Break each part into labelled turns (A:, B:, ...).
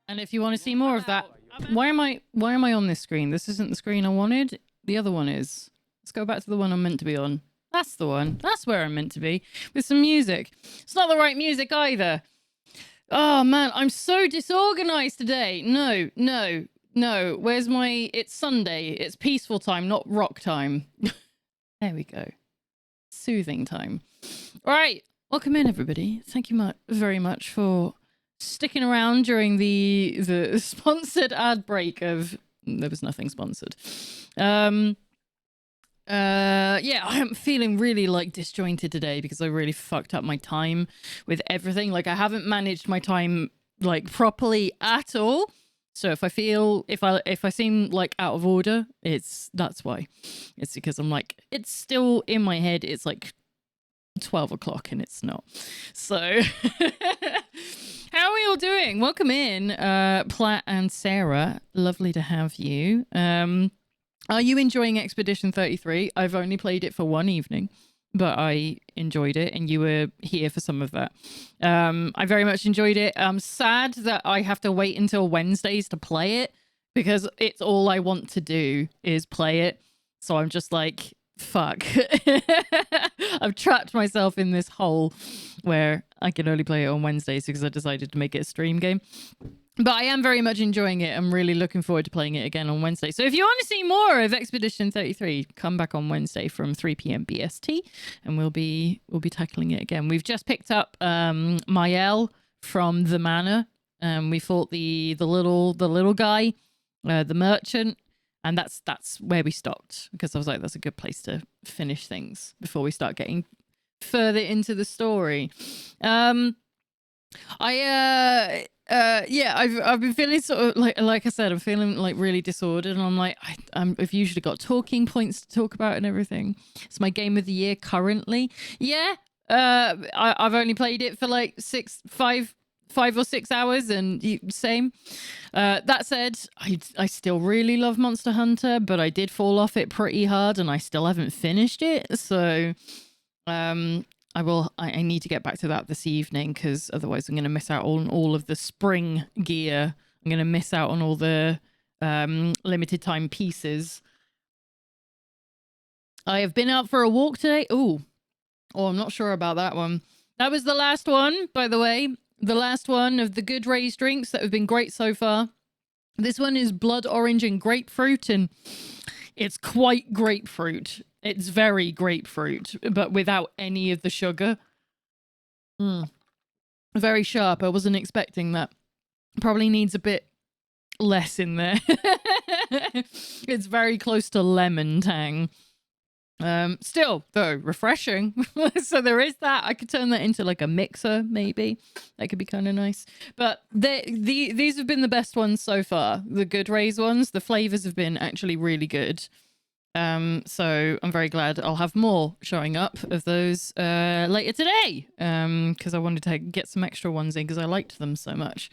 A: And if you want to see more of that, why am I on this screen? This isn't the screen I wanted. The other one is. Let's go back to the one I'm meant to be on. That's the one. That's where I'm meant to be with some music. It's not the right music either. Oh man, I'm so disorganized today. No. Where's my... It's Sunday. It's peaceful time, not rock time. There we go. Soothing time. All right. Welcome in, everybody. Thank you very much for sticking around during the sponsored ad break of... There was nothing sponsored. Yeah, I'm feeling really like disjointed today because I really fucked up my time with everything. Like I haven't managed my time like properly at all. So if I seem like out of order, that's why. It's because I'm like, it's still in my head. It's like 12 o'clock and it's not. So how are we all doing? Welcome in, Platt and Sarah. Lovely to have you. Are you enjoying Expedition 33? I've only played it for one evening, but I enjoyed it, and you were here for some of that. I very much enjoyed it. I'm sad that I have to wait until Wednesdays to play it, because it's all I want to do is play it. So I'm just like, fuck. I've trapped myself in this hole where I can only play it on Wednesdays because I decided to make it a stream game. But I am very much enjoying it. I'm really looking forward to playing it again on Wednesday. So if you want to see more of Expedition 33, come back on Wednesday from 3 p.m. BST, and we'll be tackling it again. We've just picked up Mael from the manor. We fought the little guy, the merchant, and that's where we stopped because I was like, that's a good place to finish things before we start getting further into the story. I've been feeling sort of like I said, I'm feeling like really disordered, and I'm like, I've usually got talking points to talk about and everything. It's my game of the year currently. Yeah, I've only played it for like 5 or 6 hours, and same. That said, I still really love Monster Hunter, but I did fall off it pretty hard, and I still haven't finished it. So, I need to get back to that this evening because otherwise I'm going to miss out on all of the spring gear. I'm going to miss out on all the limited time pieces. I have been out for a walk today. Oh, I'm not sure about that one. That was the last one, by the way. The last one of the good raised drinks that have been great so far. This one is blood orange and grapefruit, and it's quite grapefruit. It's very grapefruit, but without any of the sugar. Very sharp. I wasn't expecting that. Probably needs a bit less in there. It's very close to lemon tang. Still, though, refreshing. So there is that. I could turn that into like a mixer, maybe. That could be kind of nice. But these have been the best ones so far. The good raised ones. The flavors have been actually really good. So I'm very glad I'll have more showing up of those later today, because I wanted to get some extra ones in because I liked them so much.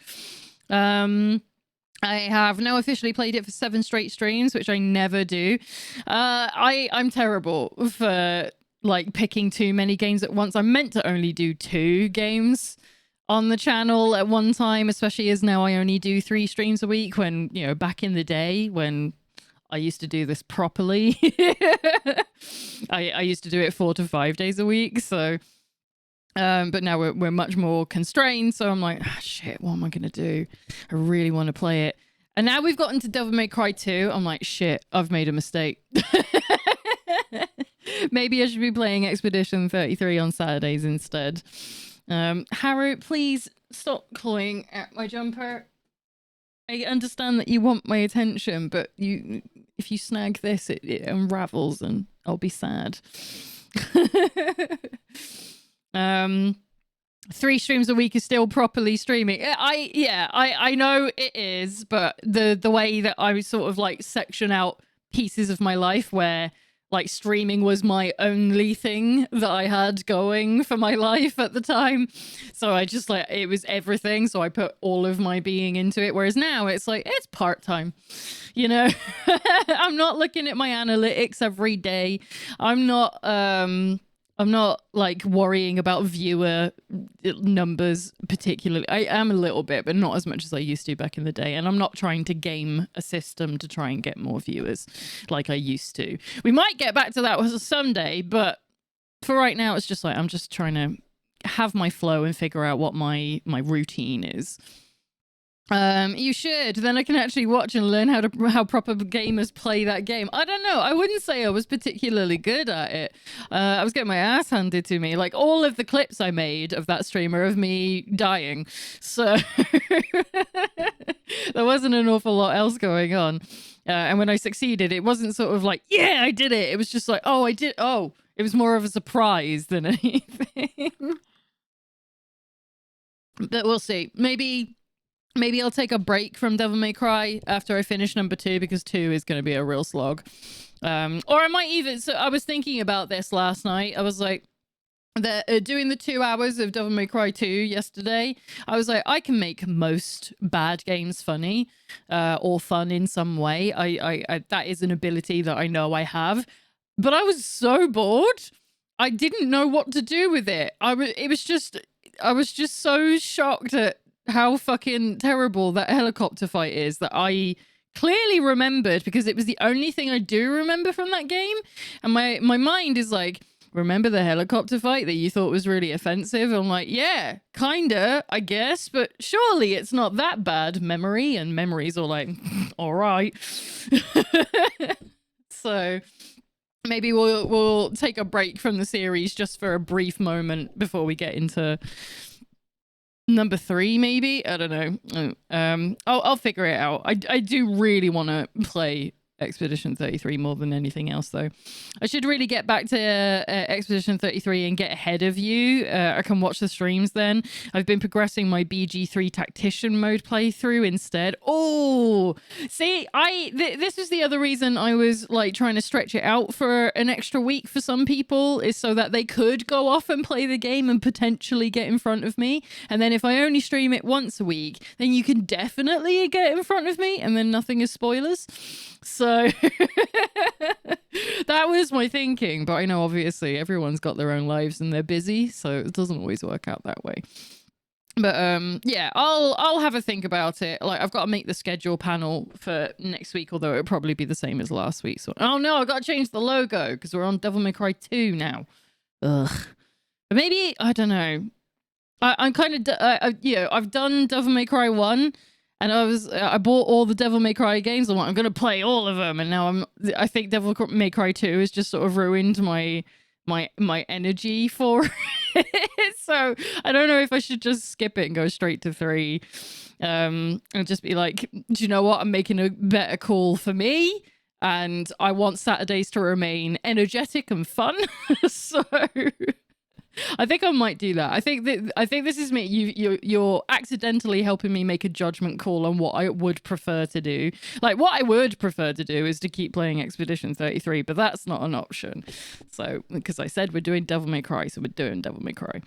A: I have now officially played it for 7 straight streams, which I never do. I'm terrible for like picking too many games at once. I'm meant to only do 2 games on the channel at one time, especially as now I only do 3 streams a week when, back in the day when I used to do this properly. I used to do it 4 to 5 days a week. So, but now we're much more constrained. So I'm like, shit, what am I going to do? I really want to play it. And now we've gotten to Devil May Cry 2. I'm like, shit, I've made a mistake. Maybe I should be playing Expedition 33 on Saturdays instead. Haru, please stop clawing at my jumper. I understand that you want my attention, but if you snag this, it unravels and I'll be sad. 3 streams a week is still properly streaming. I know it is, but the way that I sort of like section out pieces of my life where like streaming was my only thing that I had going for my life at the time. So I just like, it was everything. So I put all of my being into it. Whereas now it's like, it's part-time, I'm not looking at my analytics every day. I'm not, I'm not like worrying about viewer numbers particularly. I am a little bit, but not as much as I used to back in the day. And I'm not trying to game a system to try and get more viewers like I used to. We might get back to that someday, but for right now, it's just like I'm just trying to have my flow and figure out what my routine is. You should. Then I can actually watch and learn how proper gamers play that game. I don't know. I wouldn't say I was particularly good at it. I was getting my ass handed to me. Like all of the clips I made of that streamer of me dying. So there wasn't an awful lot else going on. And when I succeeded, it wasn't sort of like, yeah, I did it. It was just like, oh, I did. Oh, it was more of a surprise than anything. But we'll see. Maybe I'll take a break from Devil May Cry after I finish number 2 because 2 is going to be a real slog. Or I might even... So I was thinking about this last night. I was like, doing the 2 hours of Devil May Cry 2 yesterday, I was like, I can make most bad games funny or fun in some way. I that is an ability that I know I have. But I was so bored. I didn't know what to do with it. I was just so shocked at how fucking terrible that helicopter fight is that I clearly remembered because it was the only thing I do remember from that game. And my mind is like, remember the helicopter fight that you thought was really offensive? I'm like, yeah, kinda, I guess, but surely it's not that bad. Memory, and memories are like, all right. So maybe we'll take a break from the series just for a brief moment before we get into number 3, maybe. I don't know. I'll figure it out. I do really want to play Expedition 33 more than anything else, though. I should really get back to Expedition 33 and get ahead of you. I can watch the streams then. I've been progressing my BG3 Tactician mode playthrough instead. Oh, see, this was the other reason I was like trying to stretch it out for an extra week for some people, is so that they could go off and play the game and potentially get in front of me. And then if I only stream it once a week, then you can definitely get in front of me, and then nothing is spoilers. So that was my thinking, but I know obviously everyone's got their own lives and they're busy, so it doesn't always work out that way. But yeah, I'll have a think about it. Like I've got to make the schedule panel for next week, although it'll probably be the same as last week. So oh no, I got to change the logo because we're on Devil May Cry 2 now. Ugh. But maybe I don't know. I'm kind of I've done Devil May Cry 1. And I bought all the Devil May Cry games. I'm like, I'm gonna play all of them. And now I think Devil May Cry 2 has just sort of ruined my energy for it. So I don't know if I should just skip it and go straight to 3. And just be like, do you know what? I'm making a better call for me. And I want Saturdays to remain energetic and fun. So I think I might do that. I think this is me. You're accidentally helping me make a judgment call on what I would prefer to do. Like what I would prefer to do is to keep playing Expedition 33, but that's not an option. So because I said we're doing Devil May Cry, so we're doing Devil May Cry.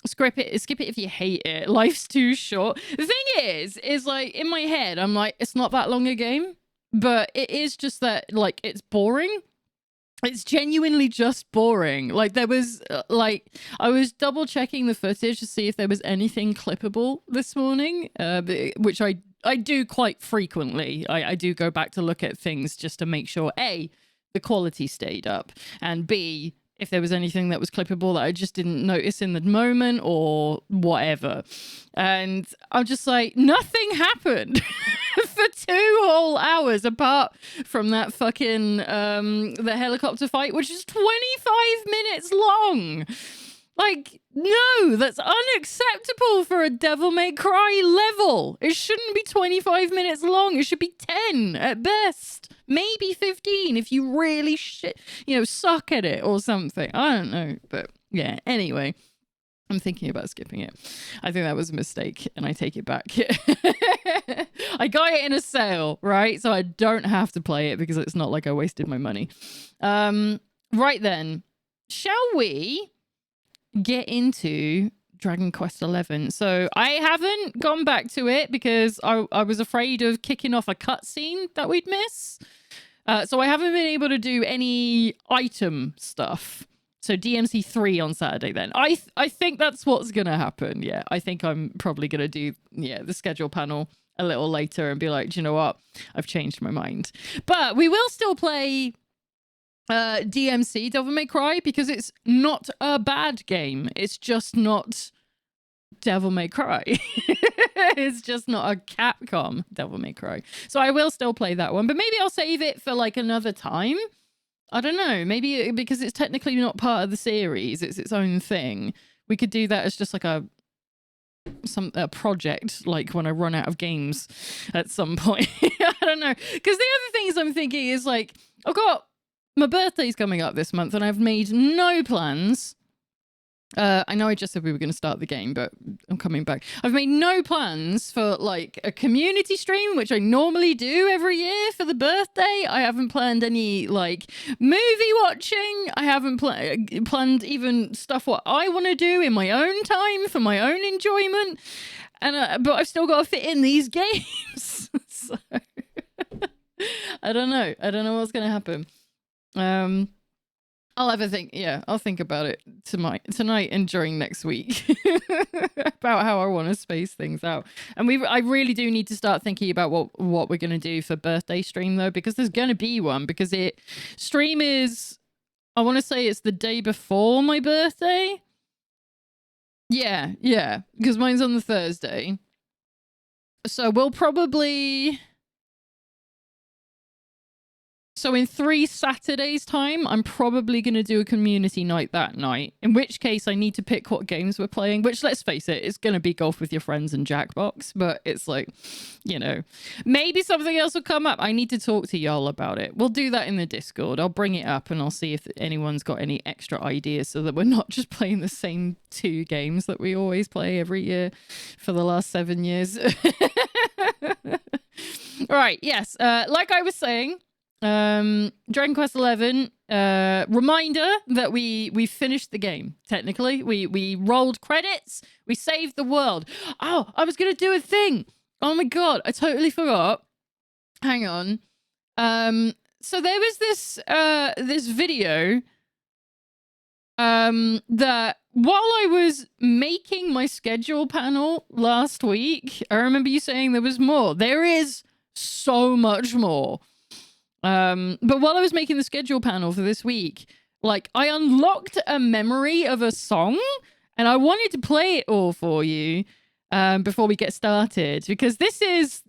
A: Skip it if you hate it. Life's too short. The thing is like in my head, I'm like, it's not that long a game, but it is just that like it's boring. It's genuinely just boring. Like there was I was double checking the footage to see if there was anything clippable this morning, which I do quite frequently. I do go back to look at things just to make sure A, the quality stayed up, and B, if there was anything that was clippable that I just didn't notice in the moment or whatever. And I'm just like, nothing happened for 2 whole hours apart from that fucking, the helicopter fight, which is 25 minutes long. Like, no, that's unacceptable for a Devil May Cry level. It shouldn't be 25 minutes long. It should be 10 at best. Maybe 15 if you really suck at it or something. I don't know. But yeah, anyway, I'm thinking about skipping it. I think that was a mistake and I take it back. I got it in a sale, right? So I don't have to play it because it's not like I wasted my money. Right then, shall we get into Dragon Quest XI? So I haven't gone back to it because I was afraid of kicking off a cutscene that we'd miss. So I haven't been able to do any item stuff. So DMC 3 on Saturday then. I think that's what's going to happen. Yeah, I think I'm probably going to do the schedule panel a little later and be like, do you know what? I've changed my mind. But we will still play DMC, Devil May Cry, because it's not a bad game. It's just not Devil May Cry. It's just not a Capcom Devil May Cry. So I will still play that one, but maybe I'll save it for like another time. I don't know, maybe because it's technically not part of the series, it's its own thing. We could do that as just like a project, like when I run out of games at some point. I don't know. Because the other things I'm thinking is like, I've got my birthday's coming up this month and I've made no plans. I know I just said we were going to start the game, but I'm coming back. I've made no plans for like a community stream, which I normally do every year for the birthday. I haven't planned any like movie watching. I haven't planned even stuff what I want to do in my own time for my own enjoyment. And but I've still got to fit in these games. So I don't know. I don't know what's going to happen. I'll have a think. Yeah, I'll think about it tonight and during next week about how I want to space things out. And I really do need to start thinking about what we're going to do for birthday stream though, because there's going to be one, because stream is, I want to say it's the day before my birthday. Yeah, because mine's on the Thursday. So we'll probably... So in 3 Saturdays time, I'm probably going to do a community night that night, in which case I need to pick what games we're playing, which, let's face it, it's going to be Golf with Your Friends and Jackbox, but it's like, you know, maybe something else will come up. I need to talk to y'all about it. We'll do that in the Discord. I'll bring it up and I'll see if anyone's got any extra ideas so that we're not just playing the same 2 games that we always play every year for the last 7 years. Right, yes. Like I was saying, Dragon Quest 11, reminder that we finished the game. Technically, we rolled credits, we saved the world. Oh, I was gonna do a thing. Oh my god, I totally forgot. Hang on. So there was this video that while I was making my schedule panel last week, I remember you saying there was more. There is so much more. But while I was making the schedule panel for this week, like, I unlocked a memory of a song and I wanted to play it all for you before we get started, because this is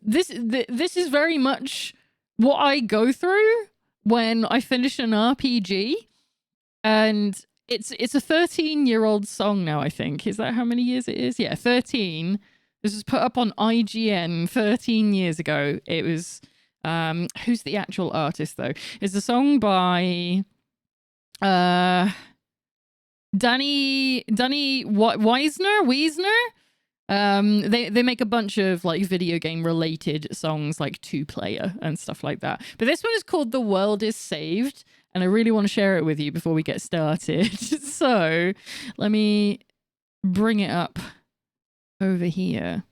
A: very much what I go through when I finish an RPG. And it's a 13-year-old song now, I think. Is that how many years it is? Yeah, 13. This was put up on IGN 13 years ago. It was who's the actual artist though? It's a song by Danny Wiesner. They make a bunch of like video game related songs, like 2-player and stuff like that. But this one is called The World Is Saved, and I really want to share it with you before we get started. So let me bring it up over here,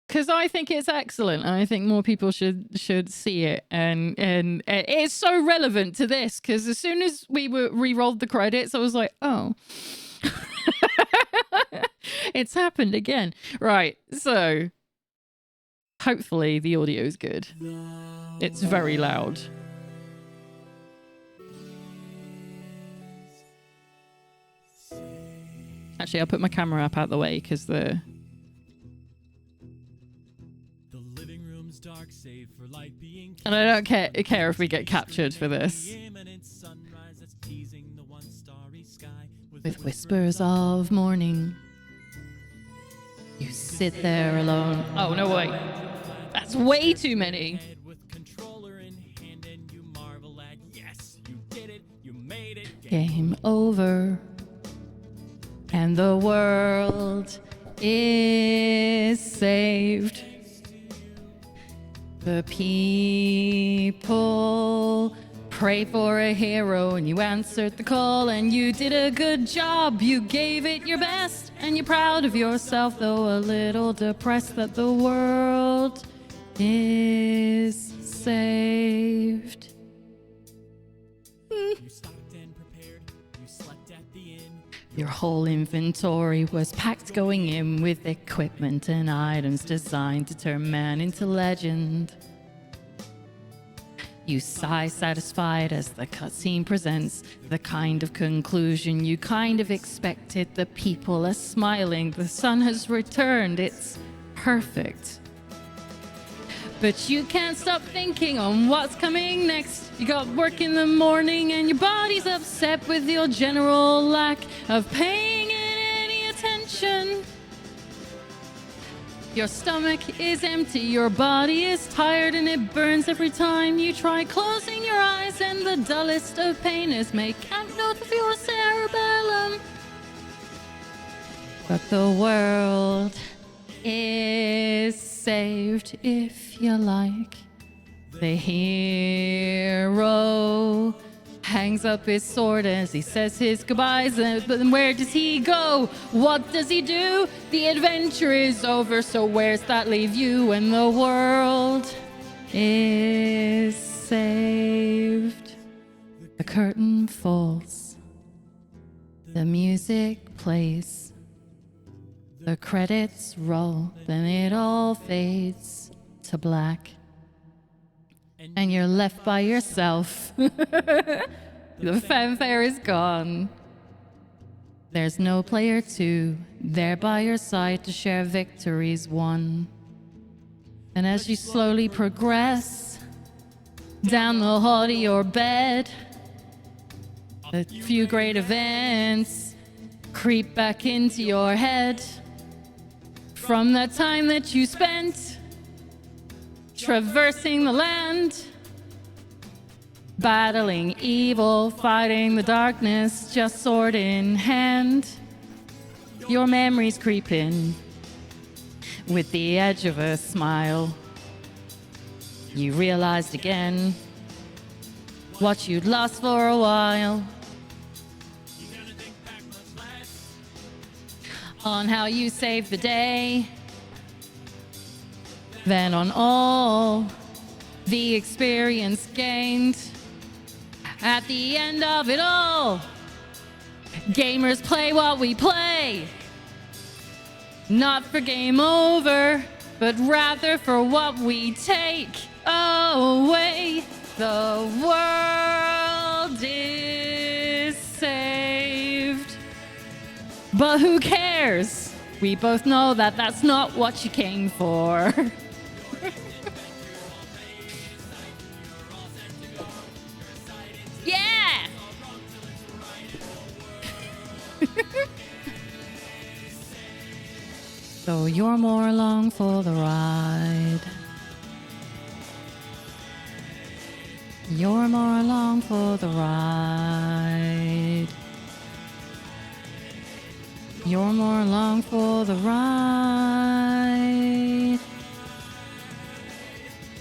A: because I think it's excellent. And I think more people should see it, and it's so relevant to this, because as soon as we re-rolled the credits, I was like, oh, it's happened again. Right, so hopefully the audio is good. It's very loud. Actually, I'll put my camera up out the way because the and I don't care if we get captured for this. With whispers of morning, you sit there alone. Oh, no, wait. That's way too many. Game over, and the world is saved. The people pray for a hero, and you answered the call, and you did a good job. You gave it your best, and you're proud of yourself, though a little depressed that the world is saved. Your whole inventory was packed going in with equipment and items designed to turn man into legend. You sigh satisfied as the cutscene presents the kind of conclusion you kind of expected. The people are smiling, the sun has returned, it's perfect. But you can't stop thinking on what's coming next. You got work in the morning and your body's upset with your general lack of paying it any attention. Your stomach is empty, your body is tired, and it burns every time you try closing your eyes, and the dullest of pain is make count north of your cerebellum. But the world is saved, if you like. The hero hangs up his sword as he says his goodbyes, but then where does he go? What does he do? The adventure is over, so where's that leave you when the world is saved? The curtain falls, the music plays, the credits roll, then it all fades to black. And you're left by yourself. The fanfare is gone. There's no player two there by your side to share victories won. And as you slowly progress down the hall to your bed, a few great events creep back into your head from that time that you spent traversing the land, battling evil, fighting the darkness, just sword in hand. Your memories creep in with the edge of a smile. You realized again what you'd lost for a while. On how you saved the day, then on all the experience gained. At the end of it all, gamers play what we play. Not for game over, but rather for what we take away. The world is saved. But who cares? We both know that that's not what you came for. Yeah! So you're more along for the ride. You're more along for the ride. You're more along for the ride.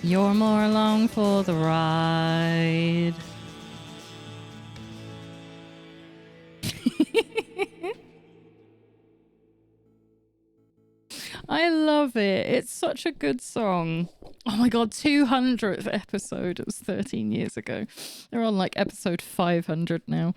A: You're more along for the ride. I love it. It's such a good song. Oh my god, 200th episode. It was 13 years ago. They're on like episode 500 now.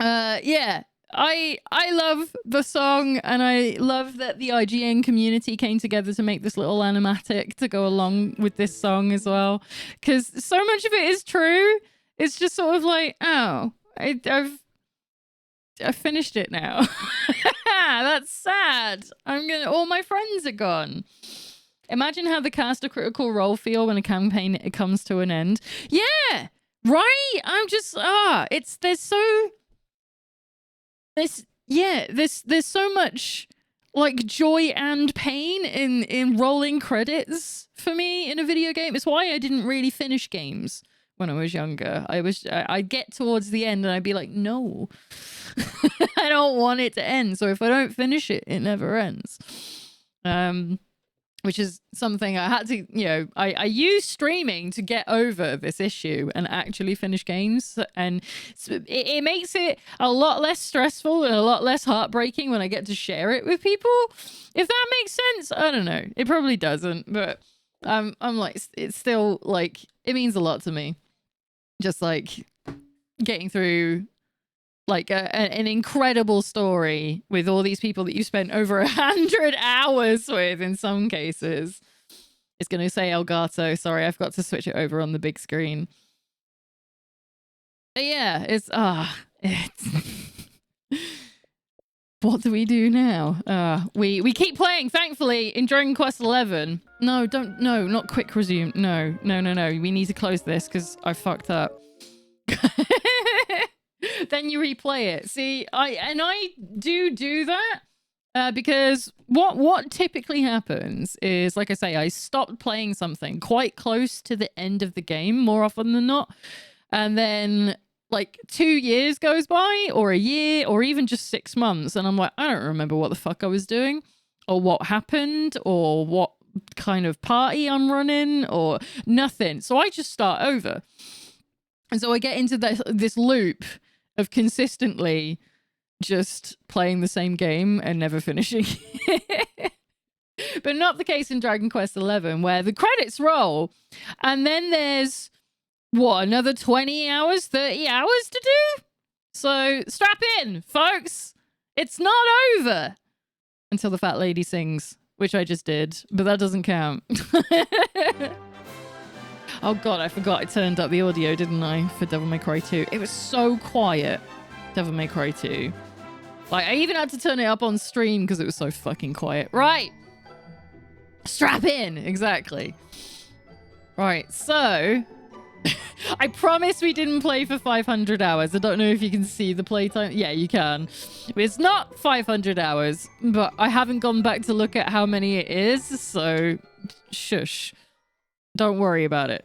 A: Yeah. I love the song, and I love that the IGN community came together to make this little animatic to go along with this song as well. Because so much of it is true. It's just sort of like, oh, I've finished it now. That's sad. All my friends are gone. Imagine how the cast of Critical Role feel when a campaign it comes to an end. Yeah, right. There's so much like joy and pain in rolling credits for me in a video game. It's why I didn't really finish games when I was younger. I'd get towards the end and I'd be like, no, I don't want it to end. So if I don't finish it, it never ends. Which is something I had to, I use streaming to get over this issue and actually finish games. And it makes it a lot less stressful and a lot less heartbreaking when I get to share it with people. If that makes sense, I don't know. It probably doesn't, but I'm like, it's still like, it means a lot to me. Just like getting through like an incredible story with all these people that you spent over 100 hours with in some cases. It's going to say Elgato. Sorry, I forgot to switch it over on the big screen. But yeah, it's what do we do now? We keep playing, thankfully, in Dragon Quest 11. No, not quick resume. No. We need to close this because I fucked up. Then you replay it. See, I do that because what typically happens is, like I say, I stopped playing something quite close to the end of the game more often than not, and then like 2 years goes by, or a year, or even just 6 months, and I'm like, I don't remember what the fuck I was doing, or what happened, or what kind of party I'm running, or nothing. So I just start over. And so I get into this loop of consistently just playing the same game and never finishing it. But not the case in Dragon Quest XI, where the credits roll, and then there's, what, another 20 hours, 30 hours to do? So strap in, folks. It's not over until the fat lady sings, which I just did, but that doesn't count. Oh god, I forgot I turned up the audio, didn't I, for Devil May Cry 2. It was so quiet, Devil May Cry 2. Like, I even had to turn it up on stream because it was so fucking quiet. Right. Strap in. Exactly. Right, so... I promise we didn't play for 500 hours. I don't know if you can see the playtime. Yeah, you can. It's not 500 hours, but I haven't gone back to look at how many it is, so shush. Don't worry about it.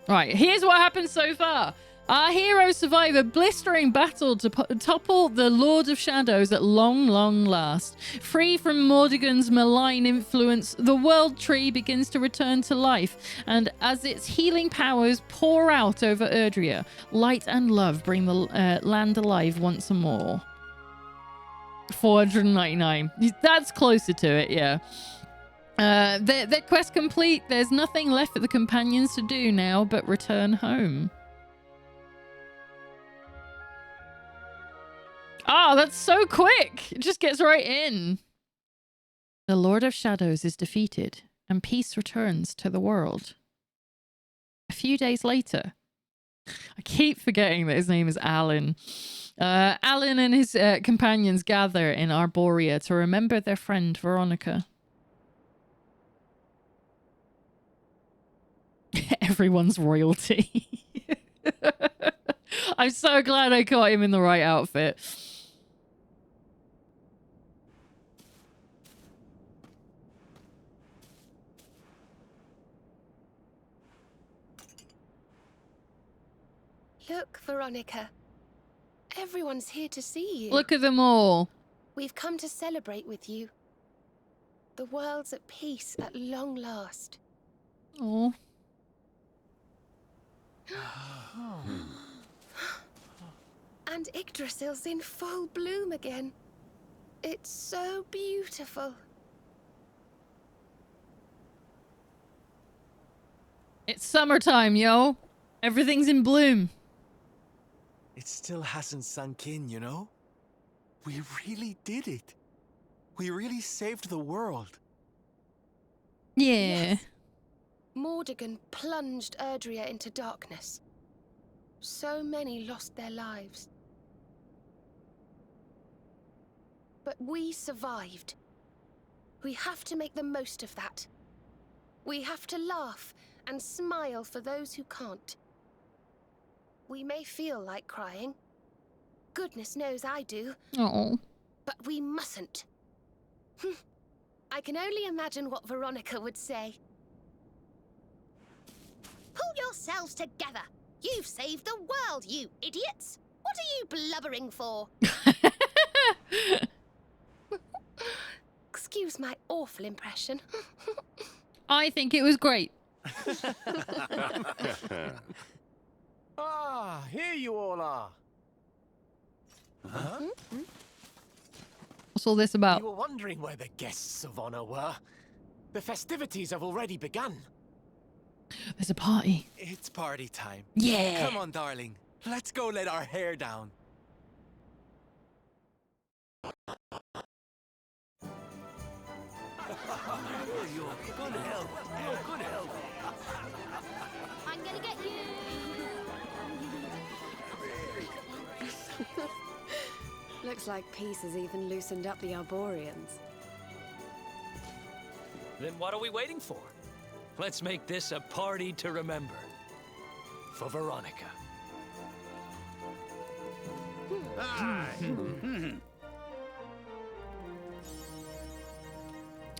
A: Right, here's what happened so far. Our heroes survive a blistering battle to topple the Lord of Shadows at long, long last. Free from Mordegon's malign influence, the World Tree begins to return to life, and as its healing powers pour out over Erdrea, light and love bring the land alive once more. 499. That's closer to it, yeah. Their quest complete. There's nothing left for the companions to do now but return home. Oh, that's so quick. It just gets right in. The Lord of Shadows is defeated, and peace returns to the world. A few days later, I keep forgetting that his name is Alan. Alan and his companions gather in Arborea to remember their friend Veronica. Everyone's royalty. I'm so glad I caught him in the right outfit.
B: Look, Veronica. Everyone's here to see you.
A: Look at them all.
B: We've come to celebrate with you. The world's at peace at long last.
A: Oh.
B: And Yggdrasil's in full bloom again. It's so beautiful.
A: It's summertime, yo. Everything's in bloom.
C: It still hasn't sunk in, you know? We really did it. We really saved the world.
A: Yeah.
B: Yes. Mordegon plunged Erdrea into darkness. So many lost their lives. But we survived. We have to make the most of that. We have to laugh and smile for those who can't. We may feel like crying. Goodness knows I do.
A: Oh.
B: But we mustn't. I can only imagine what Veronica would say.
D: Pull yourselves together. You've saved the world, you idiots. What are you blubbering for?
B: Excuse my awful impression.
A: I think it was great.
C: Ah, here you all are. Huh?
A: What's all this about?
C: You were wondering where the guests of honor were. The festivities have already begun.
A: There's a party.
C: It's party time.
A: Yeah.
C: Come on, darling. Let's go let our hair down.
D: I'm gonna get you.
E: Looks like peace has even loosened up the Arborians.
F: Then what are we waiting for? Let's make this a party to remember. For Veronica.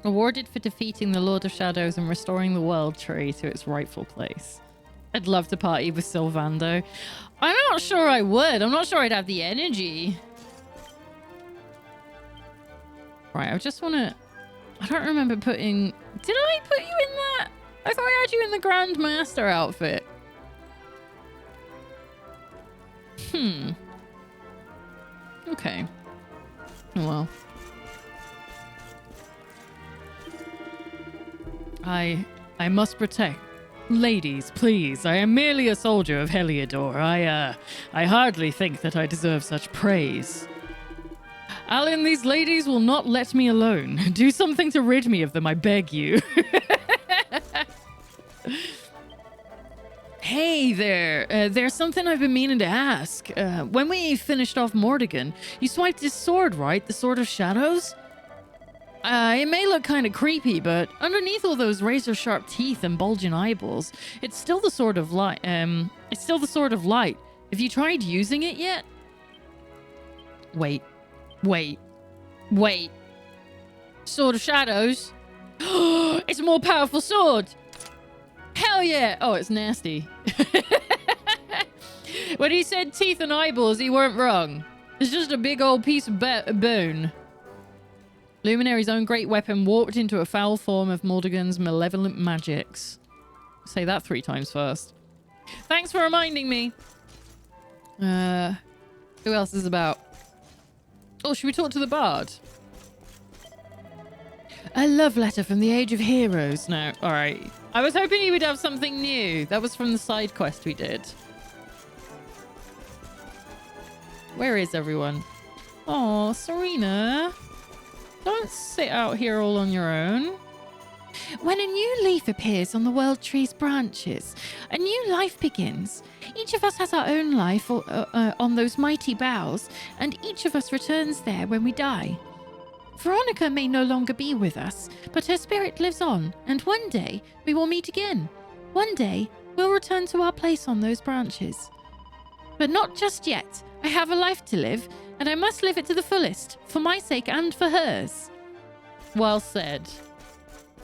A: Awarded for defeating the Lord of Shadows and restoring the World Tree to its rightful place. I'd love to party with Sylvando. I'm not sure I would. I'm not sure I'd have the energy. Right, I just want to... I don't remember putting... Did I put you in that? I thought I had you in the Grandmaster outfit. Okay. Oh, well. I must protect. Ladies, please. I am merely a soldier of Heliodor. I hardly think that I deserve such praise. Alan, these ladies will not let me alone. Do something to rid me of them, I beg you. Hey there. There's something I've been meaning to ask. When we finished off Mordegon, you swiped his sword, right? The Sword of Shadows? It may look kind of creepy, but underneath all those razor-sharp teeth and bulging eyeballs, it's still the Sword of Light. It's still the Sword of Light. Have you tried using it yet? Wait. Sword of Shadows? It's a more powerful sword! Hell yeah! Oh, it's nasty. When he said teeth and eyeballs, he weren't wrong. It's just a big old piece of bone. Luminary's own great weapon warped into a foul form of Mordegon's malevolent magics. Say that 3 times fast. Thanks for reminding me. Who else is about? Oh, should we talk to the bard? A love letter from the Age of Heroes. No, all right. I was hoping you would have something new. That was from the side quest we did. Where is everyone? Oh, Serena. Don't sit out here all on your own. When a new leaf appears on the World Tree's branches, a new life begins. Each of us has our own life on those mighty boughs, and each of us returns there when we die. Veronica may no longer be with us, but her spirit lives on, and one day we will meet again. One day we'll return to our place on those branches. But not just yet. I have a life to live, and I must live it to the fullest, for my sake and for hers. Well said.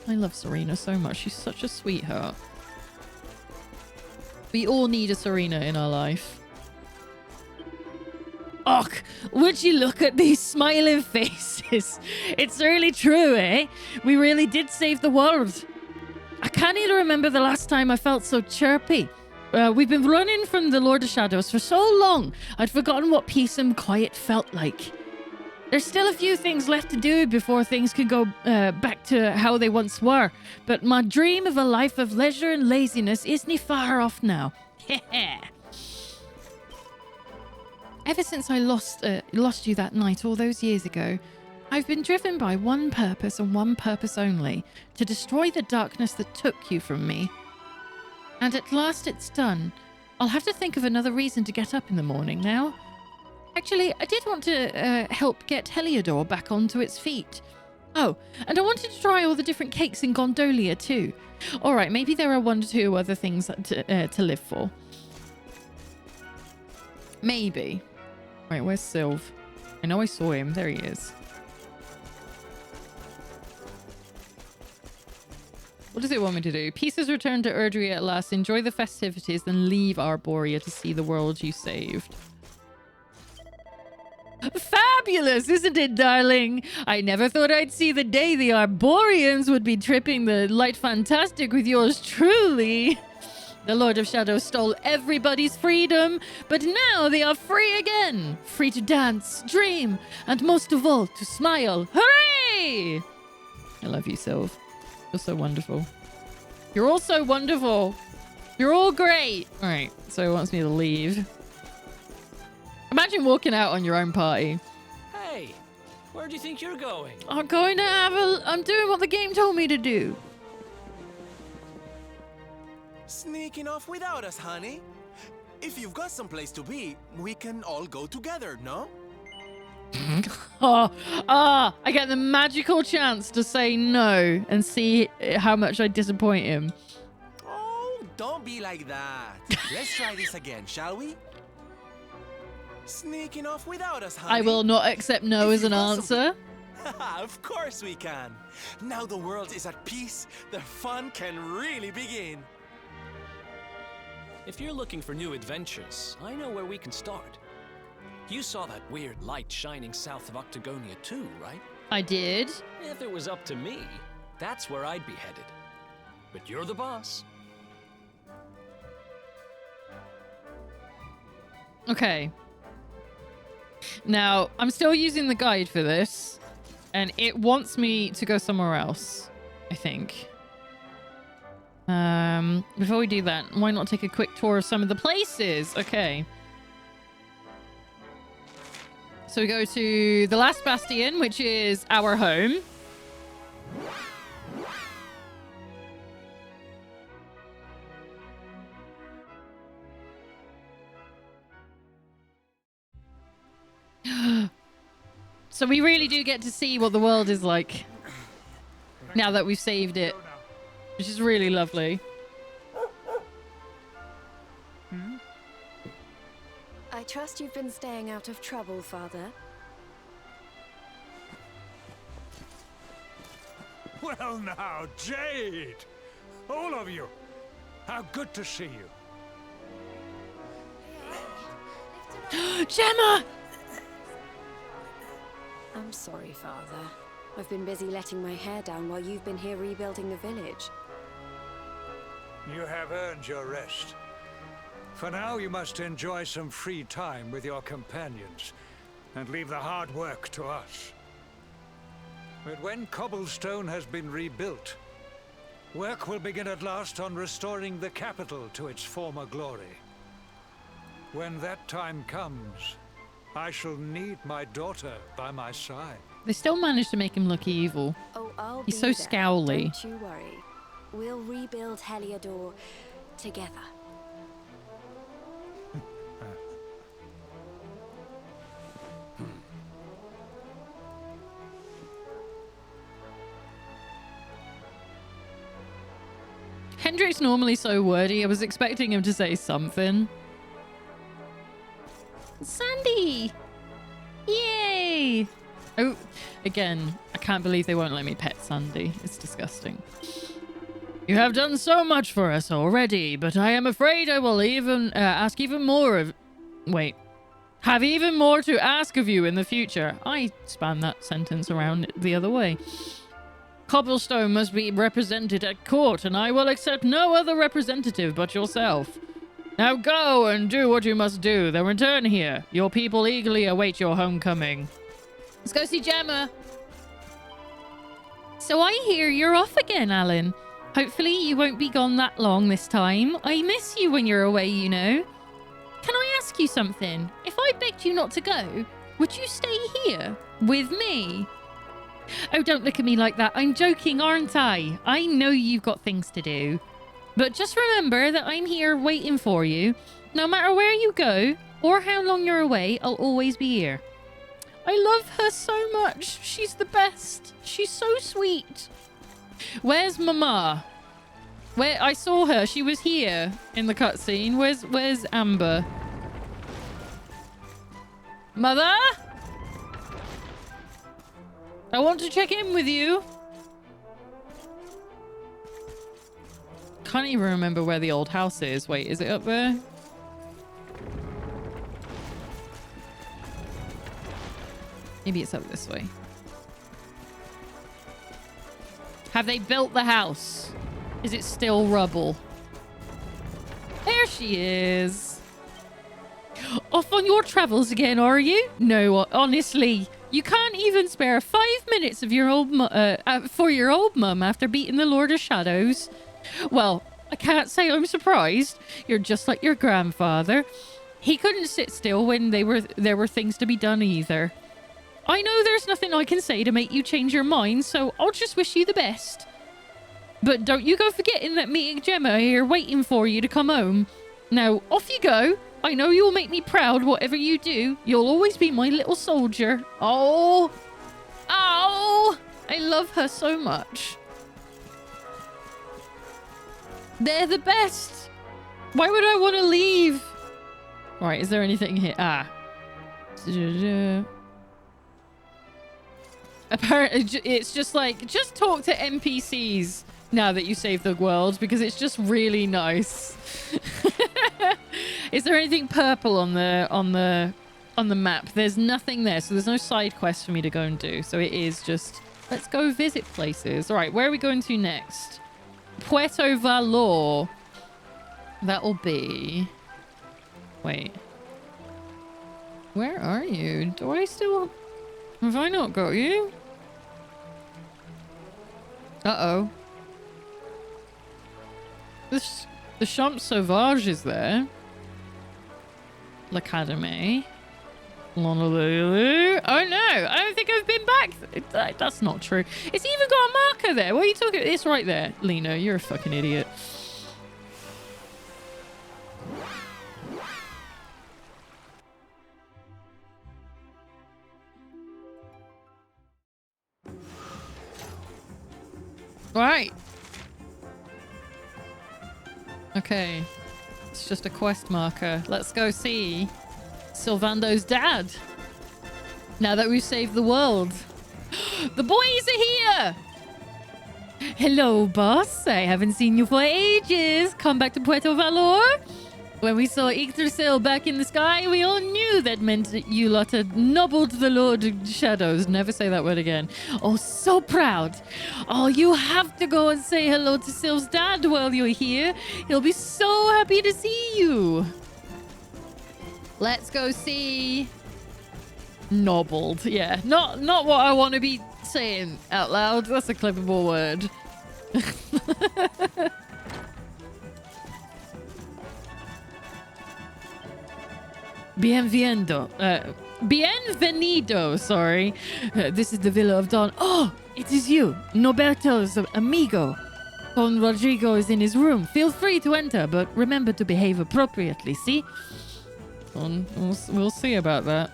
A: I love Serena so much. She's such a sweetheart. We all need a Serena in our life. Och, would you look at these smiling faces? It's really true, eh? We really did save the world. I can't even remember the last time I felt so chirpy. We've been running from the Lord of Shadows for so long, I'd forgotten what peace and quiet felt like. There's still a few things left to do before things can go back to how they once were, but my dream of a life of leisure and laziness isn't far off now. Ever since I lost you that night all those years ago, I've been driven by one purpose and one purpose only, to destroy the darkness that took you from me. And at last it's done. I'll have to think of another reason to get up in the morning now. Actually, I did want to help get Heliodor back onto its feet. Oh, and I wanted to try all the different cakes in Gondolia too. All right, maybe there are 1 or 2 other things to live for. Maybe. Right, where's Sylv? I know I saw him. There he is. What does it want me to do? Peace has returned to Erdrea at last. Enjoy the festivities, then leave Arboria to see the world you saved. Fabulous, isn't it, darling? I never thought I'd see the day the Arborians would be tripping the light fantastic with yours truly. The Lord of Shadows stole everybody's freedom, but now they are free again. Free to dance, dream, and most of all, to smile. Hooray! I love you, Sylv. You're so wonderful. You're all so wonderful. You're all great. All right, so he wants me to leave. Imagine walking out on your own party.
F: Hey, Where do you think you're going?
A: I'm going to I'm doing what the game told me to do.
C: Sneaking off without us, honey? If you've got someplace to be, we can all go together, no?
A: I get the magical chance to say no and see how much I disappoint him.
C: Oh, don't be like that. Let's try this again, shall we? Sneaking off without us, honey?
A: I will not accept no as an answer.
C: Of course we can. Now the world is at peace, the fun can really begin.
F: If you're looking for new adventures, I know where we can start. You saw that weird light shining south of Octagonia too, right?
A: I did.
F: If it was up to me, that's where I'd be headed. But you're the boss.
A: Okay. Now, I'm still using the guide for this, and it wants me to go somewhere else, I think. Before we do that, why not take a quick tour of some of the places? Okay. So we go to the last bastion, which is our home. So we really do get to see what the world is like now that we've saved it, which is really lovely.
E: I trust you've been staying out of trouble, Father.
G: Well now, Jade! All of you! How good to see you.
A: Gemma!
E: I'm sorry, Father. I've been busy letting my hair down while you've been here rebuilding the village.
G: You have earned your rest. For now, you must enjoy some free time with your companions, and leave the hard work to us. But when Cobblestone has been rebuilt, work will begin at last on restoring the capital to its former glory. When that time comes, I shall need my daughter by my side.
A: They still managed to make him look evil.
E: Oh, I'll
A: He's
E: be
A: so
E: there.
A: scowly.
E: Don't you worry. We'll rebuild Heliodor together.
A: Hendrik's normally so wordy. I was expecting him to say something. Sandy! Yay! Oh, again, I can't believe they won't let me pet Sandy. It's disgusting. You have done so much for us already, but I am afraid I will even ask even more of... Wait. Have even more to ask of you in the future. I span that sentence around the other way. Cobblestone must be represented at court, and I will accept no other representative but yourself. Now go and do what you must do, then return here. Your people eagerly await your homecoming. Let's go see Gemma. So I hear you're off again, Alan. Hopefully you won't be gone that long this time. I miss you when you're away, you know. Can I ask you something? If I begged you not to go, would you stay here with me? Oh, don't look at me like that. I'm joking, aren't I? I know you've got things to do. But just remember that I'm here waiting for you. No matter where you go or how long you're away, I'll always be here. I love her so much. She's the best. She's so sweet. Where's Mama? Where I saw her. She was here in the cutscene. Where's Amber? Mother? I want to check in with you. Can't even remember where the old house is. Wait, is it up there? Maybe it's up this way. Have they built the house? Is it still rubble? There she is. Off on your travels again, are you? No, honestly. You can't even spare 5 minutes of your old for your old mum after beating the Lord of Shadows. Well, I can't say I'm surprised. You're just like your grandfather. He couldn't sit still when there were things to be done either. I know there's nothing I can say to make you change your mind, so I'll just wish you the best. But don't you go forgetting that me and Gemma are here waiting for you to come home. Now, off you go. I know you'll make me proud whatever you do. You'll always be my little soldier. Oh. Oh. I love her so much. They're the best. Why would I want to leave? Right, is there anything here? Ah. Apparently, it's just like, just talk to NPCs now that you save the world, because it's just really nice. Is there anything purple on the map? There's nothing there, so there's no side quest for me to go and do. So it is just, let's go visit places. All right, where are we going to next? Puerto Valor. That'll be... Wait. Where are you? Do I still... Have I not got you? Uh-oh. The Champ Sauvage is there. L'Académie. Honolulu. Oh no, I don't think I've been back. That's not true. It's even got a marker there. What are you talking about? It's right there. Lena, you're a fucking idiot. Right. Okay. It's just a quest marker. Let's go see Sylvando's dad. Now that we've saved the world. The boys are here! Hello, boss. I haven't seen you for ages. Come back to Puerto Valor? When we saw Yggdrasil back in the sky, we all knew that meant that you lot had nobbled the Lord Shadows. Never say that word again. Oh, so proud. Oh, you have to go and say hello to Syl's dad while you're here. He'll be so happy to see you. Let's go see... Nobbled. Yeah, not what I want to be saying out loud. That's a clippable word. Bienvenido, sorry. This is the Villa of Dawn. Oh, it is you, Norberto's amigo. Don Rodrigo is in his room. Feel free to enter, but remember to behave appropriately, see? We'll see about that.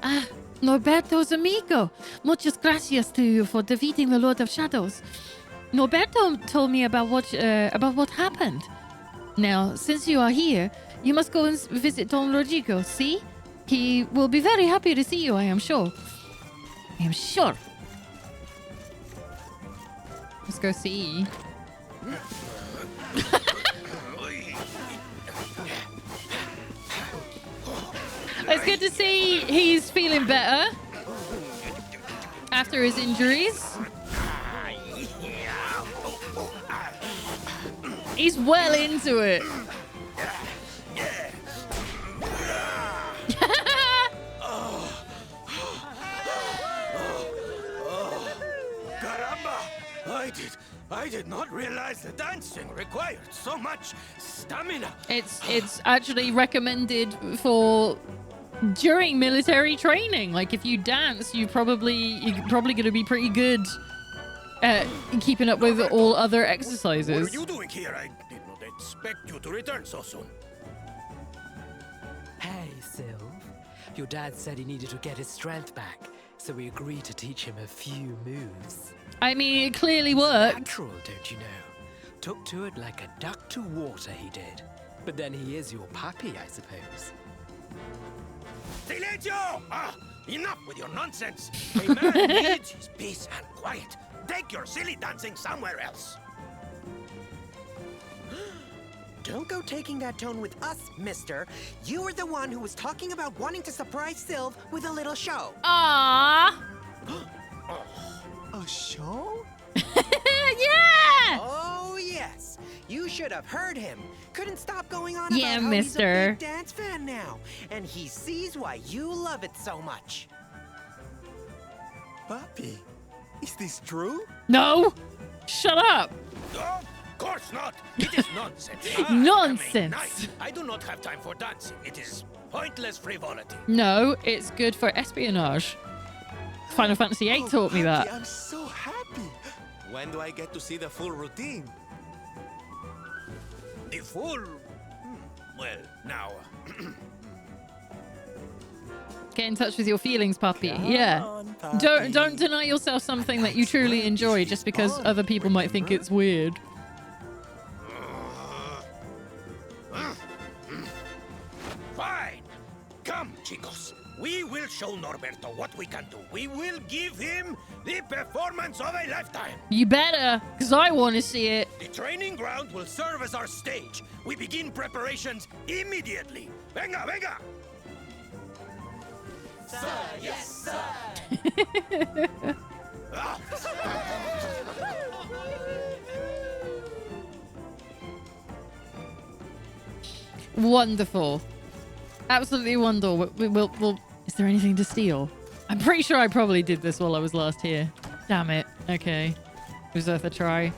A: Ah, Norberto's amigo. Muchas gracias to you for defeating the Lord of Shadows. Norberto told me about what happened. Now, since you are here, you must go and visit Don Rodrigo, see? He will be very happy to see you, I am sure. I am sure. Let's go see. It's good to see he's feeling better after his injuries. He's well into it.
H: Caramba! I did not realize the dancing required so much stamina.
A: It's actually recommended for during military training. Like if you dance, you're probably going to be pretty good at keeping up with all other exercises.
H: What are you doing here? I did not expect you to return so soon.
I: Hey, Sylv. Your dad said he needed to get his strength back, so we agreed to teach him a few moves.
A: I mean, it clearly worked.
I: Natural, don't you know? Took to it like a duck to water, he did. But then he is your puppy, I suppose.
H: Silencio! Enough with your nonsense! A man needs his peace and quiet. Take your silly dancing somewhere else.
J: Don't go taking that tone with us, mister. You were the one who was talking about wanting to surprise Sylv with a little show.
A: Aww.
C: A show?
A: Yeah!
J: Oh, yes. You should have heard him. Couldn't stop going on
A: yeah,
J: about how
A: mister.
J: he's a big dance fan now. And he sees why you love it so much.
C: Papi, is this true?
A: No! Shut up!
H: Of course not. It is nonsense.
A: Nonsense.
H: I do not have time for dancing. It is pointless frivolity.
A: No, it's good for espionage. Final Fantasy VIII taught me that.
C: I'm so happy. When do I get to see the full routine?
H: The full... Well, now...
A: Get in touch with your feelings, puppy. Yeah.
C: On, puppy.
A: Don't deny yourself something that you truly enjoy just because other people might think it's weird.
H: Fine. Come, chicos. We will show Norberto what we can do. We will give him the performance of a lifetime.
A: You better, because I want to see it.
H: The training ground will serve as our stage. We begin preparations immediately. Venga, venga! Sir, yes, sir!
A: Wonderful. Absolutely wonderful. We'll, is there anything to steal? I'm pretty sure I probably did this while I was last here. Damn it. Okay. It was worth a try.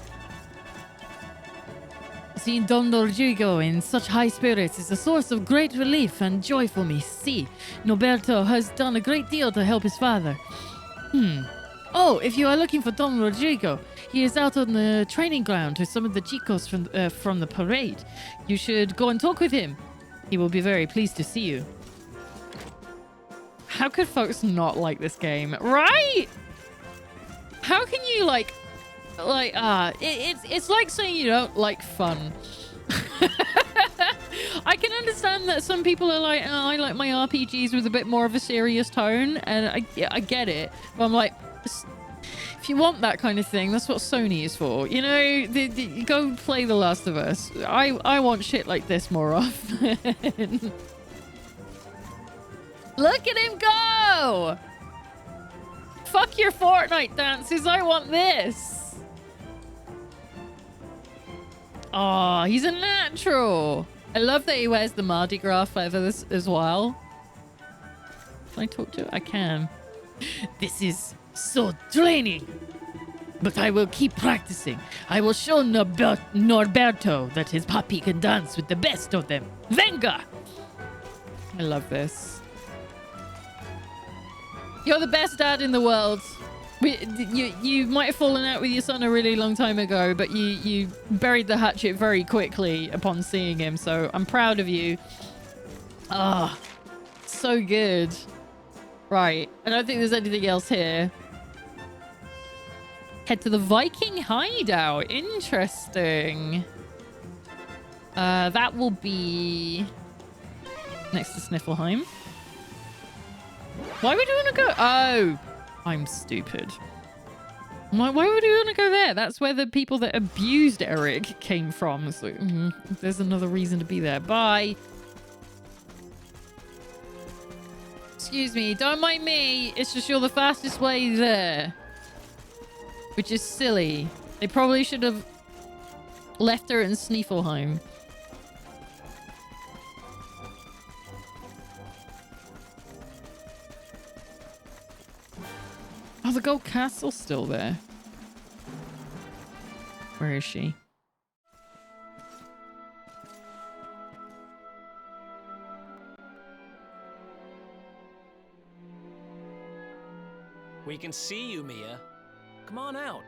A: Seeing Don Rodrigo in such high spirits is a source of great relief and joy for me. See, Norberto has done a great deal to help his father. Oh, if you are looking for Don Rodrigo, he is out on the training ground with some of the chicos from the parade. You should go and talk with him. He will be very pleased to see you. How could folks not like this game, right? How can you it's like saying you don't like fun. I can understand that some people are like, oh, I like my RPGs with a bit more of a serious tone, and I get it. But I'm like, if you want that kind of thing, that's what Sony is for. You know, go play The Last of Us. I want shit like this more often. Look at him go! Fuck your Fortnite dances, I want this! Oh, he's a natural. I love that he wears the Mardi Gras feathers as well. Can I talk to it? I can. This is so draining. But I will keep practicing. I will show Norberto that his puppy can dance with the best of them. Venga! I love this. You're the best dad in the world. You might have fallen out with your son a really long time ago, but you buried the hatchet very quickly upon seeing him, so I'm proud of you. Ah, so good. Right, I don't think there's anything else here. Head to the Viking hideout. Interesting. That will be next to Sniffelheim. Why would you want to go? Oh, I'm stupid. Why would you want to go there? That's where the people that abused Eric came from. So there's another reason to be there. Bye. Excuse me. Don't mind me. It's just you're the fastest way there. Which is silly. They probably should have left her in Sniffelheim. Oh, the gold castle's still there. Where is she?
F: We can see you, Mia. Come on out.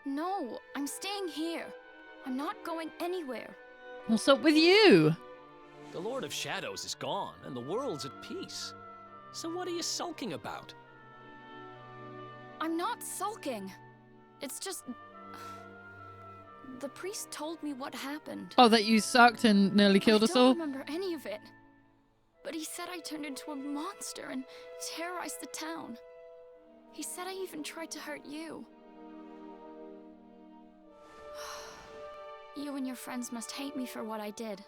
K: No, I'm staying here. I'm not going anywhere.
A: What's up with you?
F: The Lord of Shadows is gone, and the world's at peace. So what are you sulking about?
K: I'm not sulking. It's just... The priest told me what happened.
A: Oh, that you sucked and nearly killed us all?
K: I don't remember any of it. But he said I turned into a monster and terrorized the town. He said I even tried to hurt you. You and your friends must hate me for what I did.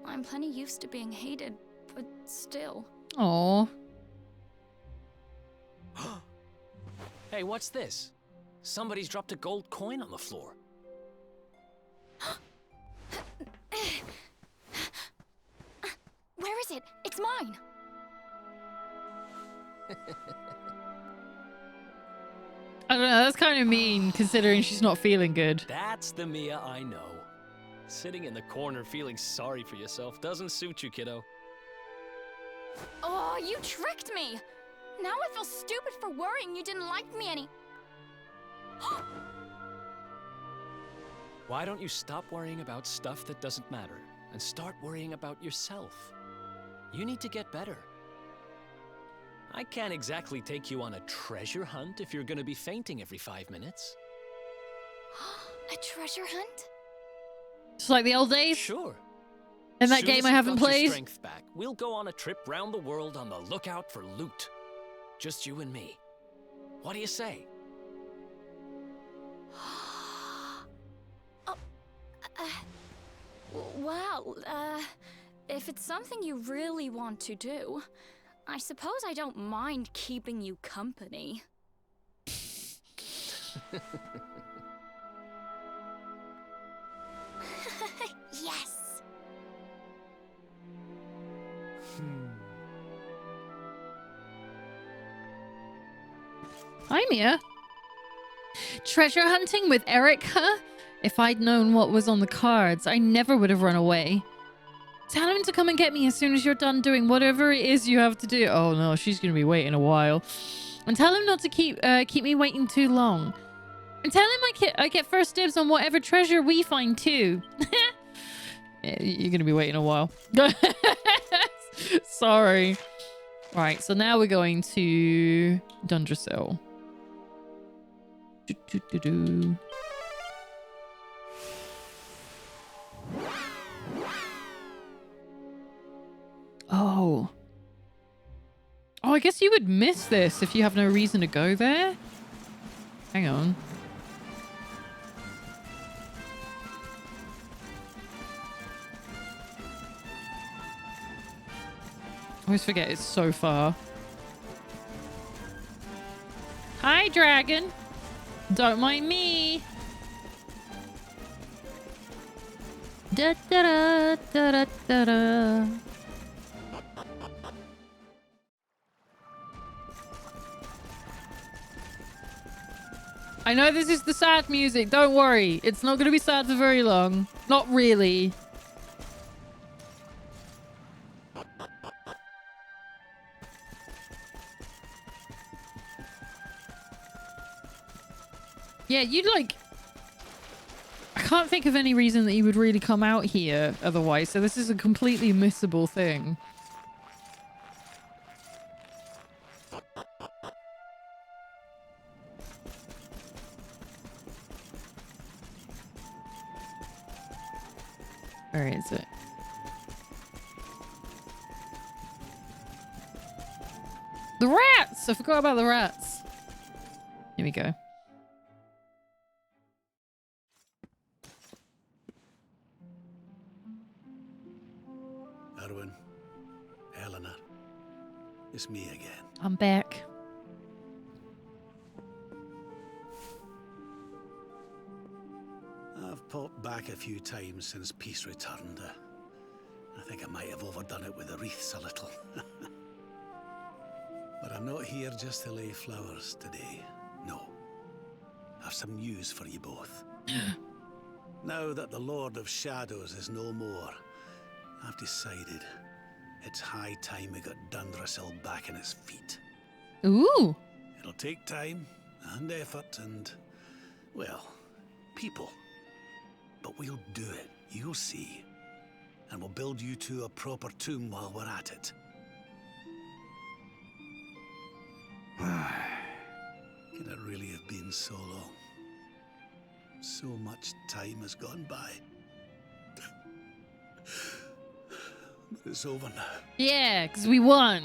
K: I'm plenty used to being hated, but still.
A: Aww.
F: Hey, what's this? Somebody's dropped a gold coin on the floor.
K: Where is it? It's mine!
A: I don't know, that's kind of mean considering she's not feeling good.
F: That's the Mia I know. Sitting in the corner feeling sorry for yourself doesn't suit you, kiddo.
K: Oh, you tricked me! Now I feel stupid for worrying you didn't like me any.
F: Why don't you stop worrying about stuff that doesn't matter and start worrying about yourself? You need to get better. I can't exactly take you on a treasure hunt if you're gonna be fainting every 5 minutes.
K: A treasure hunt?
A: Just like the old days?
F: Sure.
A: In that
F: Soon
A: game
F: as
A: I
F: you've
A: haven't
F: got your
A: played?
F: strength back, we'll go on a trip round the world on the lookout for loot. Just you and me. What do you say?
K: Well, if it's something you really want to do, I suppose I don't mind keeping you company. Yes!
A: Hi, Mia. Treasure hunting with Erica? If I'd known what was on the cards, I never would have run away. Tell him to come and get me as soon as you're done doing whatever it is you have to do. Oh no, she's gonna be waiting a while. And tell him not to keep me waiting too long. And tell him I get first dibs on whatever treasure we find too. You're gonna be waiting a while. Sorry. Right, so now we're going to Dundrasil. Oh. Oh, I guess you would miss this if you have no reason to go there. Hang on. I always forget it's so far. Hi, dragon. Don't mind me. Da da da da da da da. I know this is the sad music. Don't worry. It's not going to be sad for very long. Not really. Yeah, you'd like... I can't think of any reason that you would really come out here otherwise, so this is a completely missable thing. Where is it? The rats! I forgot about the rats. Here we go.
L: Erwin, Eleanor, it's me again.
A: I'm back.
L: I've popped back a few times since peace returned. I think I might have overdone it with the wreaths a little. But I'm not here just to lay flowers today. No. I've some news for you both. Now that the Lord of Shadows is no more, I've decided it's high time we got Dundrasil back on its feet.
A: Ooh.
L: It'll take time and effort and, well, people. But we'll do it, you'll see. And we'll build you two a proper tomb while we're at it. Could it really have been so long? So much time has gone by. But it's over now.
A: Yeah, because we won.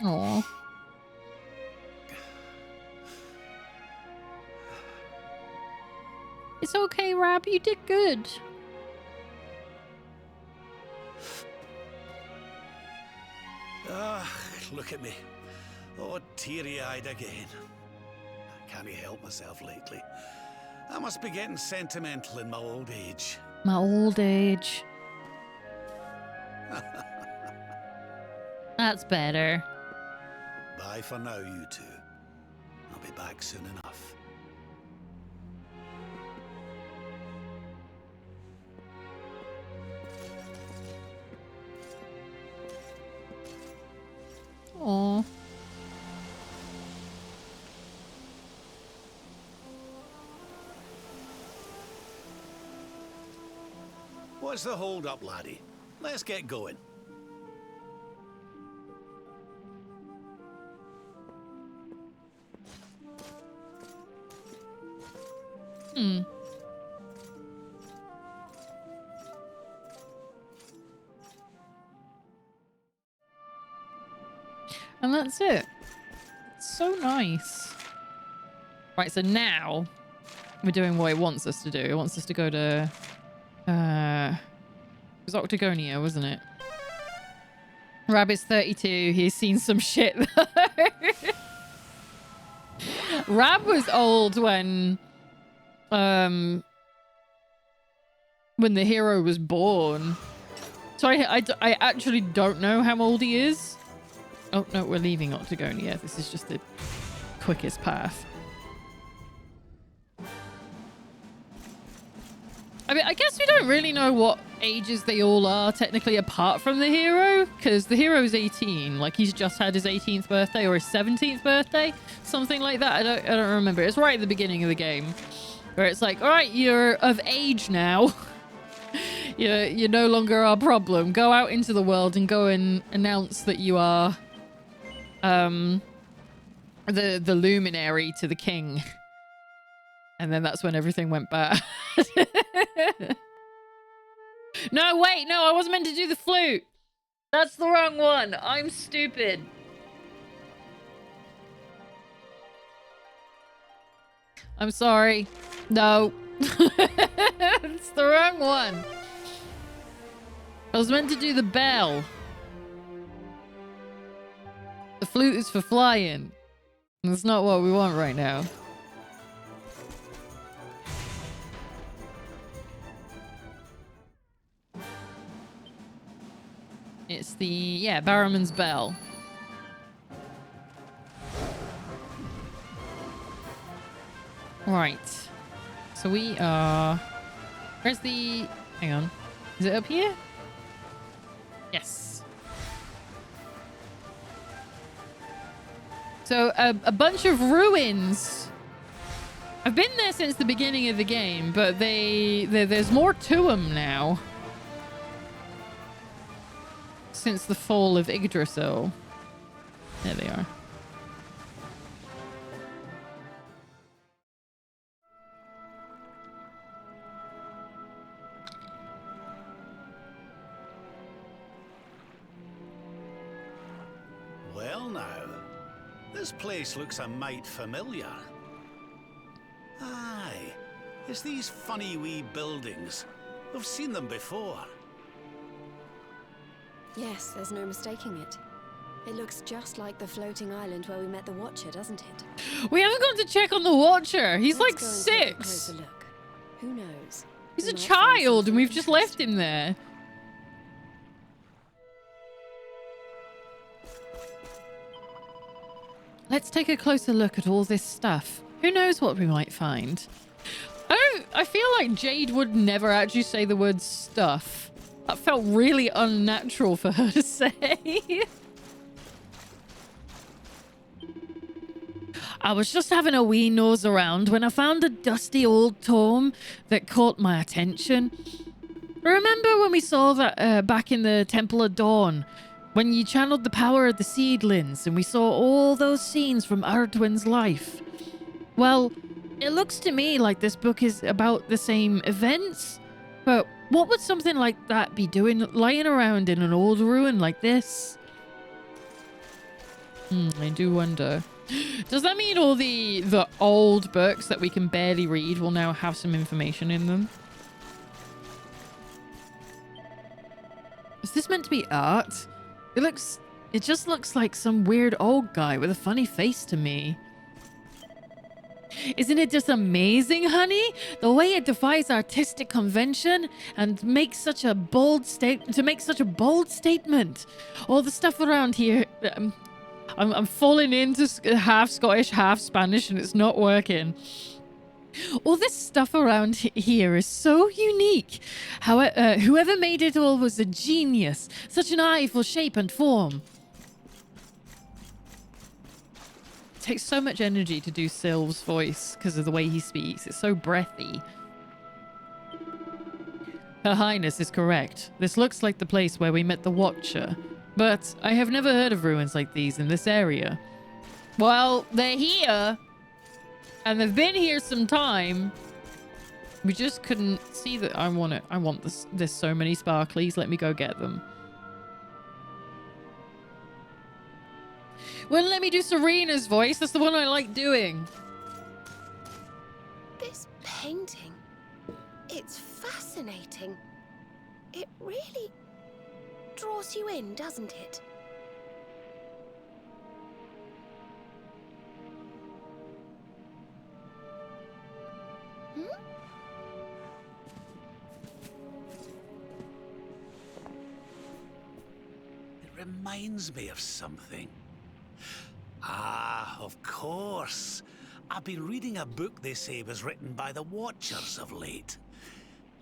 A: Aww. It's okay, Rab. You did good.
L: Ah, look at me. Oh, teary-eyed again. I can't help myself lately. I must be getting sentimental in my old age.
A: My old age. That's better.
L: Bye for now, you two. I'll be back soon enough.
A: Aw.
L: What's the hold up, laddie? Let's get going.
A: Hmm. And that's it. So nice. Right, so now we're doing what it wants us to do. It wants us to go to it was Octagonia, wasn't it? Rabbit's 32. He's seen some shit though. Rab was old when the hero was born. So I actually don't know how old he is. Oh no, we're leaving Octagonia. This is just the quickest path. I mean, I guess we don't really know what ages they all are technically apart from the hero, because the hero's 18. Like, he's just had his 18th birthday or his 17th birthday, something like that. I don't remember. It's right at the beginning of the game where it's like, all right, you're of age now. You're no longer our problem. Go out into the world and go and announce that you are the luminary to the king. And then that's when everything went bad. No, wait, no, I wasn't meant to do the flute. That's the wrong one. I'm stupid. I'm sorry. No. It's the wrong one. I was meant to do the bell. The flute is for flying. That's not what we want right now. It's the, yeah, Barrowman's Bell. Right. So we are... Where's the... Hang on. Is it up here? Yes. So a bunch of ruins. I've been there since the beginning of the game, but there's more to them now. Since the fall of Yggdrasil. There they are.
L: Well now, this place looks a mite familiar. Aye, it's these funny wee buildings. I've seen them before.
E: Yes, there's no mistaking it. It looks just like the floating island where we met the Watcher, doesn't it?
A: We haven't gone to check on the Watcher. He's
E: Let's
A: like
E: go and take a
A: 6.
E: closer look. Who knows?
A: He's
E: We
A: a
E: might find
A: child and we've
E: something
A: just left him there. Let's take a closer look at all this stuff. Who knows what we might find? I feel like Jade would never actually say the word stuff. That felt really unnatural for her to say. I was just having a wee nose around when I found a dusty old tome that caught my attention. Remember when we saw that back in the Temple of Dawn? When you channeled the power of the seedlings and we saw all those scenes from Ardwin's life? Well, it looks to me like this book is about the same events. But what would something like that be doing lying around in an old ruin like this? I do wonder. Does that mean all the old books that we can barely read will now have some information in them? Is this meant to be art? It just looks like some weird old guy with a funny face to me. Isn't it just amazing, honey? The way it defies artistic convention and makes such a bold statement. All the stuff around here. I'm falling into half Scottish, half Spanish, and it's not working. All this stuff around here is so unique. Whoever made it all was a genius. Such an eye for shape and form. takes so much energy to do Sylve's voice because of the way he speaks. It's so breathy. Her Highness is correct. This looks like the place where we met the Watcher. But I have never heard of ruins like these in this area. Well, they're here. And they've been here some time. We just couldn't see that. I want it. I want this. There's so many sparklies. Let me go get them. Well, let me do Serena's voice. That's the one I like doing.
B: This painting, it's fascinating. It really draws you in, doesn't it?
L: It reminds me of something. Ah, of course. I've been reading a book they say was written by the Watchers of late.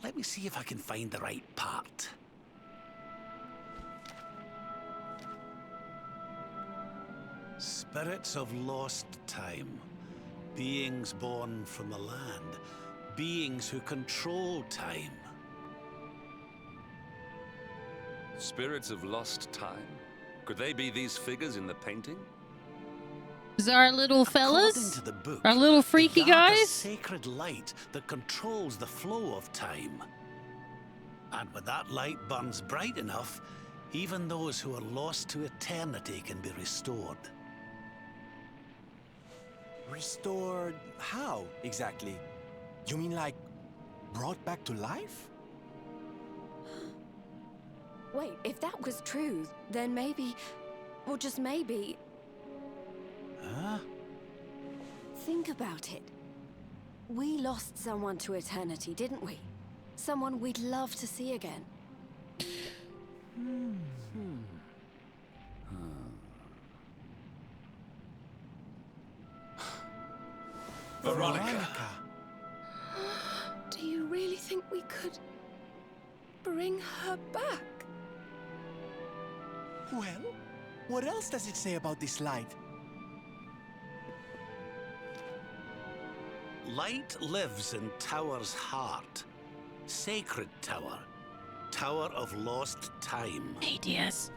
L: Let me see if I can find the right part. Spirits of lost time. Beings born from the land. Beings who control time.
M: Spirits of lost time? Could they be these figures in the painting?
A: Is our little fellas?
L: According to the book,
A: our little freaky
L: they guard a
A: guys?
L: sacred light that controls the flow of time. And when that light burns bright enough, even those who are lost to eternity can be restored.
C: Restored how, exactly? You mean like brought back to life?
E: Wait, if that was true, then maybe, or just maybe...
L: Huh?
E: Think about it. We lost someone to eternity, didn't we? Someone we'd love to see again.
C: Veronica.
B: Do you really think we could bring her back?
C: Well, what else does it say about this light?
L: Light lives in Tower's heart. Sacred Tower. Tower of lost time.
A: Hey, DS.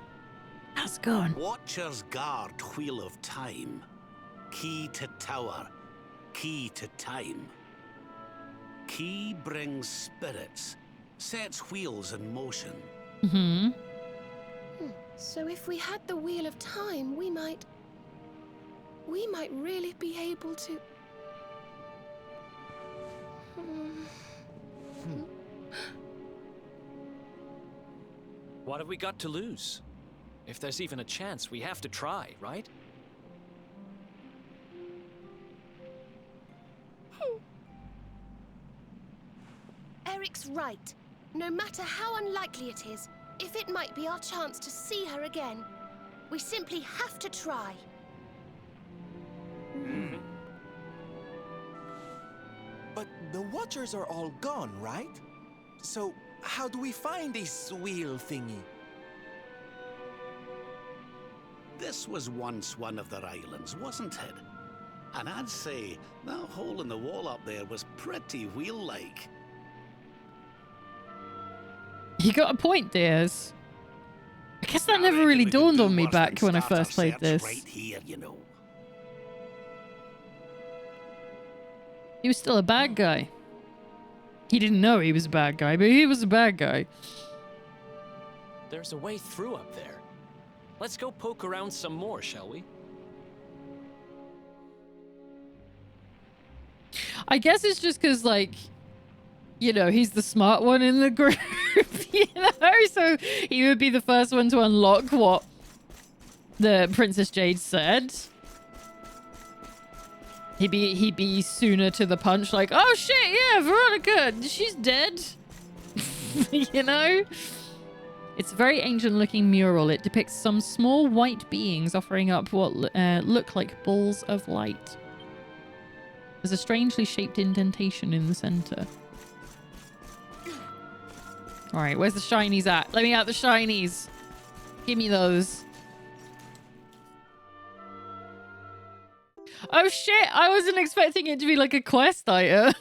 A: How's it going?
L: Watchers guard Wheel of Time. Key to Tower. Key to time. Key brings spirits. Sets wheels in motion.
A: Mm-hmm.
B: So if we had the Wheel of Time, we might really be able to...
F: What have we got to lose? If there's even a chance, we have to try, right?
B: Eric's right. No matter how unlikely it is, if it might be our chance to see her again, we simply have to try.
C: But the Watchers are all gone, right? So how do we find this wheel thingy?
L: This was once one of their islands, wasn't it? And I'd say that hole in the wall up there was pretty wheel-like.
A: You got a point, DS. I guess that never really dawned on me back when I first played this.
L: Right here, you know.
A: He was still a bad guy. He didn't know he was a bad guy, but he was a bad guy.
F: There's a way through up there. Let's go poke around some more, shall we?
A: I guess it's just because, like, you know, he's the smart one in the group, you know? So he would be the first one to unlock what the Princess Jade said. He'd be sooner to the punch, like, oh shit, yeah, Veronica, she's dead. You know? It's a very ancient-looking mural. It depicts some small white beings offering up what look like balls of light. There's a strangely shaped indentation in the center. All right, where's the shinies at? Let me out the shinies. Give me those. Oh shit, I wasn't expecting it to be like a quest item.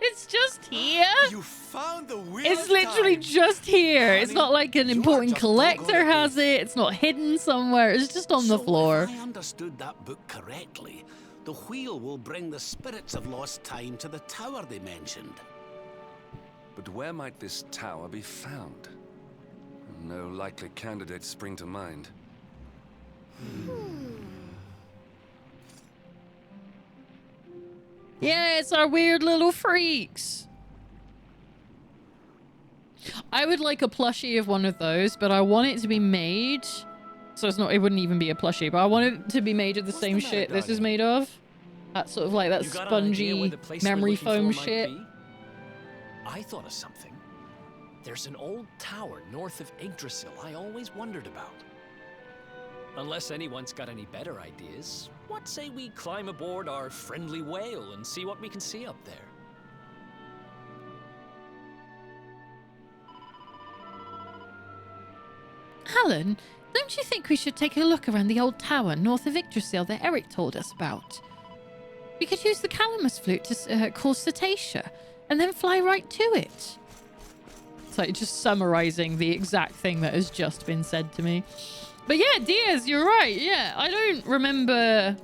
A: It's just here.
C: You found the wheel.
A: It's literally just here. It's not like an important collector
L: doggone
A: has it. It's not hidden somewhere. It's just on the floor.
L: If I understood that book correctly, the wheel will bring the spirits of lost time to the tower they mentioned.
M: But where might this tower be found? No likely candidates spring to mind.
A: Yeah, it's our weird little freaks. I would like a plushie of one of those, but I want it to be made. So it's not, it wouldn't even be a plushie, but I want it to be made of the same shit this is made of. That sort of like that spongy memory foam shit.
F: I thought of something. There's an old tower north of Yggdrasil I always wondered about. Unless anyone's got any better ideas, what say we climb aboard our friendly whale and see what we can see up there?
A: Alan, don't you think we should take a look around the old tower north of Yggdrasil that Eric told us about? We could use the Calamus flute to call Cetacea, and then fly right to it. It's like just summarizing the exact thing that has just been said to me. But yeah, Diaz, you're right. Yeah, I don't remember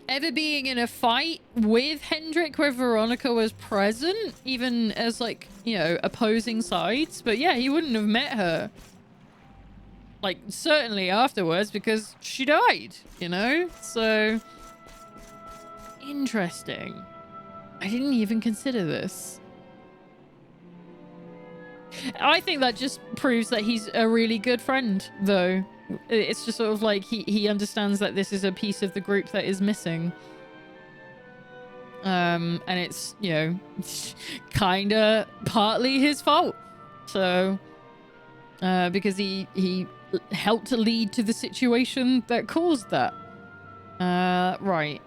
A: ever being in a fight with Hendrik where Veronica was present, even as like, you know, opposing sides. But yeah, he wouldn't have met her. Like, certainly afterwards, because she died, you know? So, interesting. I didn't even consider this. I think that just proves that he's a really good friend, though. It's just sort of like he understands that this is a piece of the group that is missing. And it's, you know, kind of partly his fault. So, because he helped to lead to the situation that caused that. Right.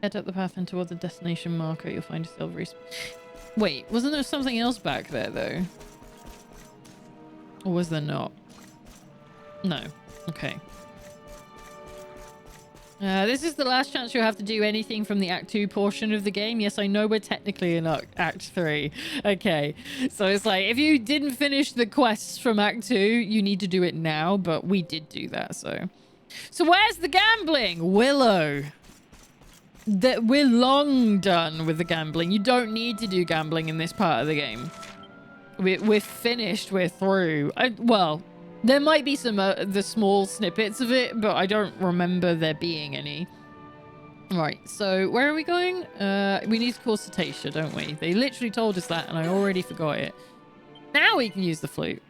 A: Head up the path and toward the destination marker. You'll find yourself Wait, wasn't there something else back there, though? Or was there not? No. Okay. This is the last chance you'll have to do anything from the Act 2 portion of the game. Yes, I know we're technically in Act 3. Okay. So it's like, if you didn't finish the quests from Act 2, you need to do it now, but we did do that, so. So where's the gambling? Willow. We're long done with the gambling. You don't need to do gambling in this part of the game. We're finished. We're through. Well, there might be some the small snippets of it, but I don't remember there being any. Right, so where are we going? We need to call Cetacea, don't we? They literally told us that, and I already forgot it. Now we can use the flute.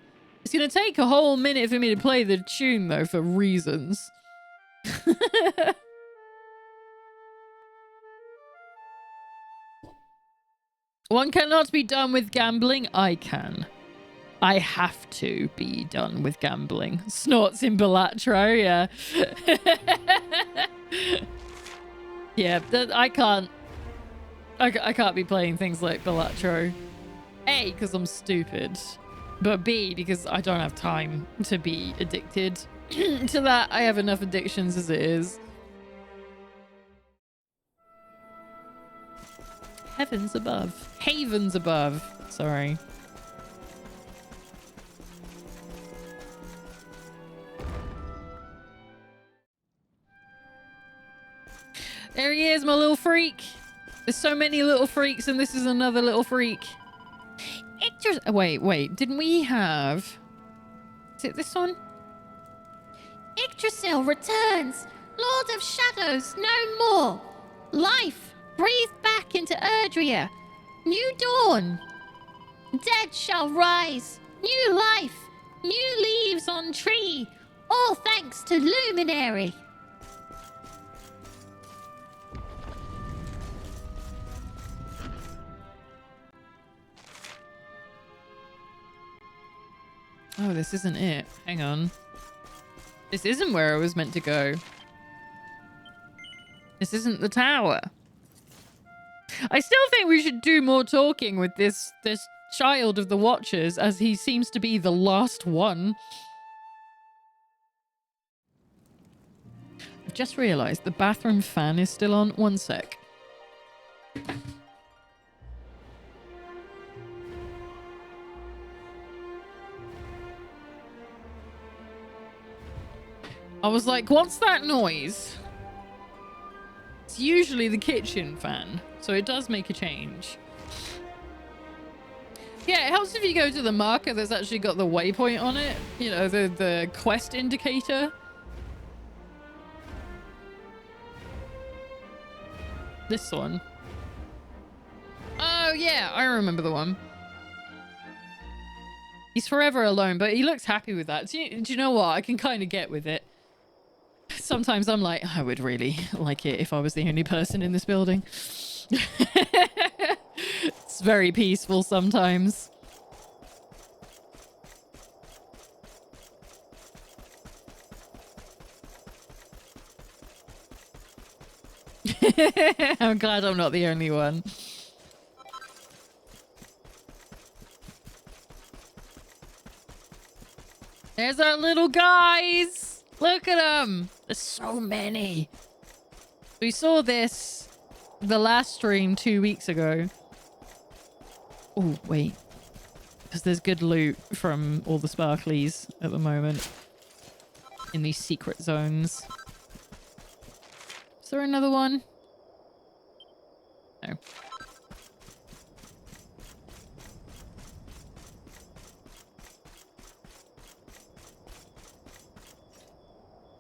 A: It's going to take a whole minute for me to play the tune, though, for reasons. One cannot be done with gambling. I can. I have to be done with gambling. Snorts in Balatro, yeah. Yeah, I can't. I can't be playing things like Balatro. A, because I'm stupid. But B, because I don't have time to be addicted to that. I have enough addictions as it is. Heavens above. Havens above. Sorry. There he is, my little freak. There's so many little freaks, and this is another little freak. Wait. Didn't we have... Is it this one?
N: Yggdrasil returns! Lord of Shadows, no more! Life, breathe back into Erdrea! New dawn! Dead shall rise! New life! New leaves on tree! All thanks to Luminary!
A: Oh, this isn't it. Hang on. This isn't where I was meant to go. This isn't the tower. I still think we should do more talking with this child of the Watchers, as he seems to be the last one. I've just realised the bathroom fan is still on. One sec. I was like, what's that noise? It's usually the kitchen fan, so it does make a change. Yeah, it helps if you go to the marker that's actually got the waypoint on it. You know, the quest indicator. This one. Oh, yeah, I remember the one. He's forever alone, but he looks happy with that. Do you know what? I can kind of get with it. Sometimes I'm like, I would really like it if I was the only person in this building. It's very peaceful sometimes. I'm glad I'm not the only one. There's our little guys. Look at them. There's so many. We saw this the last stream 2 weeks ago. Oh, wait. Because there's good loot from all the sparklies at the moment. In these secret zones. Is there another one? No.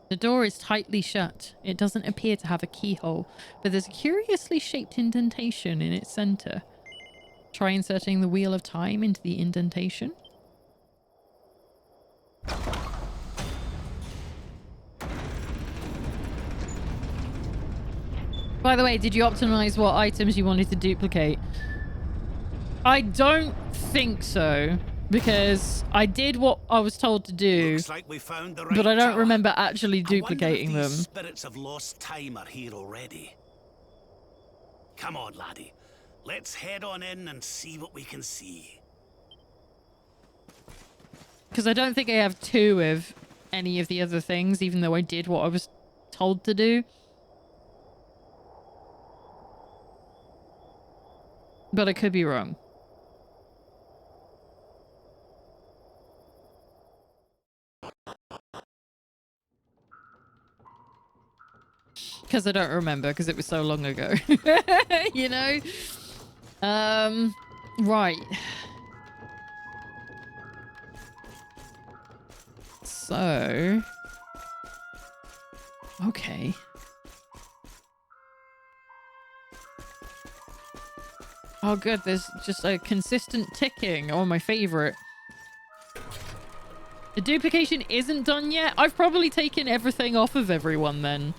A: The door is tightly shut. It doesn't appear to have a keyhole, but there's a curiously shaped indentation in its center. Try inserting the wheel of time into the indentation. By the way, did you optimize what items you wanted to duplicate? I don't think so, because I did what I was told to do,
L: Looks like we found the right
A: but I don't
L: tower.
A: remember actually duplicating
L: I wonder if
A: them.
L: these spirits of lost time are here already. Come on, laddie. Let's head on in and see what we can see.
A: Because I don't think I have 2 of any of the other things, even though I did what I was told to do. But I could be wrong. Because I don't remember, because it was so long ago. You know? Right. So... Okay. Oh good, there's just a consistent ticking. Oh, my favorite. The duplication isn't done yet? I've probably taken everything off of everyone then.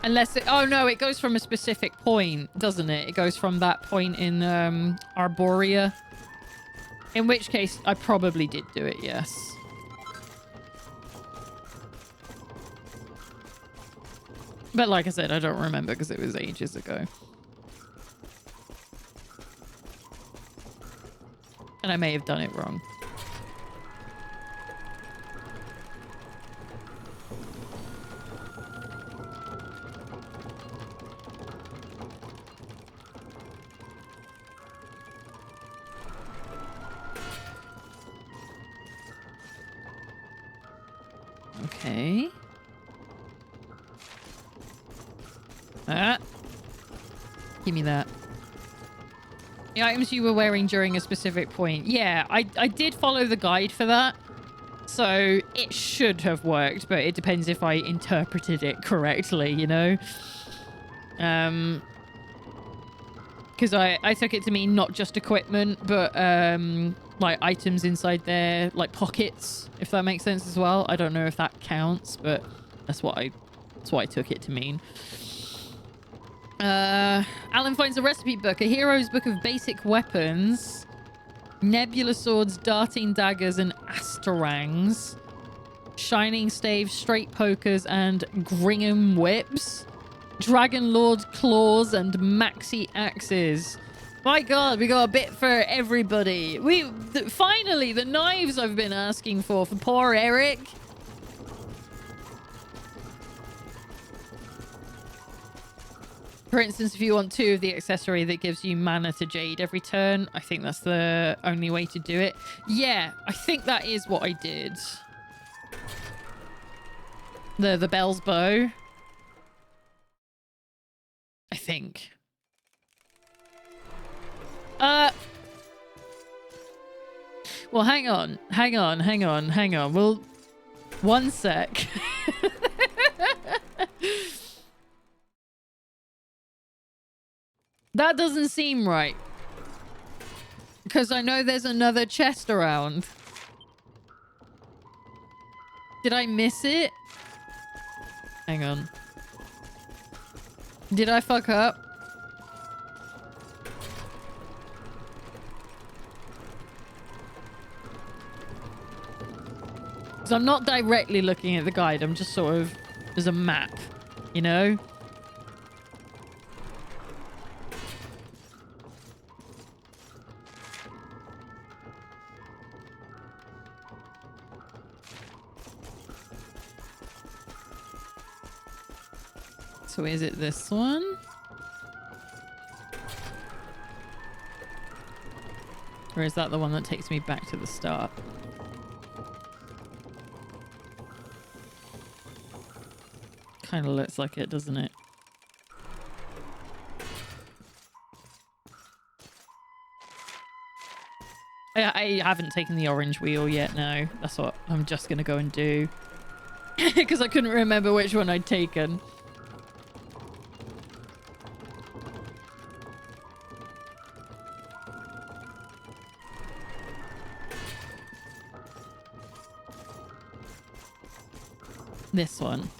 A: Unless it... Oh no, it goes from a specific point, doesn't it? It goes from that point in Arborea. In which case, I probably did do it, yes. But like I said, I don't remember because it was ages ago. And I may have done it wrong. Okay. Ah. Give me that. The items you were wearing during a specific point. Yeah, I did follow the guide for that. So it should have worked, but it depends if I interpreted it correctly, you know? Because I took it to mean not just equipment, but like items inside there, like pockets, if that makes sense as well. I don't know if that counts, but that's what I took it to mean. Alan finds a recipe book, a hero's book of basic weapons, nebula swords, darting daggers, and asterangs, shining staves, straight pokers, and Gringham whips, dragon lord claws, and maxi axes. My God, we got a bit for everybody. Finally, the knives I've been asking for poor Eric. For instance, if you want 2 of the accessory that gives you mana to Jade every turn, I think that's the only way to do it. Yeah, I think that is what I did. The Bell's Bow. I think. Well, hang on. Well, one sec. That doesn't seem right. Because I know there's another chest around. Did I miss it? Hang on. Did I fuck up? Because I'm not directly looking at the guide. I'm just sort of... There's a map, you know? So is it this one? Or is that the one that takes me back to the start? Kind of looks like it, doesn't it? I haven't taken the orange wheel yet, no. That's what I'm just going to go and do. Because I couldn't remember which one I'd taken. This one.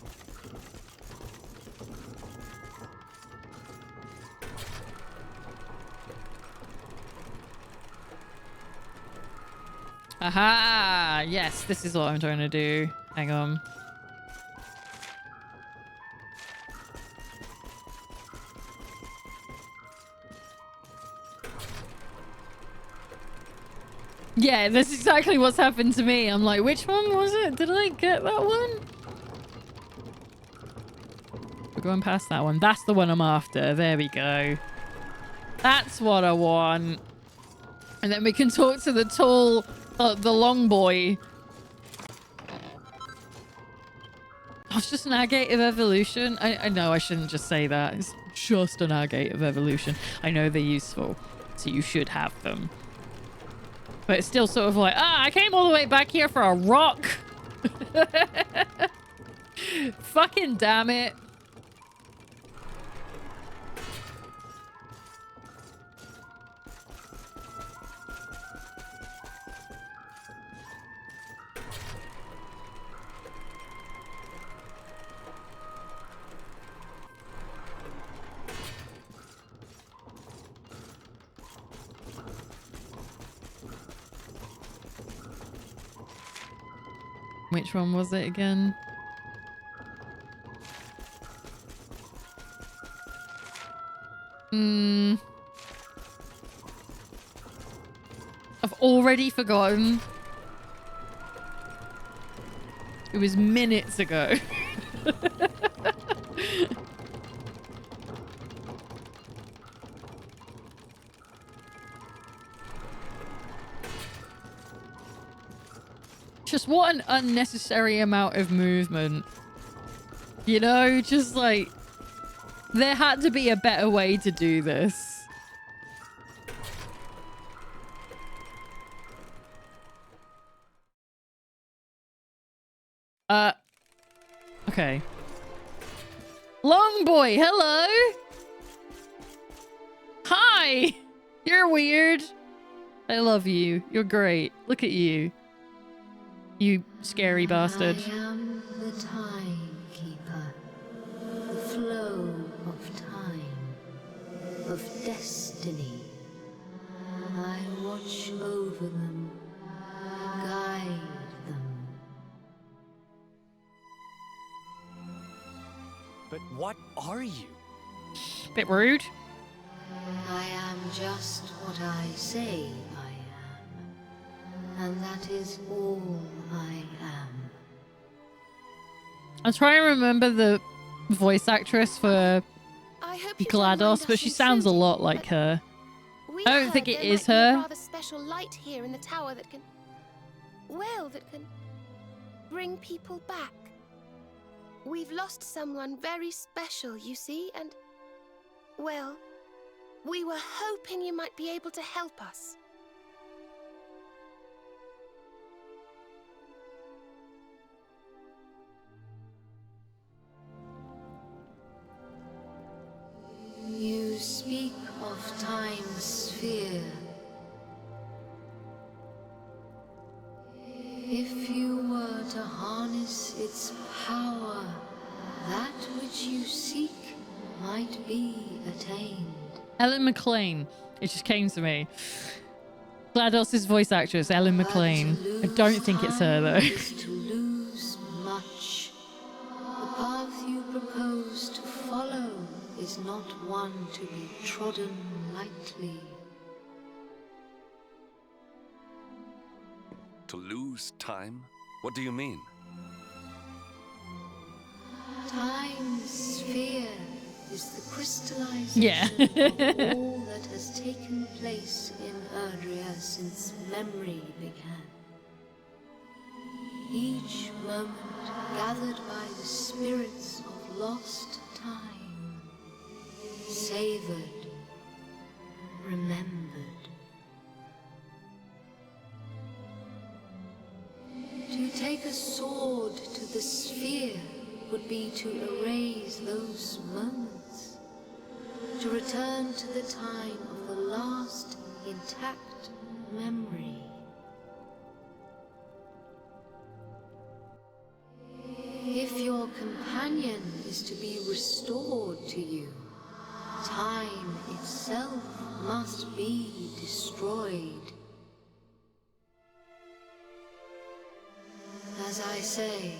A: Aha! Yes, this is what I'm trying to do. Hang on. Yeah, that's exactly what's happened to me. I'm like, which one was it? Did I get that one? We're going past that one. That's the one I'm after. There we go. That's what I want. And then we can talk to the tall, the long boy. Oh, it's just an agate of evolution. I know I shouldn't just say that. It's just an agate of evolution. I know they're useful, so you should have them. But it's still sort of like, I came all the way back here for a rock. Fucking damn it. Which one was it again? I've already forgotten. It was minutes ago. Just what an unnecessary amount of movement. You know, just like... There had to be a better way to do this. Okay. Long boy, hello! Hi! You're weird. I love you. You're great. Look at you. You scary bastard.
O: I am the timekeeper, the flow of time, of destiny. I watch over them, guide them.
F: But what are you?
A: Bit rude.
O: I am just what I say I am. And that is all I am.
A: I'm trying to remember the voice actress for
B: I hope you don't mind
A: GLaDOS,
B: us
A: but she sounds a
B: intruding,
A: lot like her.
B: we
A: I don't
B: heard
A: think it
B: there
A: is
B: might be a
A: her.
B: rather special light here in the tower that can, well, that can bring people back. We've lost someone very special, you see, and, well, we were hoping you might be able to help us.
O: You speak of time's sphere. If you were to harness its power, that which you seek might be attained.
A: Ellen McLean. It just came to me. GLaDOS' voice actress, Ellen McLean. I don't think it's her though.
O: Is to lose much. The path you propose to follow is not one to be trodden lightly.
M: To lose time? What do you mean?
O: Time's sphere is the crystallization
A: Yeah.
O: of all that has taken place in Erdrea since memory began. Each moment gathered by the spirits of lost time, savored, remembered. To take a sword to the sphere would be to erase those moments, to return to the time of the last intact memory. If your companion is to be restored to you, time itself must be destroyed. As I say,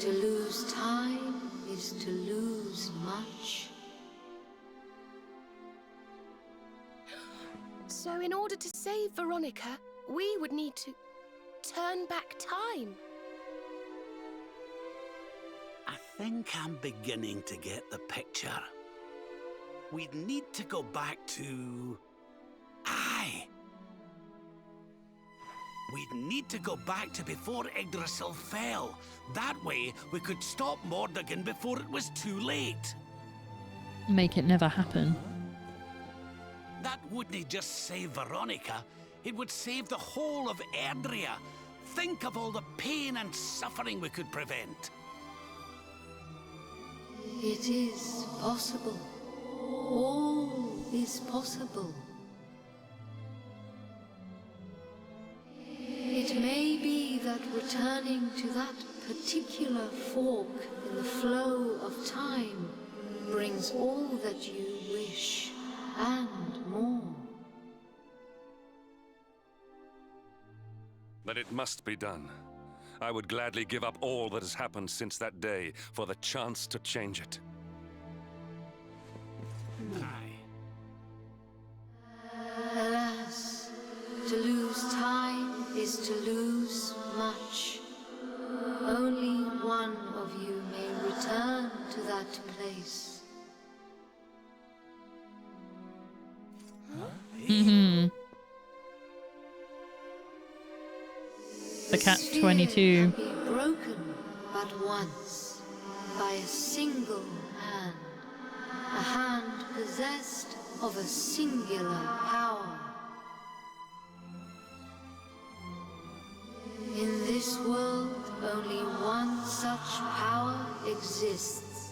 O: to lose time is to lose much.
B: So in order to save Veronica, we would need to turn back time.
L: I think I'm beginning to get the picture. We'd need to go back to... Aye! We'd need to go back to before Yggdrasil fell. That way, we could stop Mordegon before it was too late.
A: Make it never happen.
L: That wouldn't just save Veronica. It would save the whole of Erdrea. Think of all the pain and suffering we could prevent.
O: It is possible. All is possible. It may be that returning to that particular fork in the flow of time brings all that you wish and more.
M: But it must be done. I would gladly give up all that has happened since that day for the chance to change it.
L: Aye.
O: Alas, to lose time is to lose much. Only one of you may return to that place.
A: Mm-hmm. The Catch-22.
O: Be broken but once by a single hand, a hand possessed of a singular power. In this world, only one such power exists.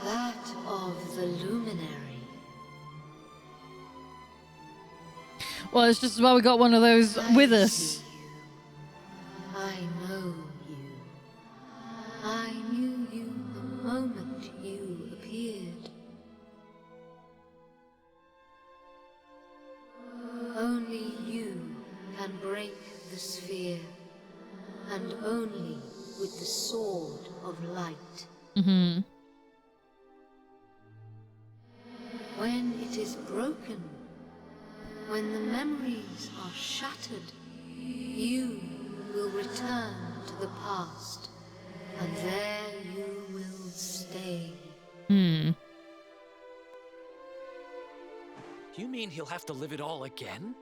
O: That of the Luminary.
A: Well, it's just as well we got one of those with us.
O: I know you. I knew you the moment you appeared. Only you can break the sphere, and only with the sword of light.
A: Mm-hmm.
O: When it is broken, when the memories are shattered, you will return to the past, and there you will stay.
A: Hmm.
F: You mean he'll have to live it all again?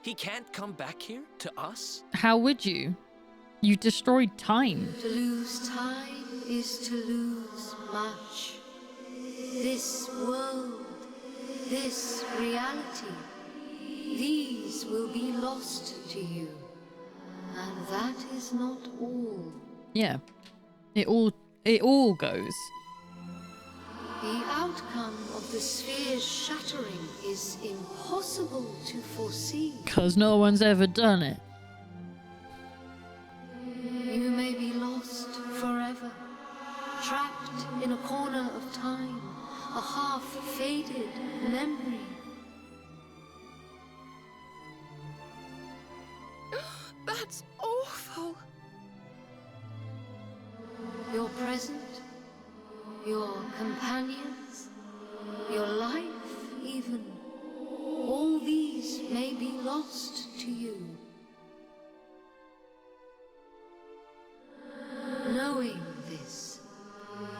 F: He can't come back here to us?
A: How would you? You destroyed time.
O: To lose time is to lose much. This world, this reality, these will be lost to you. And that is not all.
A: Yeah. It all goes.
O: The outcome of the sphere's shattering is impossible to foresee.
A: 'Cause no one's ever done it.
O: You may be lost forever, trapped in a corner of time, a half-faded memory.
B: That's awful.
O: Your present, your companions, your life even, all these may be lost to you. Knowing this,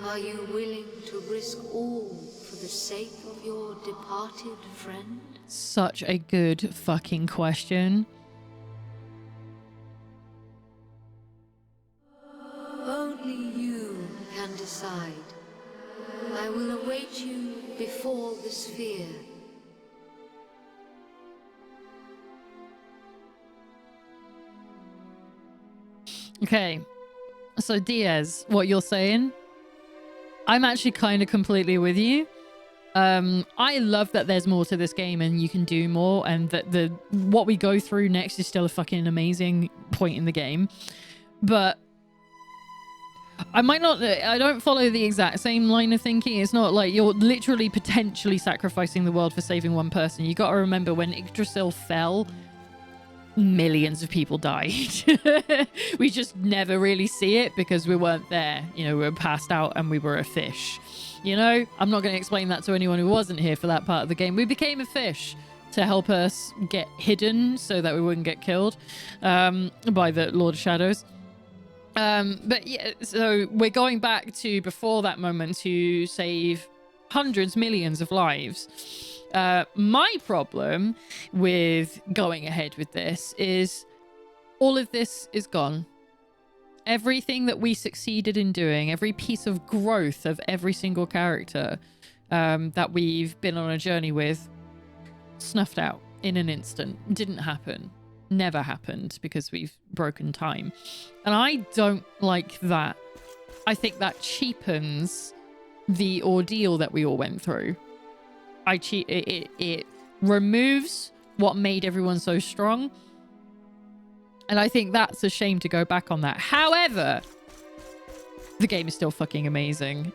O: are you willing to risk all for the sake of your departed friend?
A: Such a good fucking question.
O: Only you can decide. I will await you before the sphere.
A: Okay. So Diaz, what you're saying, I'm actually kind of completely with you. I love that there's more to this game and you can do more, and that what we go through next is still a fucking amazing point in the game. But I don't follow the exact same line of thinking. It's not like you're literally potentially sacrificing the world for saving one person. You got to remember, when Yggdrasil fell, millions of people died. We just never really see it because we weren't there. You know, we were passed out and we were a fish. You know, I'm not going to explain that to anyone who wasn't here for that part of the game. We became a fish to help us get hidden so that we wouldn't get killed by the Lord of Shadows. But yeah, so we're going back to before that moment to save hundreds, millions of lives. My problem with going ahead with this is all of this is gone. Everything that we succeeded in doing, every piece of growth of every single character that we've been on a journey with, snuffed out in an instant. Didn't happen. Never happened because we've broken time. And I don't like that. I think that cheapens the ordeal that we all went through. It removes what made everyone so strong. And I think that's a shame to go back on that. However, the game is still fucking amazing.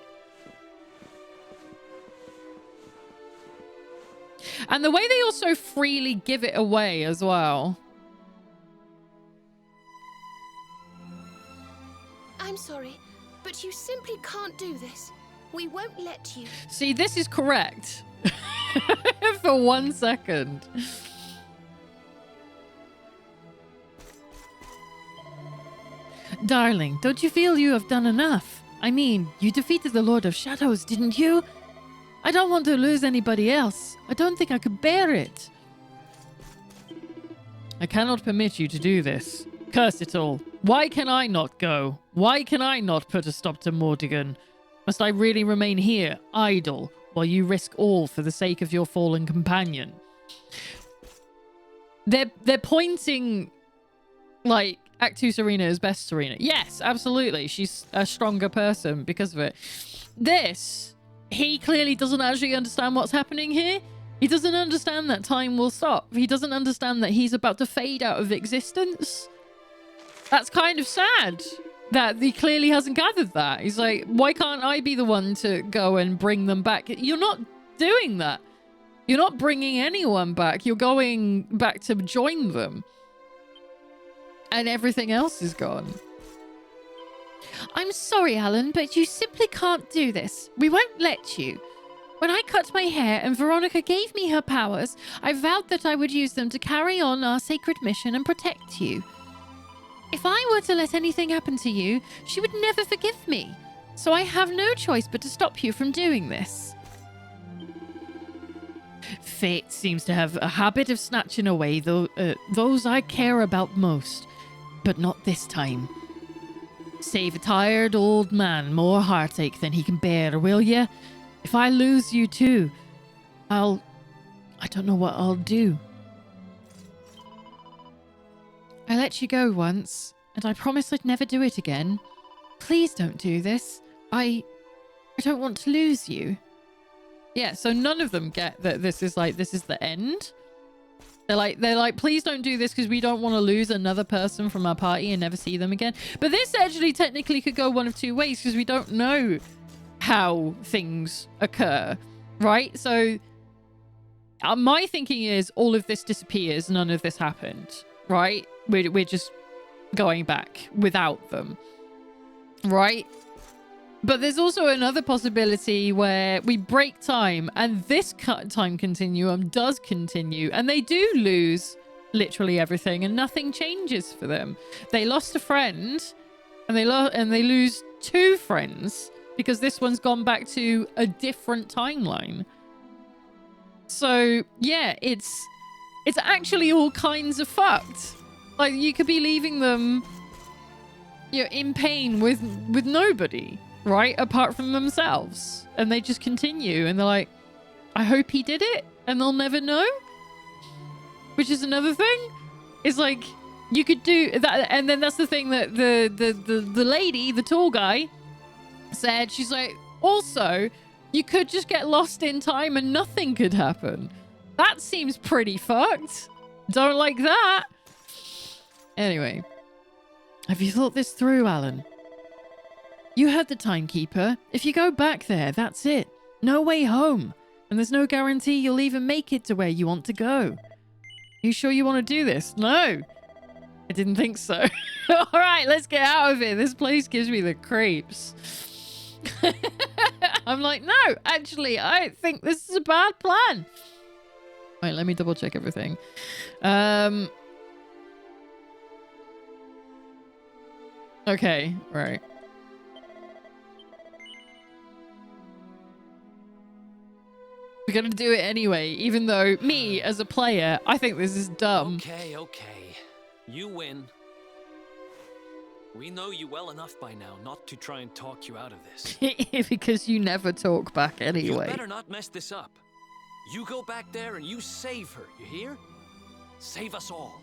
A: And the way they also freely give it away as well.
B: I'm sorry, but you simply can't do this. We won't let you.
A: See, this is correct. For 1 second. Darling, don't you feel you have done enough? I mean, you defeated the Lord of Shadows, didn't you? I don't want to lose anybody else. I don't think I could bear it. I cannot permit you to do this. Curse it all. Why can I not go? Why can I not put a stop to Mordegon? Must I really remain here, idle, while you risk all for the sake of your fallen companion? They're pointing, like, Act 2 Serena is best Serena. Yes, absolutely. She's a stronger person because of it. This, he clearly doesn't actually understand what's happening here. He doesn't understand that time will stop. He doesn't understand that he's about to fade out of existence. That's kind of sad that he clearly hasn't gathered that. He's like, why can't I be the one to go and bring them back? You're not doing that. You're not bringing anyone back. You're going back to join them. And everything else is gone.
N: I'm sorry, Alan, but you simply can't do this. We won't let you. When I cut my hair and Veronica gave me her powers, I vowed that I would use them to carry on our sacred mission and protect you. If I were to let anything happen to you, she would never forgive me. So I have no choice but to stop you from doing this.
A: Fate seems to have a habit of snatching away those I care about most. But not this time. Save a tired old man more heartache than he can bear, will ya? If I lose you too, I don't know what I'll do.
N: I let you go once, and I promised I'd never do it again. Please don't do this. I don't want to lose you.
A: Yeah, so none of them get that this is the end. They're like, please don't do this because we don't want to lose another person from our party and never see them again. But this actually technically could go one of two ways because we don't know how things occur, right? So my thinking is all of this disappears, none of this happened, right? We're just going back without them, right? But there's also another possibility where we break time and this time continuum does continue and they do lose literally everything and nothing changes for them. They lost a friend and they lose two friends because this one's gone back to a different timeline. So yeah, it's actually all kinds of fucked. Like you could be leaving them, you know, in pain with nobody, right? Apart from themselves. And they just continue and they're like, I hope he did it and they'll never know. Which is another thing. It's like you could do that, and then that's the thing that the lady, the tall guy, said. She's like, also, you could just get lost in time and nothing could happen. That seems pretty fucked. Don't like that. Anyway, have you thought this through, Alan? You heard the timekeeper. If you go back there, that's it. No way home. And there's no guarantee you'll even make it to where you want to go. You sure you want to do this? No. I didn't think so. All right, let's get out of here. This place gives me the creeps. I'm like, no, actually, I think this is a bad plan. Wait, let me double check everything. Okay, right. We're gonna do it anyway, even though me, as a player, I think this is dumb.
F: Okay. You win. We know you well enough by now not to try and talk you out of this.
A: Because you never talk back anyway.
F: You better not mess this up. You go back there and you save her, you hear? Save us all.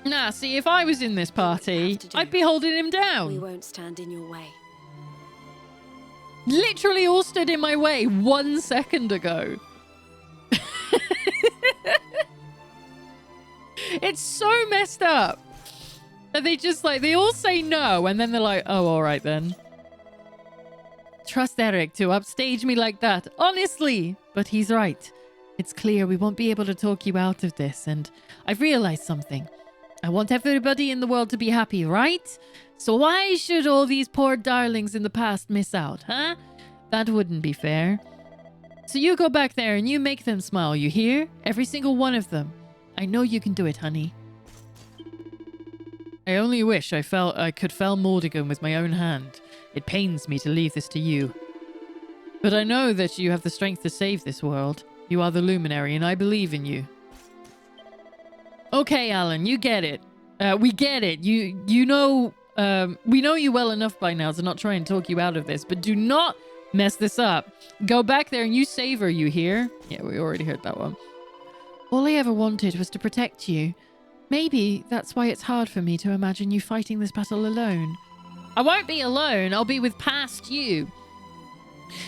A: Nah, see, if I was in this party, I'd be holding him down.
E: We won't stand in your way.
A: Literally all stood in my way 1 second ago. It's so messed up. And they just like, they all say no, and then they're like, oh, all right then. Trust Eric to upstage me like that, honestly. But he's right. It's clear we won't be able to talk you out of this, and I've realized something. I want everybody in the world to be happy, right? So why should all these poor darlings in the past miss out, huh? That wouldn't be fair. So you go back there and you make them smile, you hear? Every single one of them. I know you can do it, honey. I only wish I could fell Mordigan with my own hand. It pains me to leave this to you. But I know that you have the strength to save this world. You are the Luminary, and I believe in you. Okay, Alan, you get it. We get it. You know, we know you well enough by now to not try and talk you out of this, but do not mess this up. Go back there and you save her, you hear? Yeah, we already heard that one.
N: All I ever wanted was to protect you. Maybe that's why it's hard for me to imagine you fighting this battle alone.
A: I won't be alone. I'll be with past you.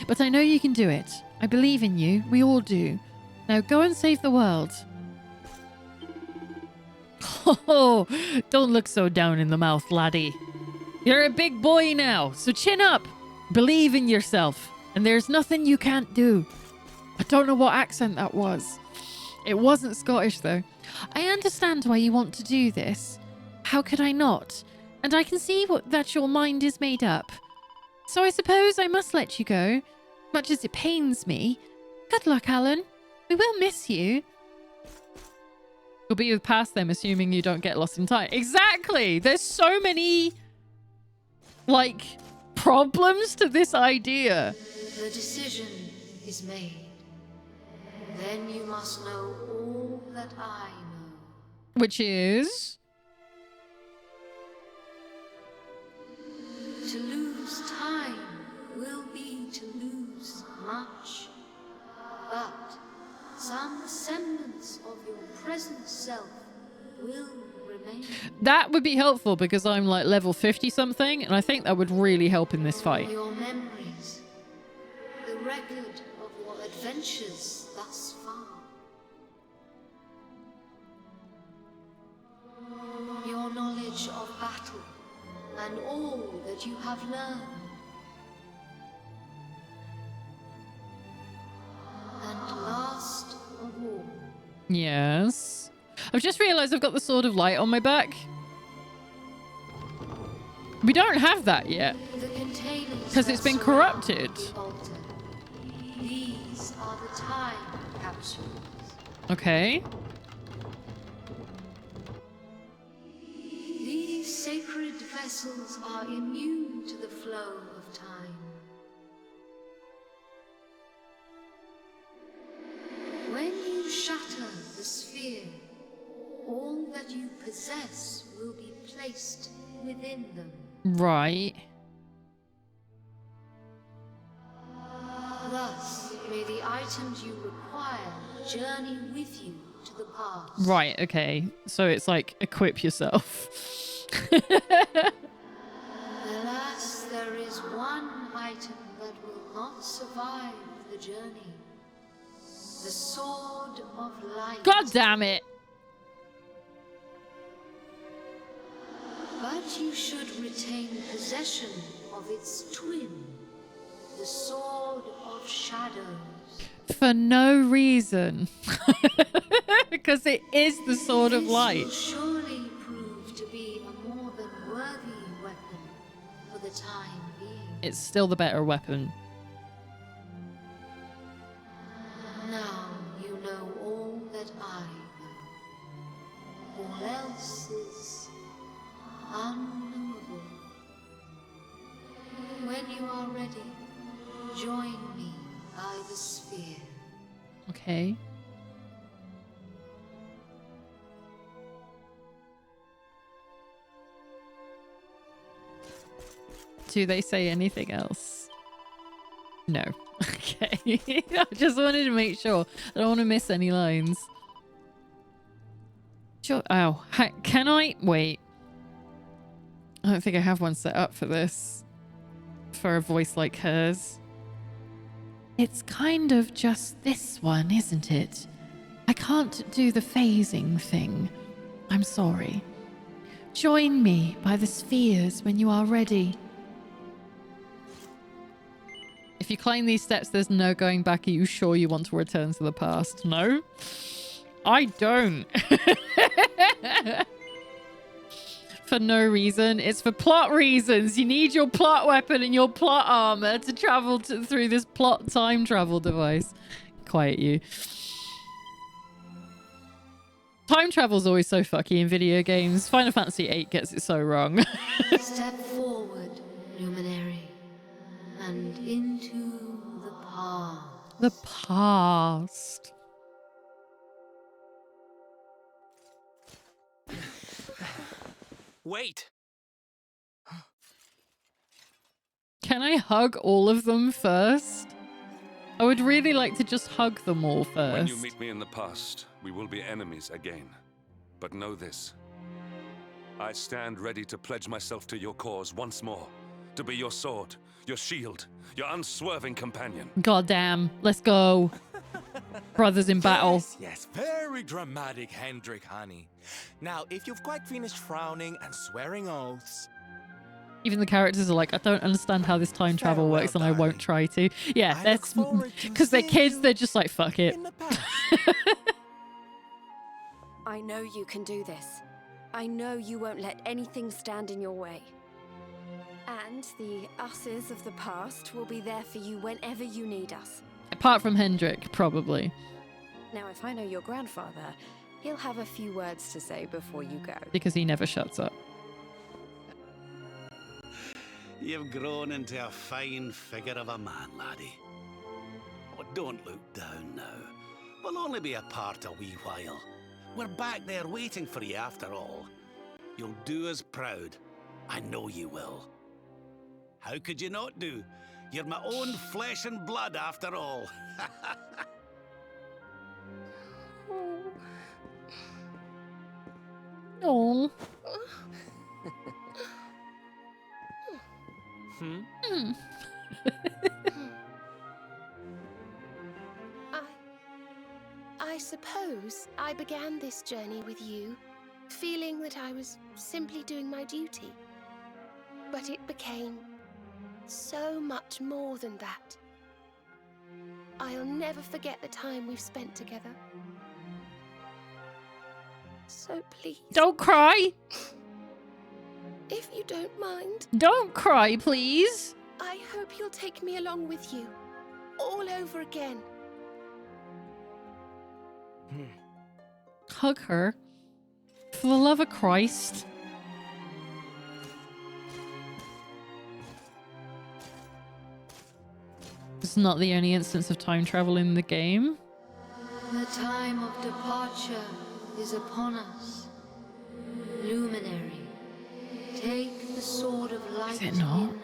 N: But I know you can do it. I believe in you. We all do. Now go and save the world.
A: Oh, don't look so down in the mouth, laddie. You're a big boy now, so chin up. Believe in yourself, and there's nothing you can't do.
N: I don't know what accent that was.
A: It wasn't Scottish, though. I understand why you want to do this. How could I not? And I can see that your mind is made up. So I suppose I must let you go, much as it pains me. Good luck, Alan. We will miss you. You'll be past them, assuming you don't get lost in time. Exactly! There's so many, like, problems to this idea.
O: The decision is made. Then you must know all that I know.
A: Which is?
O: To lose time will be to lose much. But some semblance of your present self will remain.
A: That would be helpful because I'm like level 50 something, and I think that would really help in this fight.
O: Your memories, the record of your adventures thus far, your knowledge of battle, and all that you have learned. And last of all,
A: Yes. I've just realized I've got the Sword of Light on my back. We don't have that yet.
O: the containers
A: Because it's
O: that
A: been
O: surround
A: corrupted.
O: the altar. These are the time capsules.
A: Okay.
O: These sacred vessels are immune to the flow of time. When you shatter the sphere, all that you possess will be placed within them.
A: Right.
O: Thus, may the items you require journey with you to the past.
A: Right, okay. So it's like, equip yourself.
O: Alas, there is one item that will not survive the journey. The Sword of Light.
A: God damn it!
O: But you should retain possession of its twin, the Sword of Shadows.
A: For no reason. Because it is the Sword of
O: This will
A: Light.
O: surely prove to be a more than worthy weapon for the time being.
A: It's still the better weapon.
O: Now you know all that I know. All else is unknowable. When you are ready, join me by the sphere.
A: Okay. Do they say anything else? No. Okay. I just wanted to make sure. I don't want to miss any lines. Sure. Oh, can I? Wait. I don't think I have one set up for this. For a voice like hers. It's kind of just this one, isn't it? I can't do the phasing thing. I'm sorry. Join me by the spheres when you are ready. If you climb these steps, there's no going back. Are you sure you want to return to the past? No? I don't. For no reason. It's for plot reasons. You need your plot weapon and your plot armor to travel through this plot time travel device. Quiet you. Time travel's always so fucky in video games. Final Fantasy VIII gets it so wrong.
O: Step forward, Luminary, and into the past.
A: The past.
F: Wait!
A: Can I hug all of them first? I would really like to just hug them all first.
M: When you meet me in the past, we will be enemies again. But know this. I stand ready to pledge myself to your cause once more. To be your sword, your shield, your unswerving companion.
A: Goddamn. Let's go. Brothers in battle.
C: Yes, yes, very dramatic, Hendrik, honey. Now, if you've quite finished frowning and swearing oaths...
A: Even the characters are like, I don't understand how this time travel works and I won't try to. Yeah, that's... Because they're kids, they're just like, fuck it.
E: I know you can do this. I know you won't let anything stand in your way. And the us's of the past will be there for you whenever you need us.
A: Apart from Hendrik, probably.
E: Now, if I know your grandfather, he'll have a few words to say before you go.
A: Because he never shuts up.
L: You've grown into a fine figure of a man, laddie. Oh, don't look down now. We'll only be apart a wee while. We're back there waiting for you after all. You'll do us proud. I know you will. How could you not do? You're my own flesh and blood after all.
A: Oh.
B: I suppose I began this journey with you, feeling that I was simply doing my duty. But it became so much more than that. I'll never forget the time we've spent together. So please...
A: Don't cry!
B: If you don't mind...
A: Don't cry, please!
B: I hope you'll take me along with you. All over again.
A: Hug her. For the love of Christ. It's not the only instance of time travel in the game.
O: The time of departure is upon us. Luminary, take the sword of light in hand.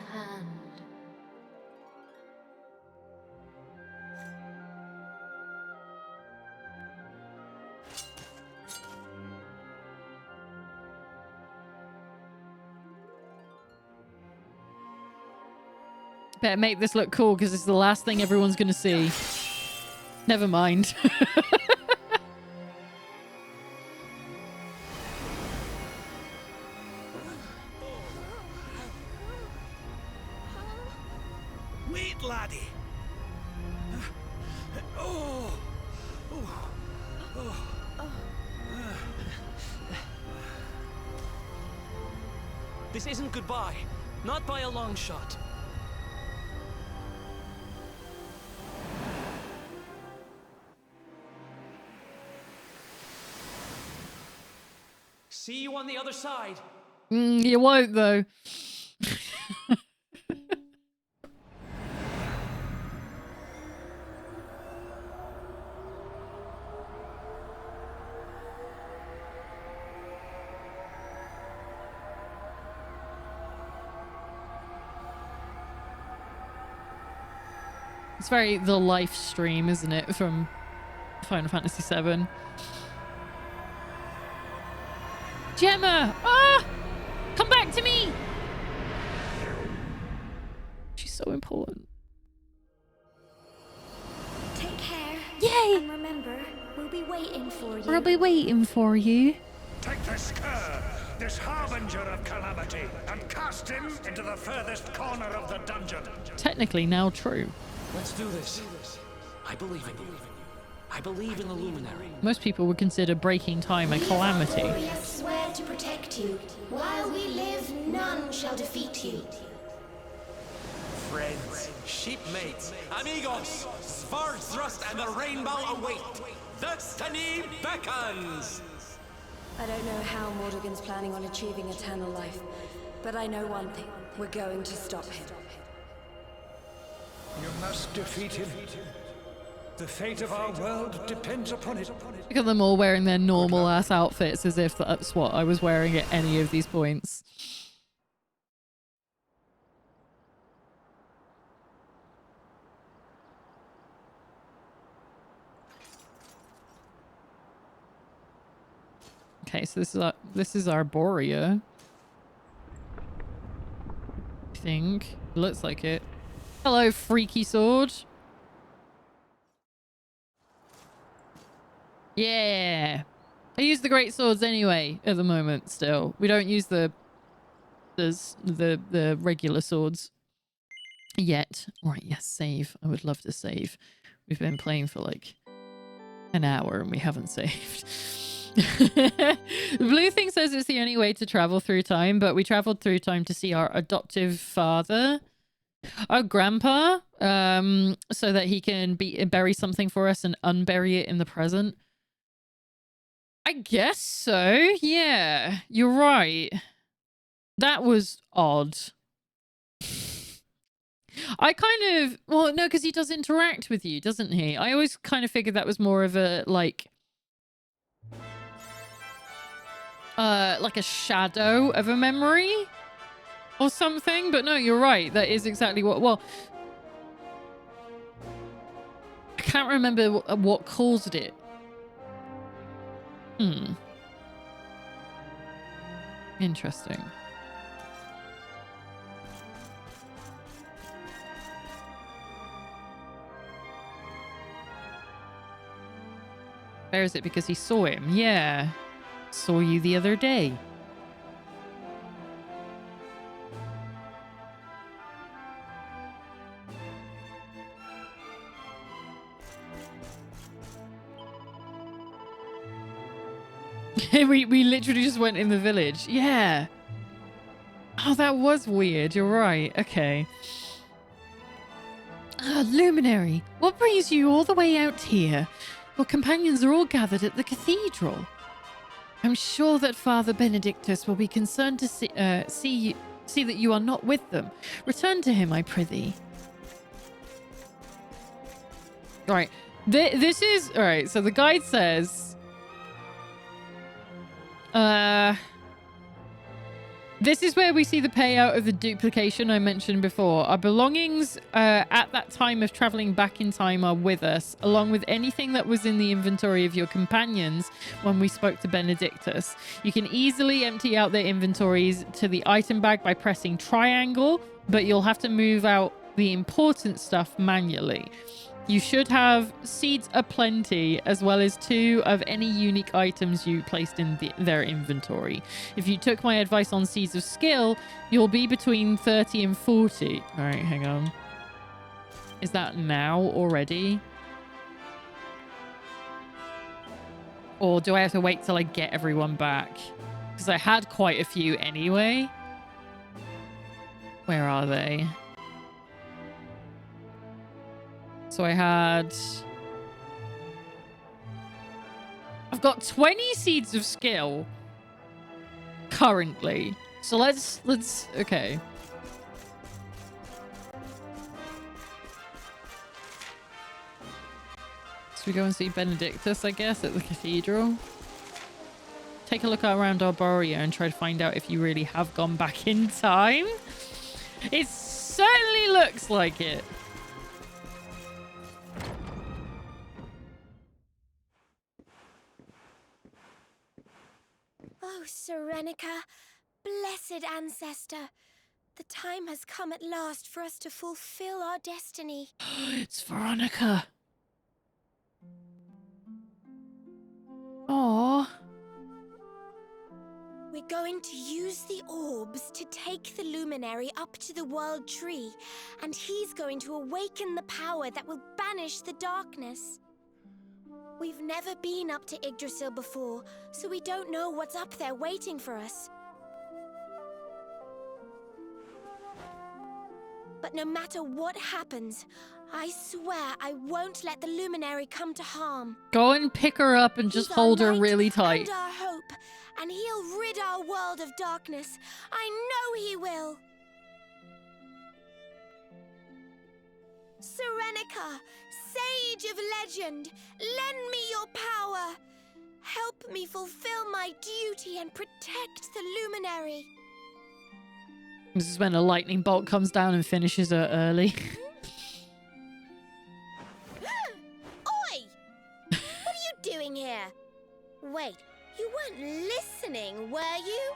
A: Better make this look cool because it's the last thing everyone's going to see. Never mind.
L: Wait, laddie.
F: This isn't goodbye. Not by a long shot. See you on the other side.
A: You won't, though. It's very the life stream, isn't it, from Final Fantasy VII? Gemma! Ah! Come back to me! She's so important.
E: Take care.
A: Yay!
E: And remember, we'll be waiting for you.
A: We'll be waiting for you.
G: Take this cur, this harbinger of calamity, and cast him into the furthest corner of the dungeon.
A: Technically now true.
F: Let's do this. I believe in you. I believe in the Luminary.
A: Most people would consider breaking time a calamity.
D: We swear to protect you. While we live, none shall defeat you.
H: Friends, shipmates, amigos, Svarthrust and the rainbow await. Destiny beckons.
E: I don't know how Mordegon's planning on achieving eternal life, but I know one thing. We're going to stop him.
G: You must defeat him. The fate of our world depends upon it.
A: Look at them all wearing their normal ass outfits as if that's what I was wearing at any of these points. Okay, so this is Arborea. I think. It looks like it. Hello, freaky sword. Yeah. I use the great swords anyway at the moment still. We don't use the regular swords yet. Right, yes, save. I would love to save. We've been playing for like an hour and we haven't saved. The blue thing says it's the only way to travel through time, but we traveled through time to see our adoptive father, our grandpa, so that he can bury something for us and unbury it in the present. I guess so. Yeah, you're right. That was odd. I kind of, well, no, because he does interact with you, doesn't he? I always kind of figured that was more of a, like a shadow of a memory or something. But no, you're right. That is exactly what, well, I can't remember what caused it. Interesting. Where is it? Because he saw him. Yeah. Saw you the other day. we literally just went in the village. Yeah. Oh, that was weird. You're right. Okay. Luminary, what brings you all the way out here? Your companions are all gathered at the cathedral. I'm sure that Father Benedictus will be concerned to see that you are not with them. Return to him, I prithee. Right. This is... Alright, so the guide says... This is where we see the payout of the duplication I mentioned before. Our belongings at that time of traveling back in time are with us, along with anything that was in the inventory of your companions when we spoke to Benedictus. You can easily empty out their inventories to the item bag by pressing triangle, but you'll have to move out the important stuff manually. You should have seeds aplenty, as well as 2 of any unique items you placed in their inventory. If you took my advice on seeds of skill, you'll be between 30 and 40. All right, hang on. Is that now already? Or do I have to wait till I get everyone back? Because I had quite a few anyway. Where are they? So I've got 20 seeds of skill currently. So let's okay. So we go and see Benedictus, I guess, at the cathedral. Take a look around Arborea and try to find out if you really have gone back in time. It certainly looks like it.
D: Oh, Serenica, blessed ancestor, the time has come at last for us to fulfill our destiny.
A: It's Veronica. Aww.
D: We're going to use the orbs to take the luminary up to the world tree, and he's going to awaken the power that will banish the darkness. We've never been up to Yggdrasil before, so we don't know what's up there waiting for us. But no matter what happens, I swear I won't let the luminary come to harm.
A: Go and pick her up and just hold her really tight.
D: And our hope, and he'll rid our world of darkness. I know he will. Serenica, sage of legend, lend me your power. Help me fulfill my duty and protect the luminary.
A: This is when a lightning bolt comes down and finishes her early.
D: Oi! What are you doing here? Wait, you weren't listening, were you?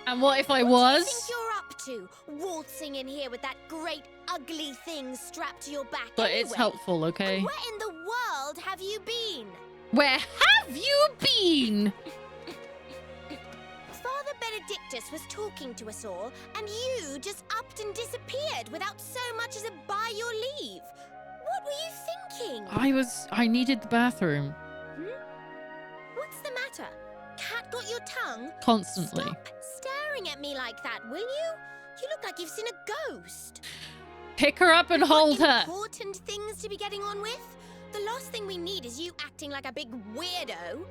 A: And what if I was?
D: What do you think you're up to? Waltzing in here with that great ugly thing strapped to your back.
A: But
D: anyway?
A: it's helpful, okay?
D: And where in the world have you been?
A: Where have you been?
D: Father Benedictus was talking to us all, and you just upped and disappeared without so much as a by your leave. What were you thinking?
A: I needed the bathroom.
D: What's the tongue?
A: Constantly.
D: Stop staring at me like that, will you? You look like you've seen a ghost.
A: Pick her up and hold her.
D: Important things to be getting on with? The last thing we need is you acting like a big weirdo.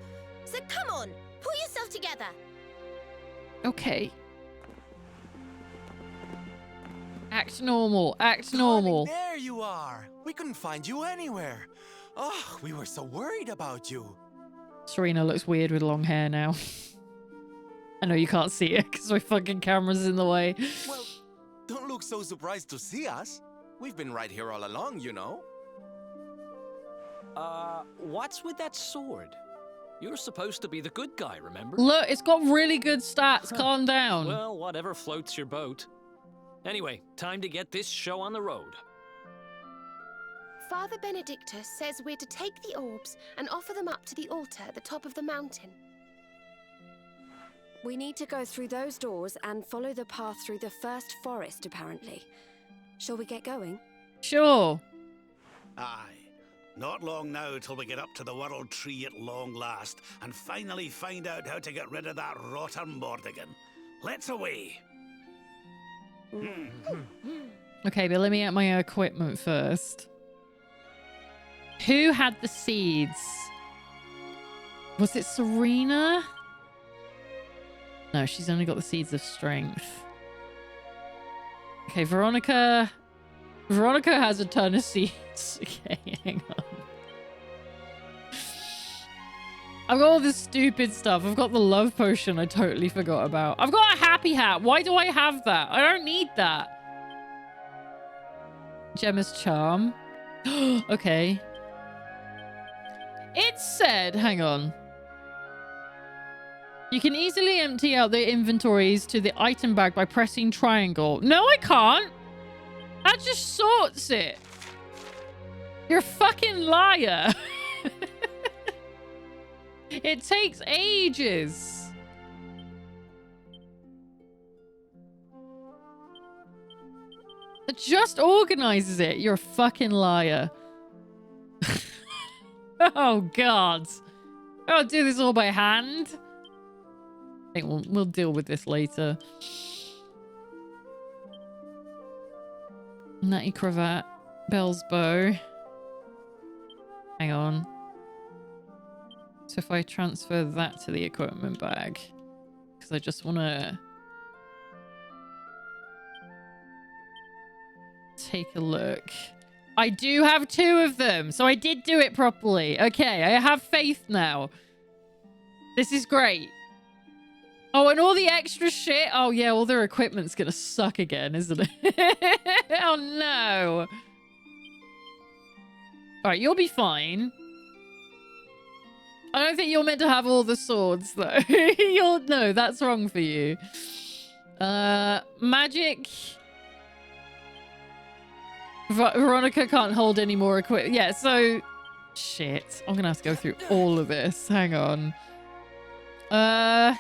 D: So come on, pull yourself together.
A: Okay. Act normal. Act normal.
C: There you are. We couldn't find you anywhere. Oh, we were so worried about you.
A: Serena looks weird with long hair now. I know you can't see it because my fucking camera's in the way.
C: Well, don't look so surprised to see us. We've been right here all along, you know.
F: What's with that sword? You're supposed to be the good guy, remember?
A: Look, it's got really good stats. Calm down.
F: Well, whatever floats your boat. Anyway, time to get this show on the road.
B: Father Benedictus says we're to take the orbs and offer them up to the altar at the top of the mountain.
E: We need to go through those doors and follow the path through the first forest, apparently. Shall we get going?
A: Sure.
L: Aye. Not long now till we get up to the World Tree at long last and finally find out how to get rid of that Rottermordigan. Let's away.
A: Okay, but let me get my equipment first. Who had the seeds? Was it Serena? No, she's only got the seeds of strength. Okay, Veronica. Veronica has a ton of seeds. Okay, hang on. I've got all this stupid stuff. I've got the love potion I totally forgot about. I've got a happy hat. Why do I have that? I don't need that. Gemma's charm. Okay. It said, hang on. You can easily empty out the inventories to the item bag by pressing triangle. No, I can't. That just sorts it. You're a fucking liar. It takes ages. It just organizes it. You're a fucking liar. Oh, God. I'll do this all by hand. I think we'll deal with this later. Nutty cravat. Bell's bow. Hang on. So if I transfer that to the equipment bag, because I just want to take a look. I do have 2 of them, so I did do it properly. Okay, I have faith now. This is great. Oh, and all the extra shit. Oh, yeah, all their equipment's going to suck again, isn't it? Oh, no. All right, you'll be fine. I don't think you're meant to have all the swords, though. No, that's wrong for you. Magic. Veronica can't hold any more equipment. Yeah, so... Shit. I'm going to have to go through all of this. Hang on. There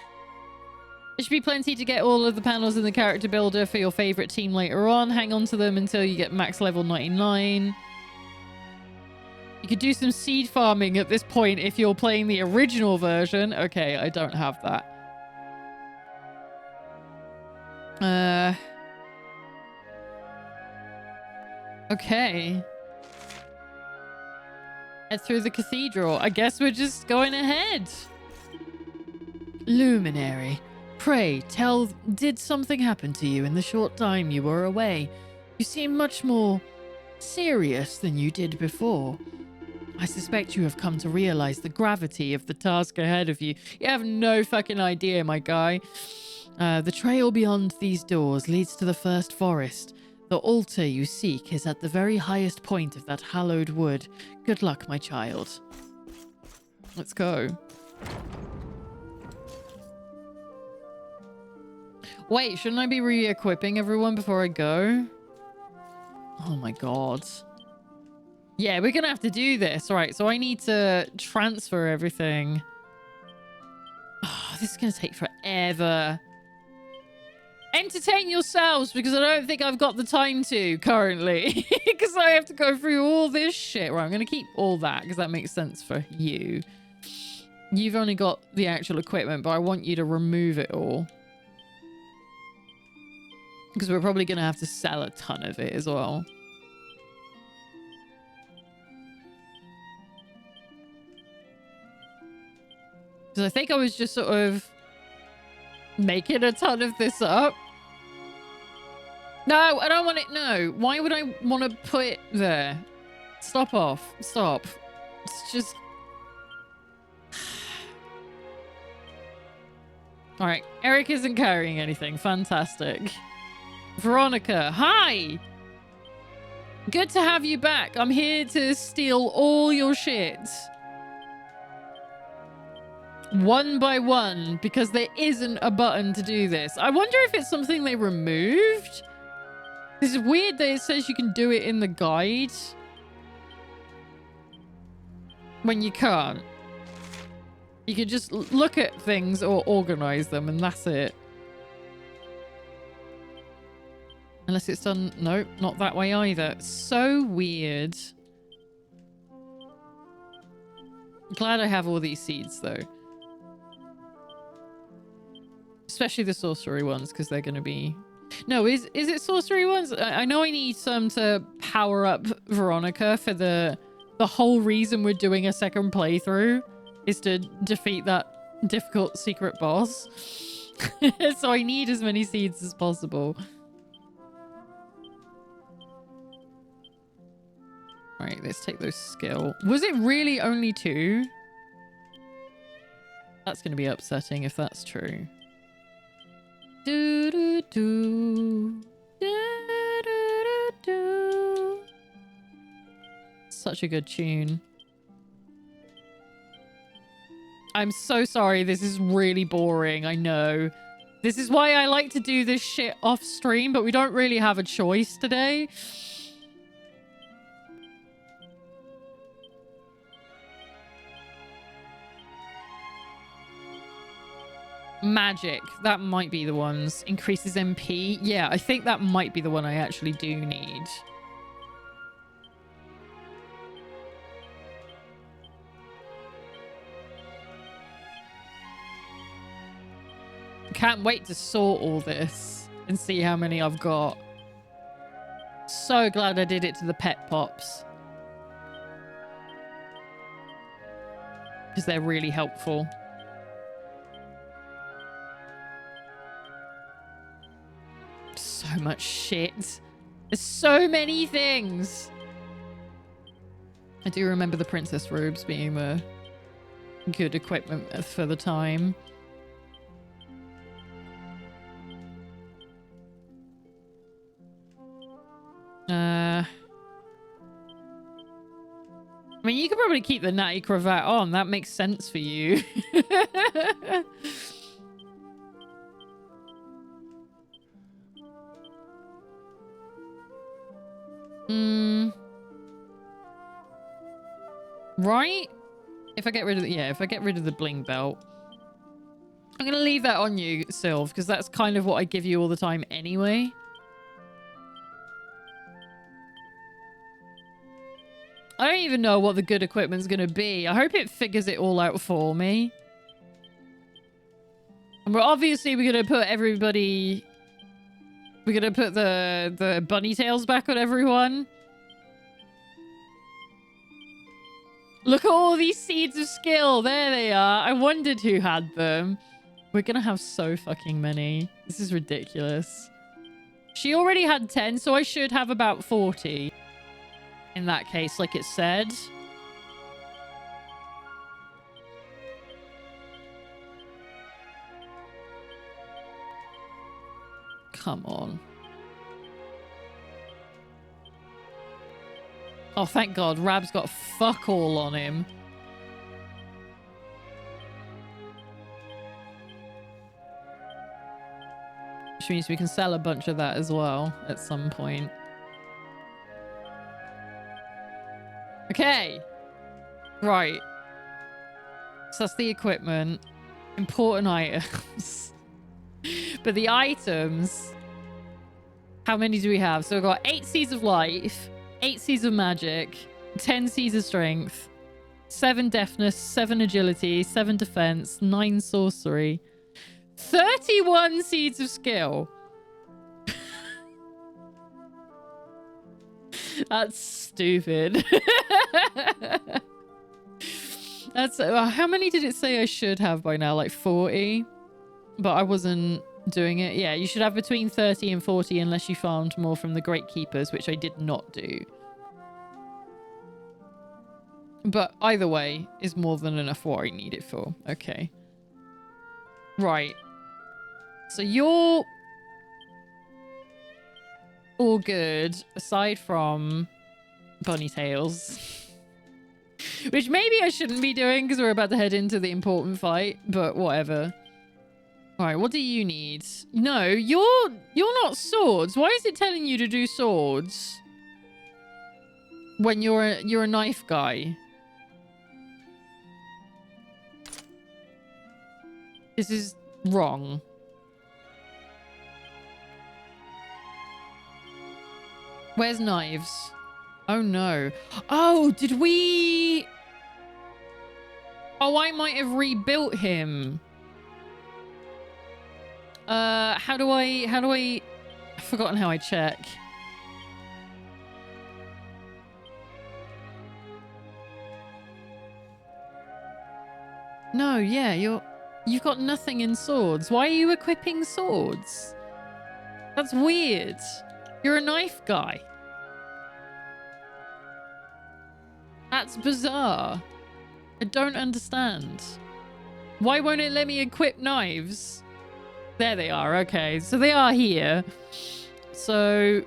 A: should be plenty to get all of the panels in the character builder for your favorite team later on. Hang on to them until you get max level 99. You could do some seed farming at this point if you're playing the original version. Okay, I don't have that. Okay. Head through the cathedral. I guess we're just going ahead. Luminary. Pray, tell, did something happen to you in the short time you were away? You seem much more serious than you did before. I suspect you have come to realize the gravity of the task ahead of you. You have no fucking idea, my guy. The trail beyond these doors leads to the first forest. The altar you seek is at the very highest point of that hallowed wood. Good luck, my child. Let's go. Wait, shouldn't I be re-equipping everyone before I go? Oh my god. Yeah, we're gonna have to do this. Alright, so I need to transfer everything. Oh, this is gonna take forever. Entertain yourselves, because I don't think I've got the time to currently. Because I have to go through all this shit. Right, I'm gonna keep all that, because that makes sense for you. You've only got the actual equipment, but I want you to remove it all. Because we're probably going to have to sell a ton of it as well. Because I think I was just sort of making a ton of this up. No, I don't want it. No. Why would I want to put it there? Stop off. Stop. It's just... Alright, Eric isn't carrying anything. Fantastic. Veronica, hi! Good to have you back. I'm here to steal all your shit. One by one, because there isn't a button to do this. I wonder if it's something they removed? This is weird that it says you can do it in the guide when you can't. You can just look at things or organize them, and that's it. Unless it's done... No, not that way either. So weird. Glad I have all these seeds, though. Especially the sorcery ones, because they're going to be... No, is it sorcery ones? I know I need some to power up Veronica for the whole reason we're doing a second playthrough is to defeat that difficult secret boss. So I need as many seeds as possible. Right, let's take those skill. Was it really only 2? That's going to be upsetting if that's true. Do, do, do. Do, do, do, do. Such a good tune. I'm so sorry. This is really boring. I know. This is why I like to do this shit off stream, but we don't really have a choice today. Magic. That might be the ones. Increases MP. Yeah, I think that might be the one I actually do need. Can't wait to sort all this and see how many I've got. So glad I did it to the pet pops. Because they're really helpful. So much shit. There's so many things. I do remember the princess robes being the good equipment for the time. I mean, you could probably keep the natty cravat on. That makes sense for you. Right? If I get rid of the... Yeah, if I get rid of the bling belt. I'm going to leave that on you, Sylv, because that's kind of what I give you all the time anyway. I don't even know what the good equipment's going to be. I hope it figures it all out for me. And we're going to put everybody... We're going to put the bunny tails back on everyone. Look at all these seeds of skill. There they are. I wondered who had them. We're going to have so fucking many. This is ridiculous. She already had 10, so I should have about 40. In that case, like it said. Come on. Oh, thank God. Rab's got fuck all on him. Which means we can sell a bunch of that as well at some point. Okay. Right. So that's the equipment. Important items. But the items... How many do we have? So we've got 8 seeds of life, 8 seeds of magic, 10 seeds of strength, 7 deafness, 7 agility, 7 defense, 9 sorcery, 31 seeds of skill. That's stupid. That's how many did it say I should have by now? Like 40? But I wasn't doing it. Yeah, you should have between 30 and 40 unless you farmed more from the Great Keepers, which I did not do. But either way is more than enough what I need it for. Okay. Right. So you're all good, aside from bunny tails. Which maybe I shouldn't be doing because we're about to head into the important fight, but whatever. Alright, what do you need? No, you're not swords. Why is it telling you to do swords when you're a knife guy? This is wrong. Where's knives? Oh no. Oh, did we... Oh, I might have rebuilt him. How do I... I've forgotten how I check. No, yeah, you've got nothing in swords. Why are you equipping swords? That's weird. You're a knife guy. That's bizarre. I don't understand. Why won't it let me equip knives? There they are. Okay, so they are here. So,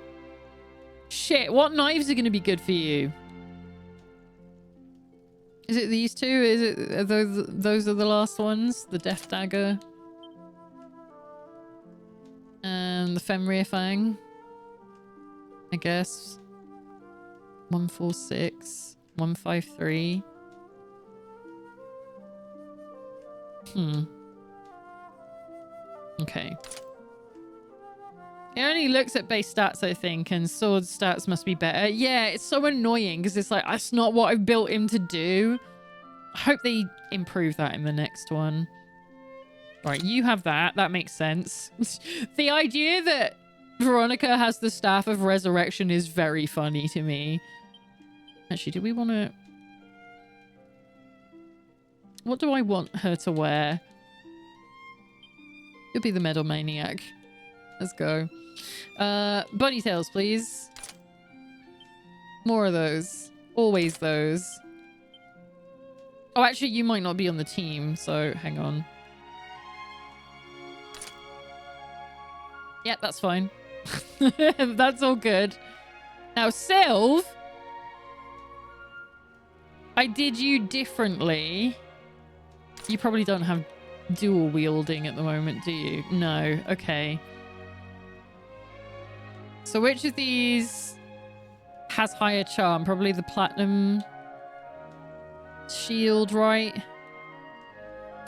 A: shit, what knives are going to be good for you? Is it these two? Is it are those are the last ones? The Death Dagger and the Fenrir Fang, I guess. 146, 153. Okay. It only looks at base stats, I think, and sword stats must be better. Yeah, it's so annoying because it's like, that's not what I've built him to do. I hope they improve that in the next one. Right, you have that. That makes sense. The idea that Veronica has the Staff of Resurrection is very funny to me. Actually, do we want to... What do I want her to wear? You'll be the Metal Maniac. Let's go. Bunny tails, please. More of those. Always those. Oh, actually, you might not be on the team, so hang on. Yeah, that's fine. That's all good. Now, Sylve, I did you differently. You probably don't have dual wielding at the moment, do you? No. Okay. So which of these has higher charm? Probably the platinum shield, right?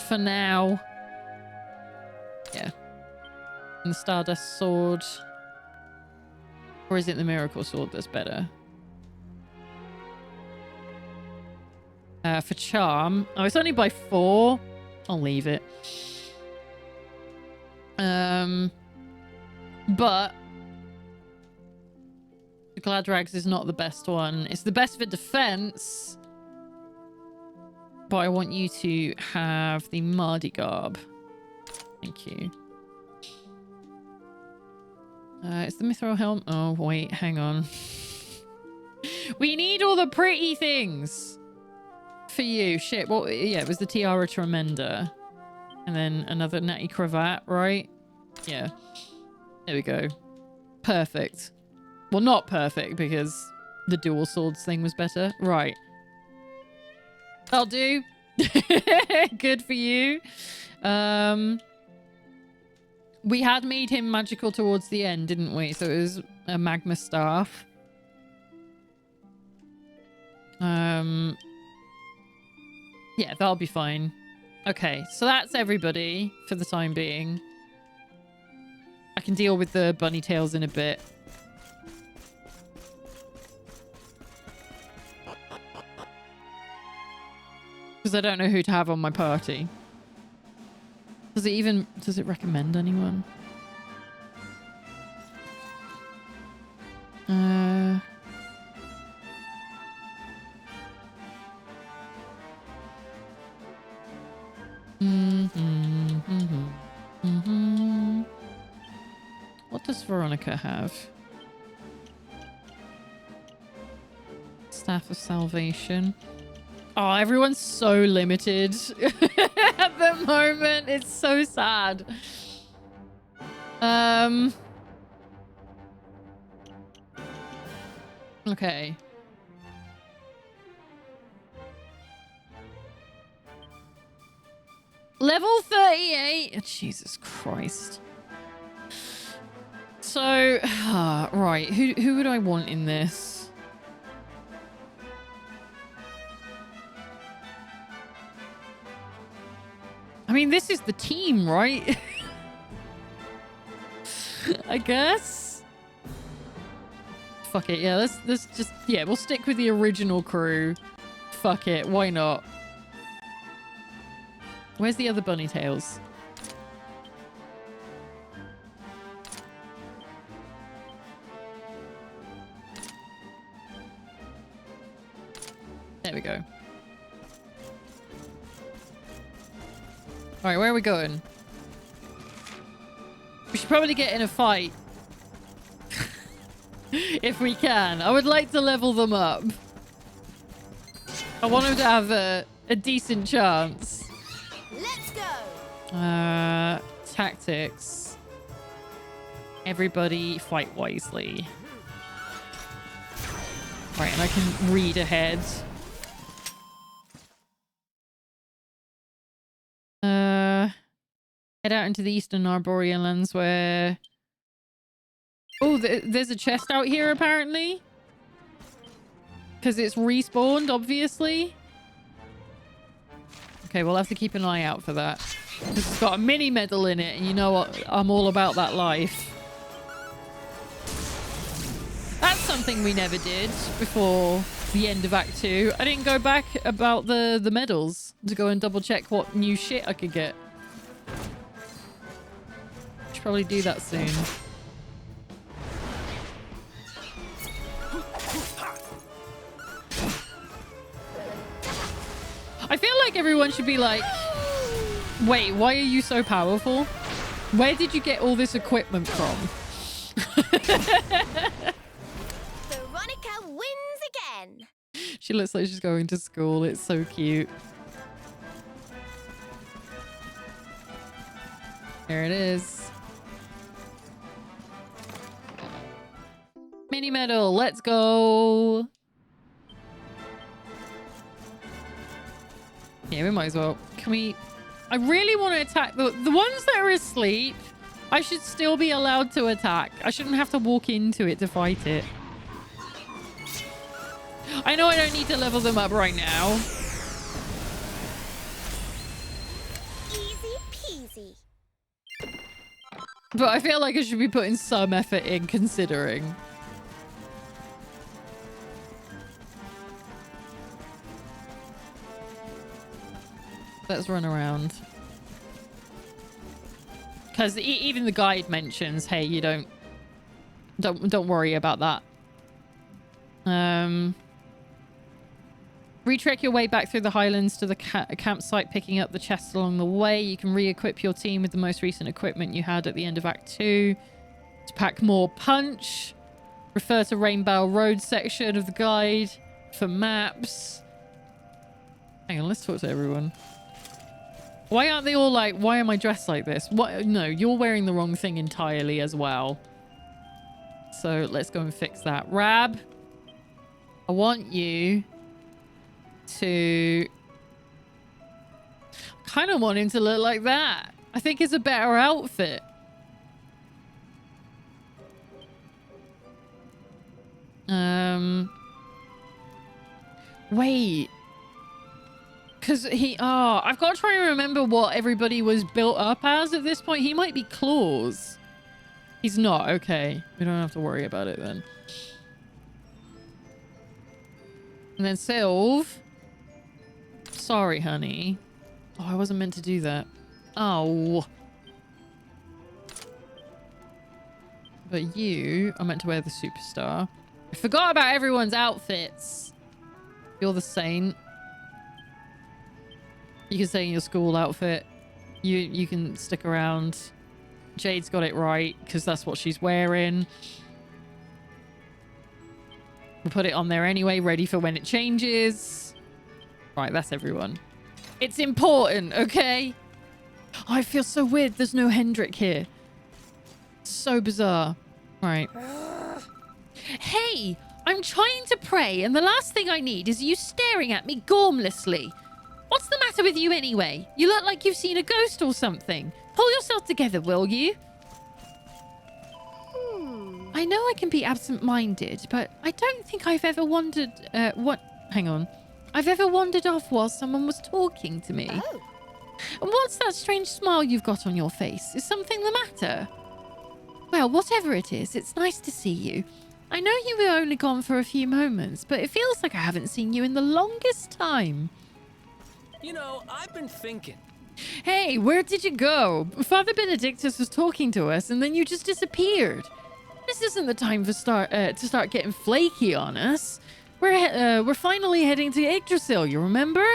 A: For now. Yeah. And the Stardust sword. Or is it the Miracle sword that's better? For charm. Oh, it's only by 4. I'll leave it. But the Gladrags is not the best one. It's the best for defense. But I want you to have the Mardi Garb. Thank you. It's the Mithril Helm. Oh, wait, hang on. We need all the pretty things for you. Shit, what? Yeah, it was the Tiara Tremenda. And then another natty cravat, right? Yeah. There we go. Perfect. Well, not perfect because the dual swords thing was better. Right. That'll do. Good for you. We had made him magical towards the end, didn't we? So it was a magma staff. Yeah, that'll be fine. Okay, so that's everybody for the time being. I can deal with the bunny tails in a bit. Because I don't know who to have on my party. Does it recommend anyone? What does Veronica have? Staff of Salvation. Oh, everyone's so limited at the moment. It's so sad. Okay. Level 38. Oh, Jesus Christ. So, right. Who would I want in this? I mean, this is the team, right? I guess. Fuck it. Yeah, let's just... Yeah, we'll stick with the original crew. Fuck it. Why not? Where's the other bunny tails? There we go. Alright, where are we going? We should probably get in a fight. If we can. I would like to level them up. I want them to have a decent chance.
D: Let's go.
A: Tactics. Everybody fight wisely. Right, and I can read ahead. Head out into the eastern Arboreal lands where... Oh, there's a chest out here apparently. Because it's respawned, obviously. Okay, we'll have to keep an eye out for that. Because it's got a mini medal in it, and you know what? I'm all about that life. That's something we never did before the end of Act 2. I didn't go back about the medals to go and double check what new shit I could get. Should probably do that soon. I feel like everyone should be like, wait, why are you so powerful? Where did you get all this equipment from?
D: Veronica wins again.
A: She looks like she's going to school. It's so cute. There it is. Mini medal. Let's go. Yeah, we might as well. Can we... I really want to attack the ones that are asleep. I should still be allowed to attack. I shouldn't have to walk into it to fight it. I know I don't need to level them up right now.
D: Easy peasy.
A: But I feel like I should be putting some effort in considering. Let's run around. Because even the guide mentions, hey, you don't worry about that. Retrek your way back through the highlands to the campsite, picking up the chests along the way. You can re-equip your team with the most recent equipment you had at the end of Act 2. To pack more punch, refer to Rainbow Road section of the guide for maps. Hang on, let's talk to everyone. Why aren't they all like, why am I dressed like this? What? No, you're wearing the wrong thing entirely as well. So let's go and fix that. Rab, I want you to... kind of want him to look like that. I think it's a better outfit. Wait. Because I've got to try and remember what everybody was built up as at this point. He might be claws. He's not. Okay. We don't have to worry about it then. And then Sylve. Sorry, honey. Oh, I wasn't meant to do that. Oh. But you are meant to wear the superstar. I forgot about everyone's outfits. You're the saint. You can stay in your school outfit. You can stick around. Jade's got it right because that's what she's wearing. We'll put it on there anyway, ready for when it changes. Right, that's everyone. It's important, okay? Oh, I feel so weird. There's no Hendrik here. So bizarre. Right. Hey, I'm trying to pray, and the last thing I need is you staring at me gormlessly. What's the matter with you anyway? You look like you've seen a ghost or something. Pull yourself together, will you? I know I can be absent-minded, but I don't think I've ever wondered... Hang on. I've ever wandered off while someone was talking to me. Oh. And what's that strange smile you've got on your face? Is something the matter? Well, whatever it is, it's nice to see you. I know you were only gone for a few moments, but it feels like I haven't seen you in the longest time.
F: You know, I've been thinking.
A: Hey, where did you go? Father Benedictus was talking to us, and then you just disappeared. This isn't the time to start getting flaky on us. We're finally heading to Yggdrasil, you remember?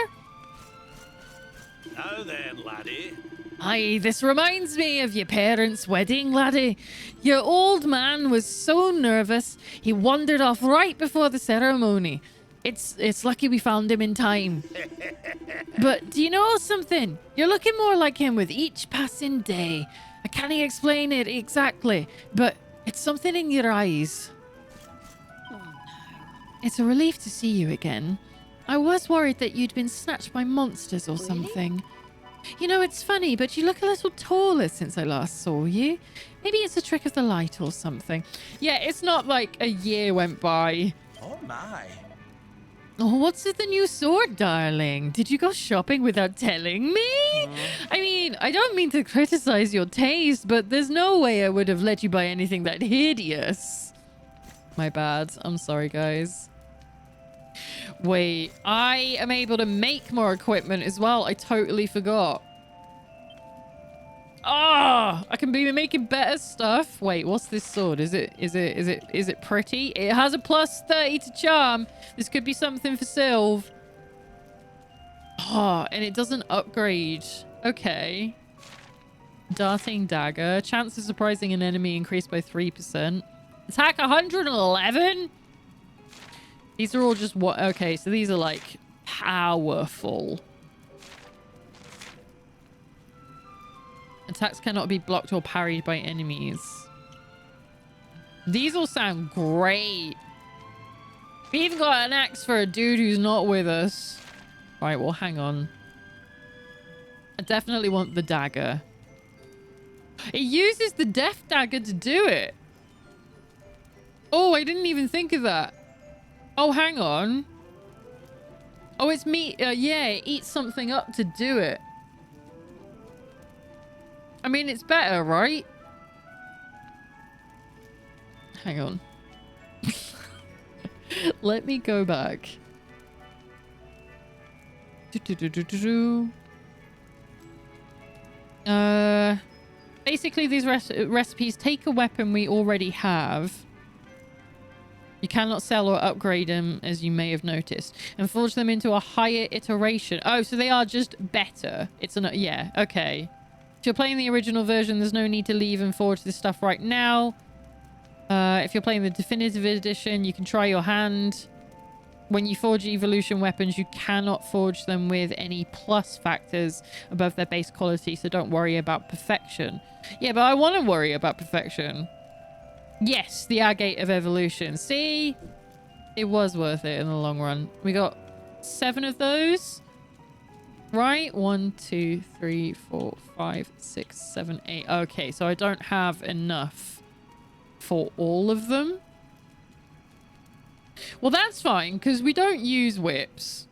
L: Now then, laddie.
A: Aye, this reminds me of your parents' wedding, laddie. Your old man was so nervous, he wandered off right before the ceremony. It's lucky we found him in time. But do you know something? You're looking more like him with each passing day. I can't explain it exactly, but it's something in your eyes. Oh, no. It's a relief to see you again. I was worried that you'd been snatched by monsters or something. You know, it's funny, but you look a little taller since I last saw you. Maybe it's a trick of the light or something. Yeah, it's not like a year went by.
H: Oh, my.
A: Oh, what's with the new sword, darling? Did you go shopping without telling me? I mean, I don't mean to criticize your taste, but there's no way I would have let you buy anything that hideous. My bad. I'm sorry, guys. Wait, I am able to make more equipment as well. I totally forgot. Ah, I can be making better stuff. Wait, what's this sword? Is it pretty? It has a plus 30 to charm. This could be something for Sylv. Oh, and it doesn't upgrade. Okay. Darting dagger. Chance of surprising an enemy increased by 3%. Attack 111? These are all just what? Okay, so these are like powerful. Attacks cannot be blocked or parried by enemies. These all sound great. We even got an axe for a dude who's not with us. Right, well, hang on. I definitely want the dagger. It uses the death dagger to do it. Oh, I didn't even think of that. Oh, hang on. Oh, it's meat. Yeah, it eats something up to do it. I mean, it's better, right? Hang on. Let me go back. Basically, these recipes take a weapon we already have. You cannot sell or upgrade them, as you may have noticed, and forge them into a higher iteration. Oh, so they are just better. It's an... Yeah, okay. If you're playing the original version, there's no need to leave and forge this stuff right now. If you're playing the definitive edition, you can try your hand. When you forge evolution weapons, you cannot forge them with any plus factors above their base quality, so don't worry about perfection. Yeah, but I want to worry about perfection. Yes, the Agate of Evolution. See? It was worth it in the long run. We got 7 of those. Right? 1, 2, 3, 4, 5, 6, 7, 8. Okay, so I don't have enough for all of them. Well, that's fine, because we don't use whips.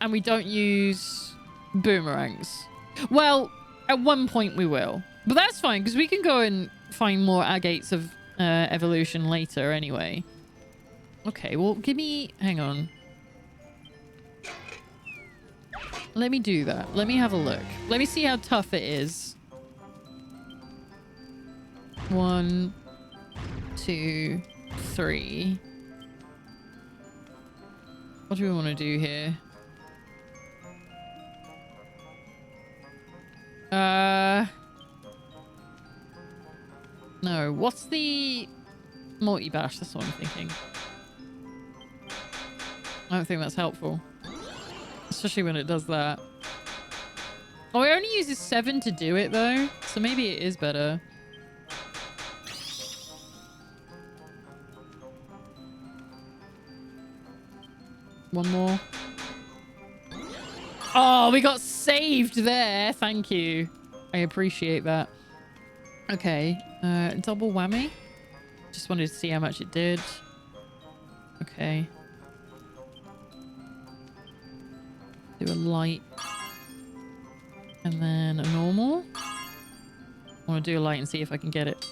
A: And we don't use boomerangs. Well, at one point we will. But that's fine, because we can go and find more agates of evolution later anyway. Okay, well, give me... Hang on. Let me do that. Let me have a look. Let me see how tough it is. 1, 2, 3. What do we want to do here? No. What's the multi-bash? That's what I'm thinking. I don't think that's helpful. Especially when it does that. Oh, it only uses 7 to do it, though. So maybe it is better. One more. Oh, we got saved there. Thank you. I appreciate that. Okay. Double whammy. Just wanted to see how much it did. Okay. Do a light. And then a normal. I want to do a light and see if I can get it.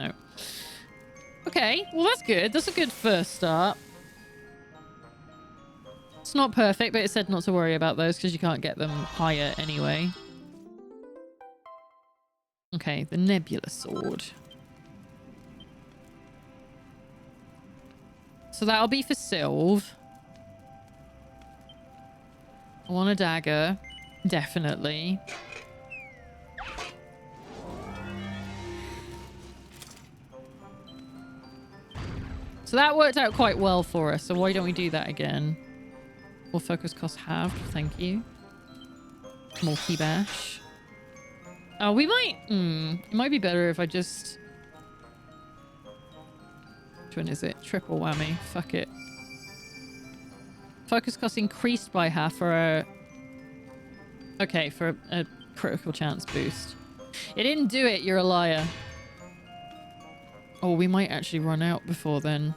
A: No. Okay. Well, that's good. That's a good first start. It's not perfect, but it said not to worry about those because you can't get them higher anyway. Okay, the Nebula Sword. So that'll be for Sylve. I want a dagger. Definitely. So that worked out quite well for us. So why don't we do that again? Or focus cost halved. Thank you. Multi-bash. Oh, we might... it might be better if I just... Which one is it? Triple whammy. Fuck it. Focus cost increased by half for a... Okay, for a critical chance boost. It didn't do it. You're a liar. Oh, we might actually run out before then.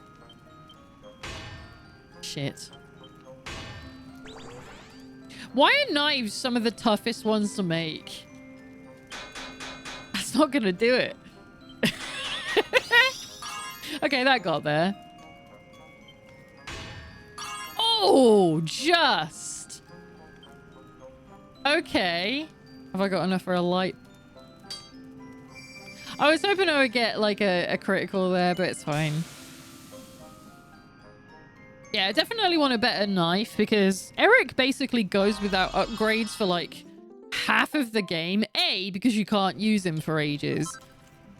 A: Shit. Why are knives some of the toughest ones to make? That's not gonna do it. Okay, that got there. Oh, just. Okay. Have I got enough for a light? I was hoping I would get like a critical there, but it's fine. Yeah, I definitely want a better knife because Eric basically goes without upgrades for like half of the game. A, because you can't use him for ages.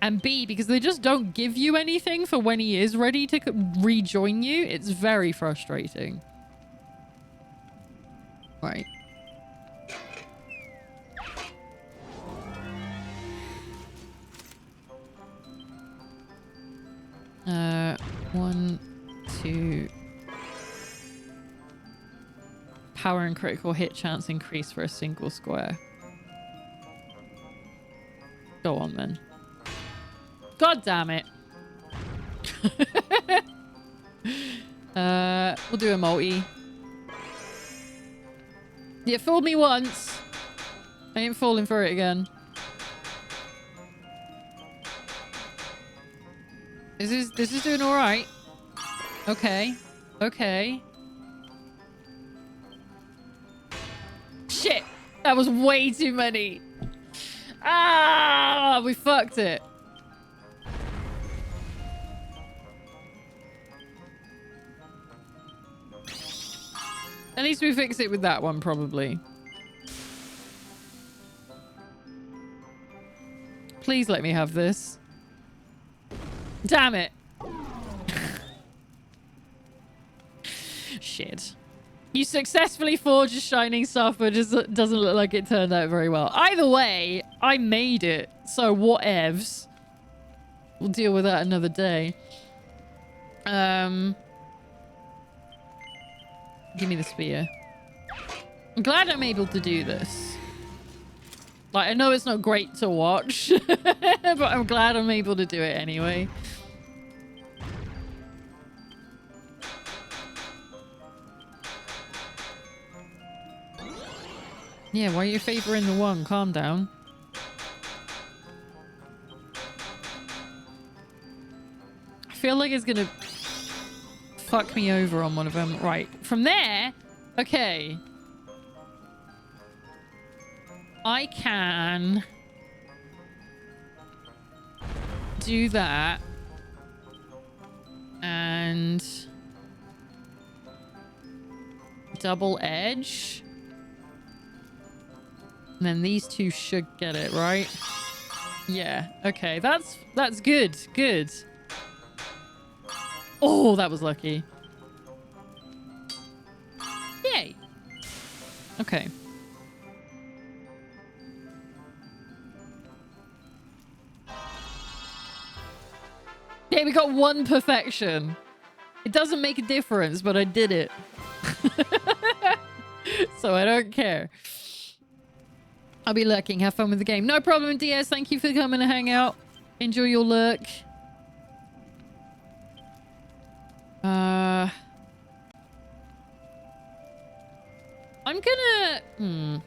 A: And B, because they just don't give you anything for when he is ready to rejoin you. It's very frustrating. Right. One, two. Power and critical hit chance increase for a single square. Go on then. God damn it. We'll do a multi. Yeah, fooled me once. I ain't falling for it again. This is doing all right. Okay. Okay. Shit! That was way too many. Ah, we fucked it. At least we fix it with that one, probably. Please let me have this. Damn it. Shit. You successfully forged a shining stuff, but just doesn't look like it turned out very well. Either way, I made it. So whatevs. We'll deal with that another day. Give me the spear. I'm glad I'm able to do this. Like, I know it's not great to watch, but I'm glad I'm able to do it anyway. Yeah, why are you favoring the one? Calm down. I feel like it's gonna fuck me over on one of them. Right. From there, okay. I can do that. And double edge. And then these two should get it, right? Yeah. Okay. That's good. Good. Oh, that was lucky. Yay. Okay. Yeah, we got one perfection. It doesn't make a difference, but I did it. So I don't care. I'll be lurking. Have fun with the game. No problem, DS. Thank you for coming to hang out. Enjoy your lurk. I'm gonna...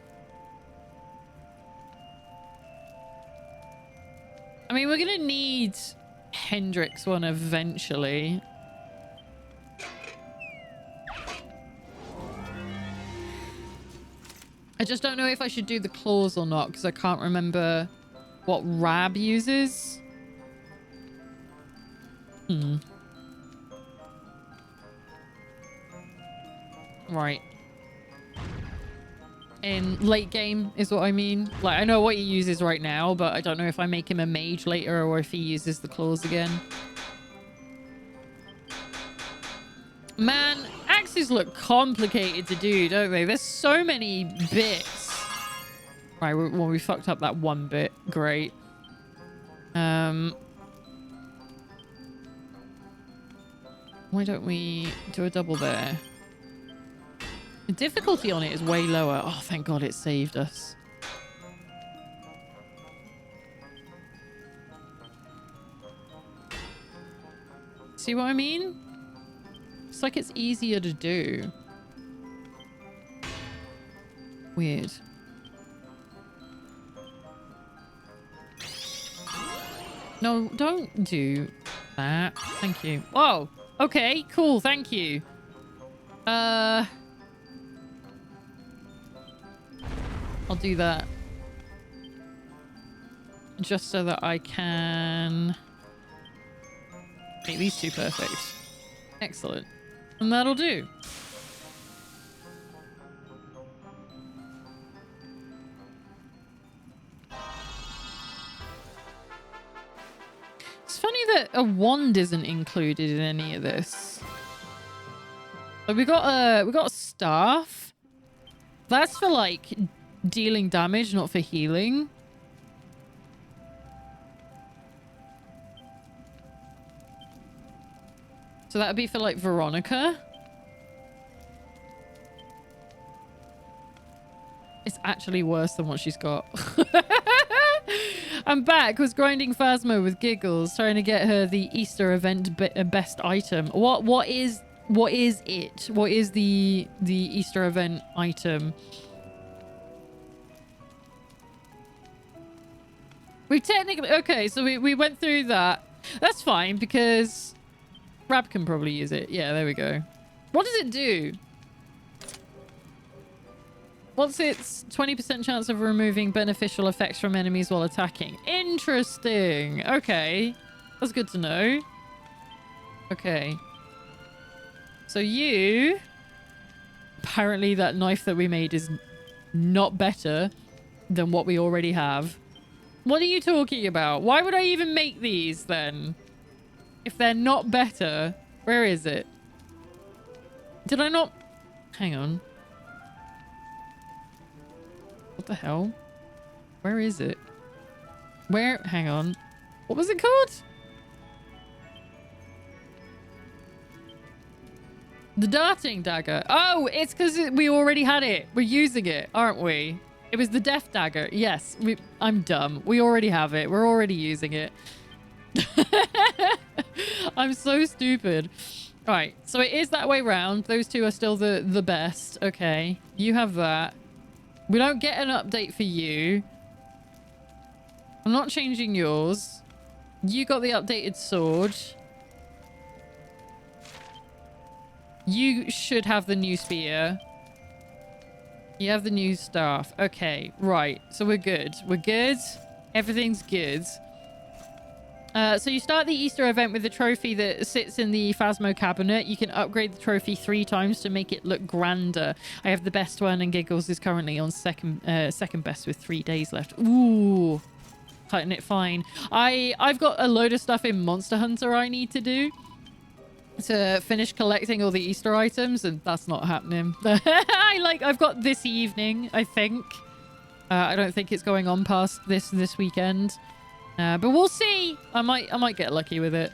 A: I mean, we're gonna need Hendrix one eventually. I just don't know if I should do the claws or not, because I can't remember what Rab uses. Right. In late game is what I mean. Like, I know what he uses right now, but I don't know if I make him a mage later or if he uses the claws again. Man, axes look complicated to do, don't they? There's so many bits. Right, well, we fucked up that one bit. Great. Why don't we do a double there? The difficulty on it is way lower. Oh, thank God it saved us. See what I mean? It's like it's easier to do. Weird. No, don't do that. Thank you. Whoa. Okay, cool. Thank you. I'll do that. Just so that I can make these two perfect. Excellent. And that'll do. It's funny that a wand isn't included in any of this. But we got a staff. That's for like dealing damage, not for healing. So that would be for like Veronica. It's actually worse than what she's got. I'm back. Was grinding Phasma with Giggles, trying to get her the Easter event best item. What is it? What is the Easter event item? We technically... Okay, so we went through that. That's fine, because Rab can probably use it. Yeah, there we go. What does it do? What's its 20% chance of removing beneficial effects from enemies while attacking? Interesting. Okay. That's good to know. Okay. So you... Apparently that knife that we made is not better than what we already have. What are you talking about? Why would I even make these then? If they're not better, where is it? Did I not... Hang on. What the hell? Where is it? Where... Hang on. What was it called? The darting dagger. Oh, it's because we already had it. We're using it, aren't we? It was the death dagger. Yes, I'm dumb. We already have it. We're already using it. I'm so stupid. Right, so it is that way round. Those two are still the best. Okay, you have that. We don't get an update for you. I'm not changing yours. You got the updated sword. You should have the new spear. You have the new staff. Okay, right. So we're good. We're good. Everything's good. So you start the Easter event with the trophy that sits in the Phasmo cabinet. You can upgrade the trophy 3 times to make it look grander. I have the best one, and Giggles is currently on second best with 3 days left. Ooh, cutting it fine. I've got a load of stuff in Monster Hunter I need to do to finish collecting all the Easter items, and that's not happening. I've got this evening, I think. I don't think it's going on past this weekend. But we'll see. I might get lucky with it.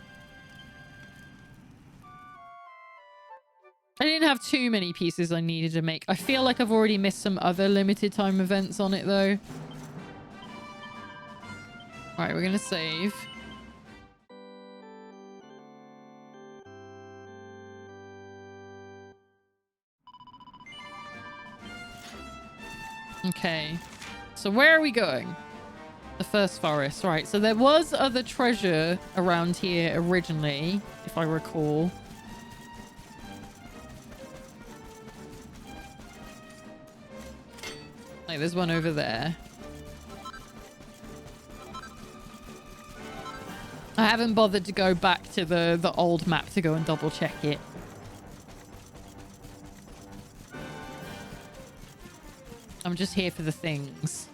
A: I didn't have too many pieces I needed to make. I feel like I've already missed some other limited time events on it though. Alright, we're gonna save. Okay. So where are we going? The first forest. Right, so there was other treasure around here originally, if I recall. Like, there's one over there. I haven't bothered to go back to the old map to go and double check it. I'm just here for the things.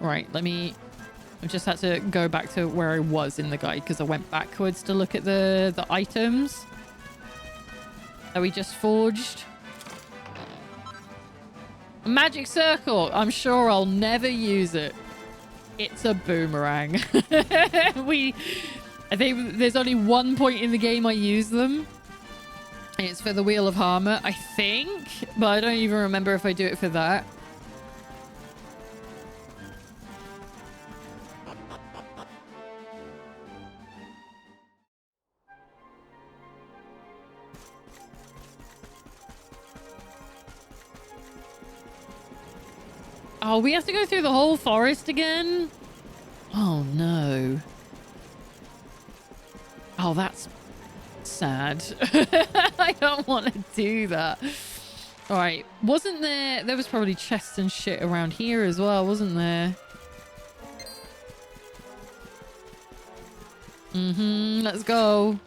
A: Right, I just had to go back to where I was in the guide because I went backwards to look at the items that we just forged. A magic circle. I'm sure I'll never use it. It's a boomerang. I think there's only one point in the game I use them. It's for the Wheel of Harmor, I think. But I don't even remember if I do it for that. Oh, we have to go through the whole forest again? Oh, no. Oh, that's sad. I don't want to do that. All right. Wasn't there... There was probably chests and shit around here as well, wasn't there? Let's go.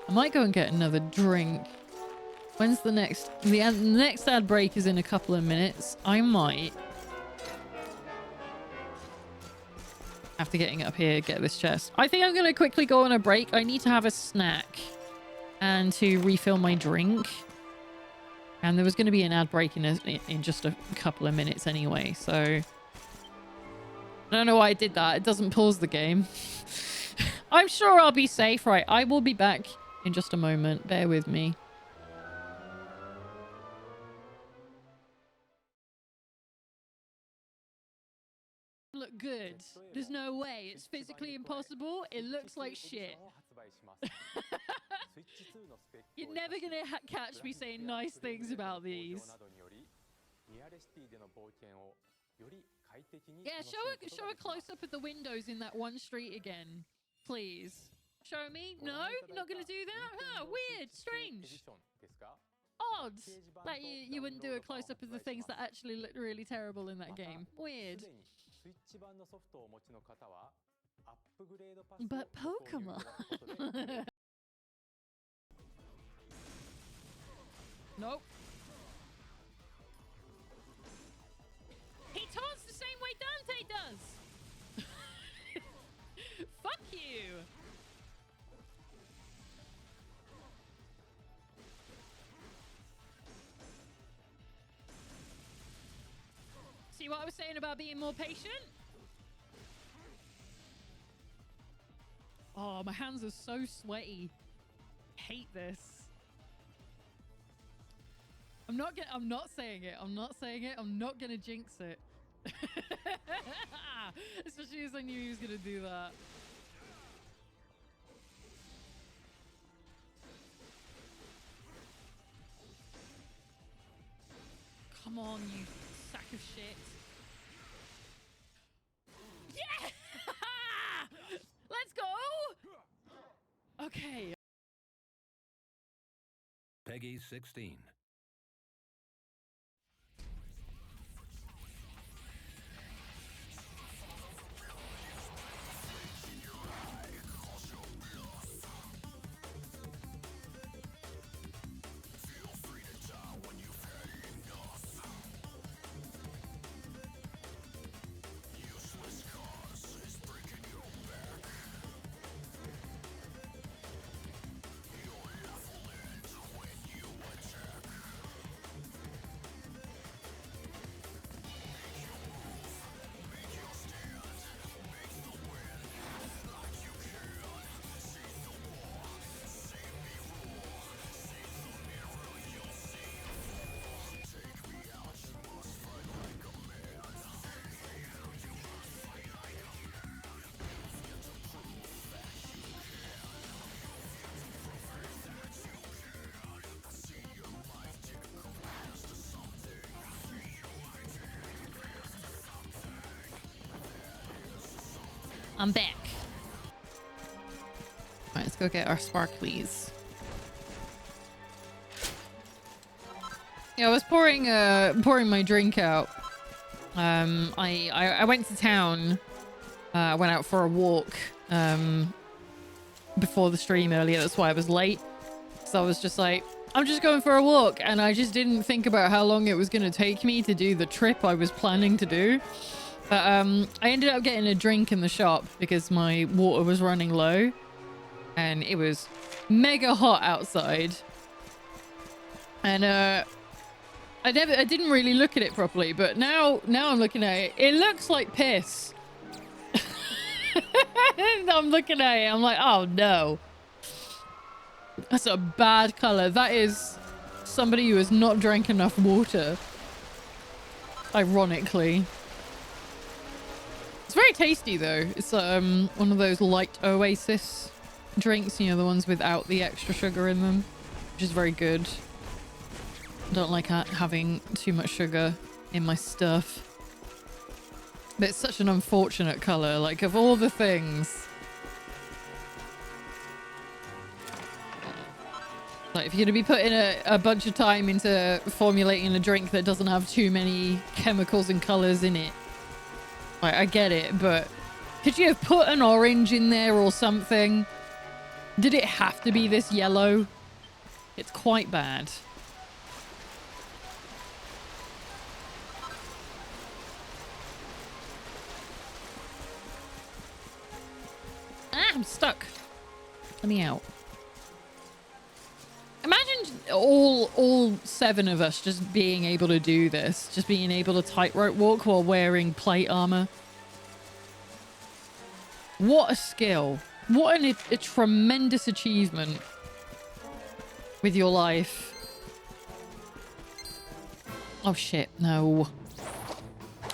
A: I might go and get another drink. When's the next... The next ad break is in a couple of minutes. I might after getting up here, get this chest. I think I'm going to quickly go on a break. I need to have a snack and to refill my drink. And there was going to be an ad break in just a couple of minutes anyway, so... I don't know why I did that. It doesn't pause the game. I'm sure I'll be safe. Right, I will be back in just a moment. Bear with me. Look good. There's no way. It's physically impossible. It looks like shit. You're never gonna catch me saying nice things about these. Yeah, show a close up of the windows in that one street again, please. Show me? No, you're not gonna do that? Huh? Weird, strange. Odd that you wouldn't do a close up of the things that actually look really terrible in that game. Weird. But Pokemon. Nope. He taunts the same way Dante does. Fuck you. See what I was saying about being more patient? Oh, my hands are so sweaty. Hate this. I'm not saying it. I'm not saying it. I'm not gonna jinx it. Especially as I knew he was gonna do that. Come on, you sack of shit.
P: Peggy 16.
A: I'm back. Alright, let's go get our sparklies. Yeah, I was pouring my drink out. I went to town. I went out for a walk before the stream earlier. That's why I was late. So I was just like, I'm just going for a walk, and I just didn't think about how long it was going to take me to do the trip I was planning to do. But I ended up getting a drink in the shop because my water was running low, and it was mega hot outside. And I didn't really look at it properly, but now I'm looking at it. It looks like piss. I'm looking at it. I'm like, oh no, that's a bad color. That is somebody who has not drank enough water. Ironically. It's very tasty though. It's one of those light Oasis drinks, you know, the ones without the extra sugar in them, which is very good. I don't like having too much sugar in my stuff. But it's such an unfortunate color, like of all the things. Like if you're gonna be putting a bunch of time into formulating a drink that doesn't have too many chemicals and colors in it, like, I get it, but could you have put an orange in there or something? Did it have to be this yellow? It's quite bad. Ah, I'm stuck. Let me out. Imagine all 7 of us just being able to do this. Just being able to tightrope walk while wearing plate armor. What a skill. What a tremendous achievement with your life. Oh shit, no.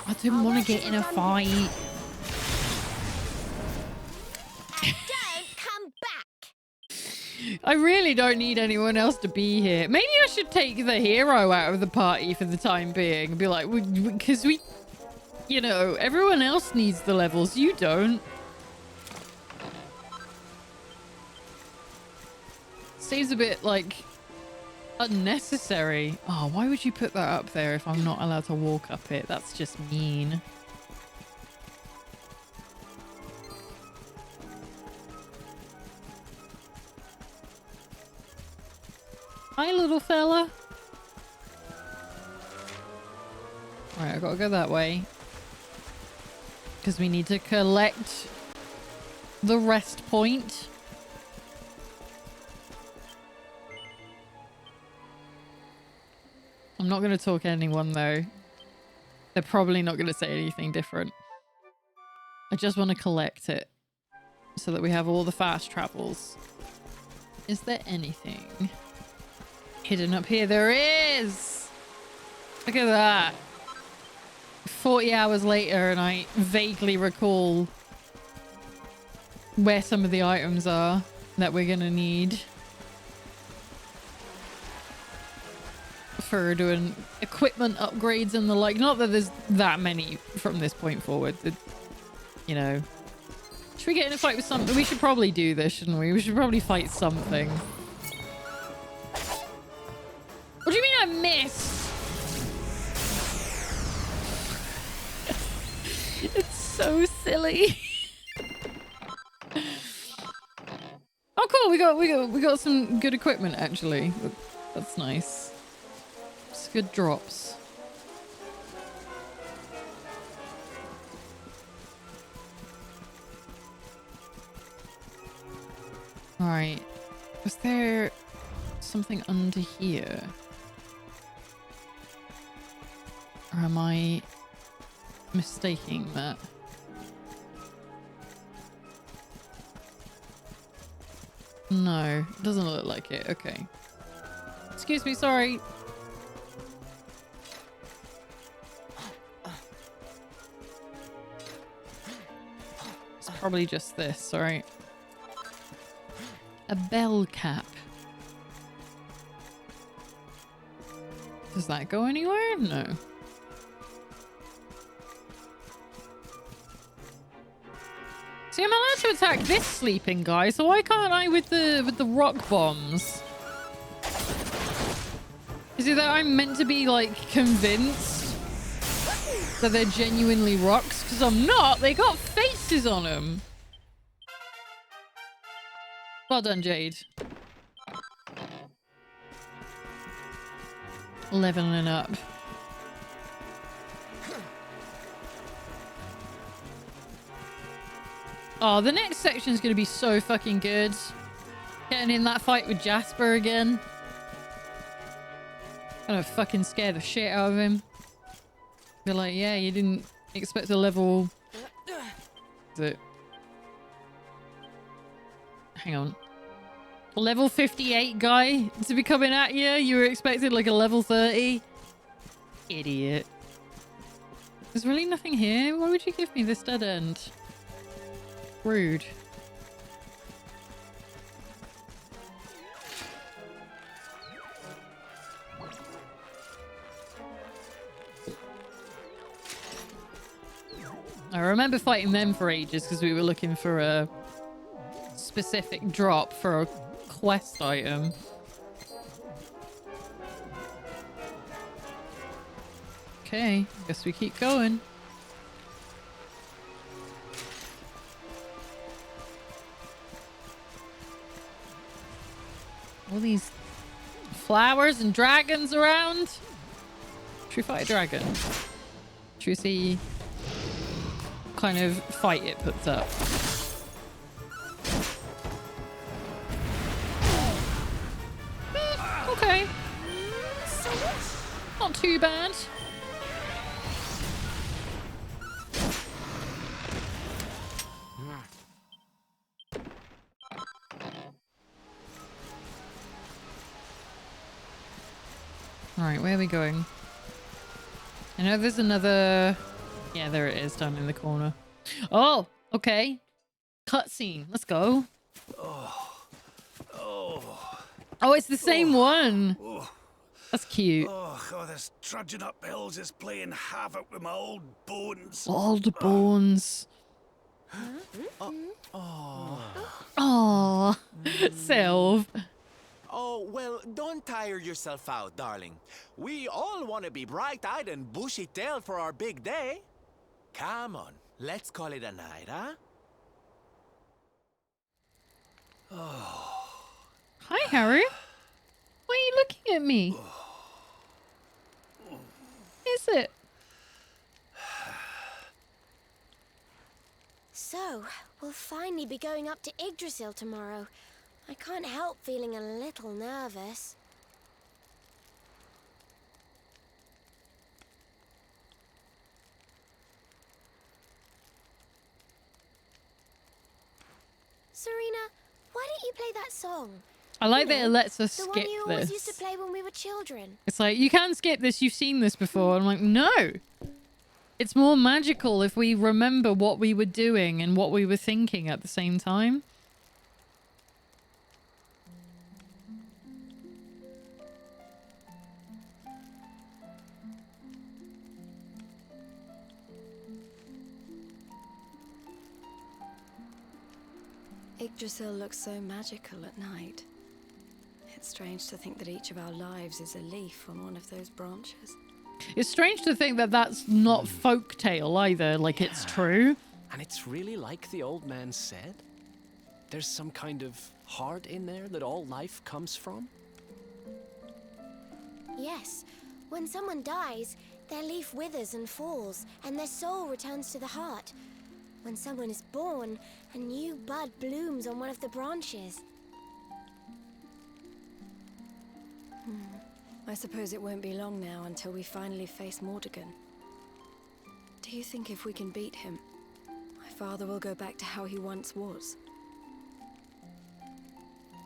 A: I didn't want to get in a fight. I really don't need anyone else to be here. Maybe I should take the hero out of the party for the time being and be like, because we, you know, everyone else needs the levels. You don't. Seems a bit like unnecessary. Oh, why would you put that up there if I'm not allowed to walk up it? That's just mean. Hi, little fella. Alright, I gotta go that way. Because we need to collect the rest point. I'm not going to talk to anyone, though. They're probably not going to say anything different. I just want to collect it. So that we have all the fast travels. Is there anything hidden up here? There is! Look at that. 40 hours later and I vaguely recall where some of the items are that we're gonna need for doing equipment upgrades and the like. Not that there's that many from this point forward. You know. Should we get in a fight with something? We should probably do this, shouldn't we? We should probably fight something. I missed. It's so silly. Oh, cool. We got some good equipment actually. That's nice. It's good drops. All right. Was there something under here? Or am I mistaking that? No, it doesn't look like it. Okay. Excuse me, sorry. It's probably just this, alright. A bell cap. Does that go anywhere? No. See, I'm allowed to attack this sleeping guy, so why can't I with the rock bombs? Is it that I'm meant to be like convinced that they're genuinely rocks? Because I'm not. They got faces on them. Well done, Jade. Leveling up. Oh, the next section is going to be so fucking good. Getting in that fight with Jasper again. Gonna fucking scare the shit out of him. They're like, yeah, you didn't expect a level... Is it? Hang on. Level 58 guy to be coming at you? You were expecting like a level 30? Idiot. There's really nothing here? Why would you give me this dead end? Rude. I remember fighting them for ages because we were looking for a specific drop for a quest item. Okay, guess we keep going. All these flowers and dragons around. Should we fight a dragon? Should we see what kind of fight it puts up? Okay. Not too bad. Alright, where are we going? I know there's another... Yeah, there it is, down in the corner. Oh, okay. Cutscene. Let's go. Oh, it's the same one. That's cute.
L: Oh, this trudging up hills is playing havoc with my old bones.
A: Old bones. Aww. Sylve.
C: Oh, well, don't tire yourself out, darling. We all want to be bright-eyed and bushy-tailed for our big day. Come on, let's call it a night, huh?
L: Oh.
A: Hi, Harry. Why are you looking at me? Is it?
D: So, we'll finally be going up to Yggdrasil tomorrow. I can't help feeling a little nervous. Serena, why don't you play that song?
A: I like that it lets us
D: the
A: skip
D: one you always
A: this.
D: used to play when we were children.
A: It's like, you can skip this, you've seen this before. I'm like, no. It's more magical if we remember what we were doing and what we were thinking at the same time.
E: Yggdrasil looks so magical at night. It strange to think that each of our lives is a leaf on one of those branches.
A: It's strange to think that that's not folktale either, like it's true.
F: And it's really like the old man said? There's some kind of heart in there that all life comes from?
D: Yes. When someone dies, their leaf withers and falls, and their soul returns to the heart. When someone is born, a new bud blooms on one of the branches.
E: I suppose it won't be long now until we finally face Mordegon. Do you think if we can beat him, my father will go back to how he once was?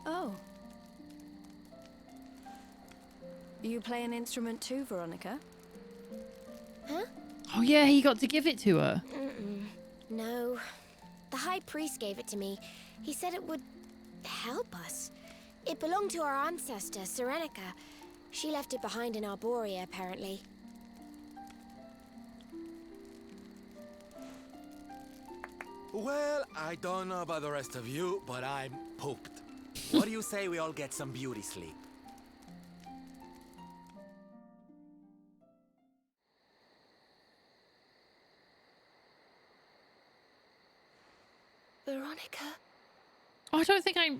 E: Oh. You play an instrument too, Veronica?
D: Huh?
A: Oh yeah, he got to give it to her.
D: No. The High Priest gave it to me. He said it would help us. It belonged to our ancestor, Serenica. She left it behind in Arborea, apparently.
C: Well, I don't know about the rest of you, but I'm pooped. What do you say we all get some beauty sleep?
B: Veronica?
A: I don't think I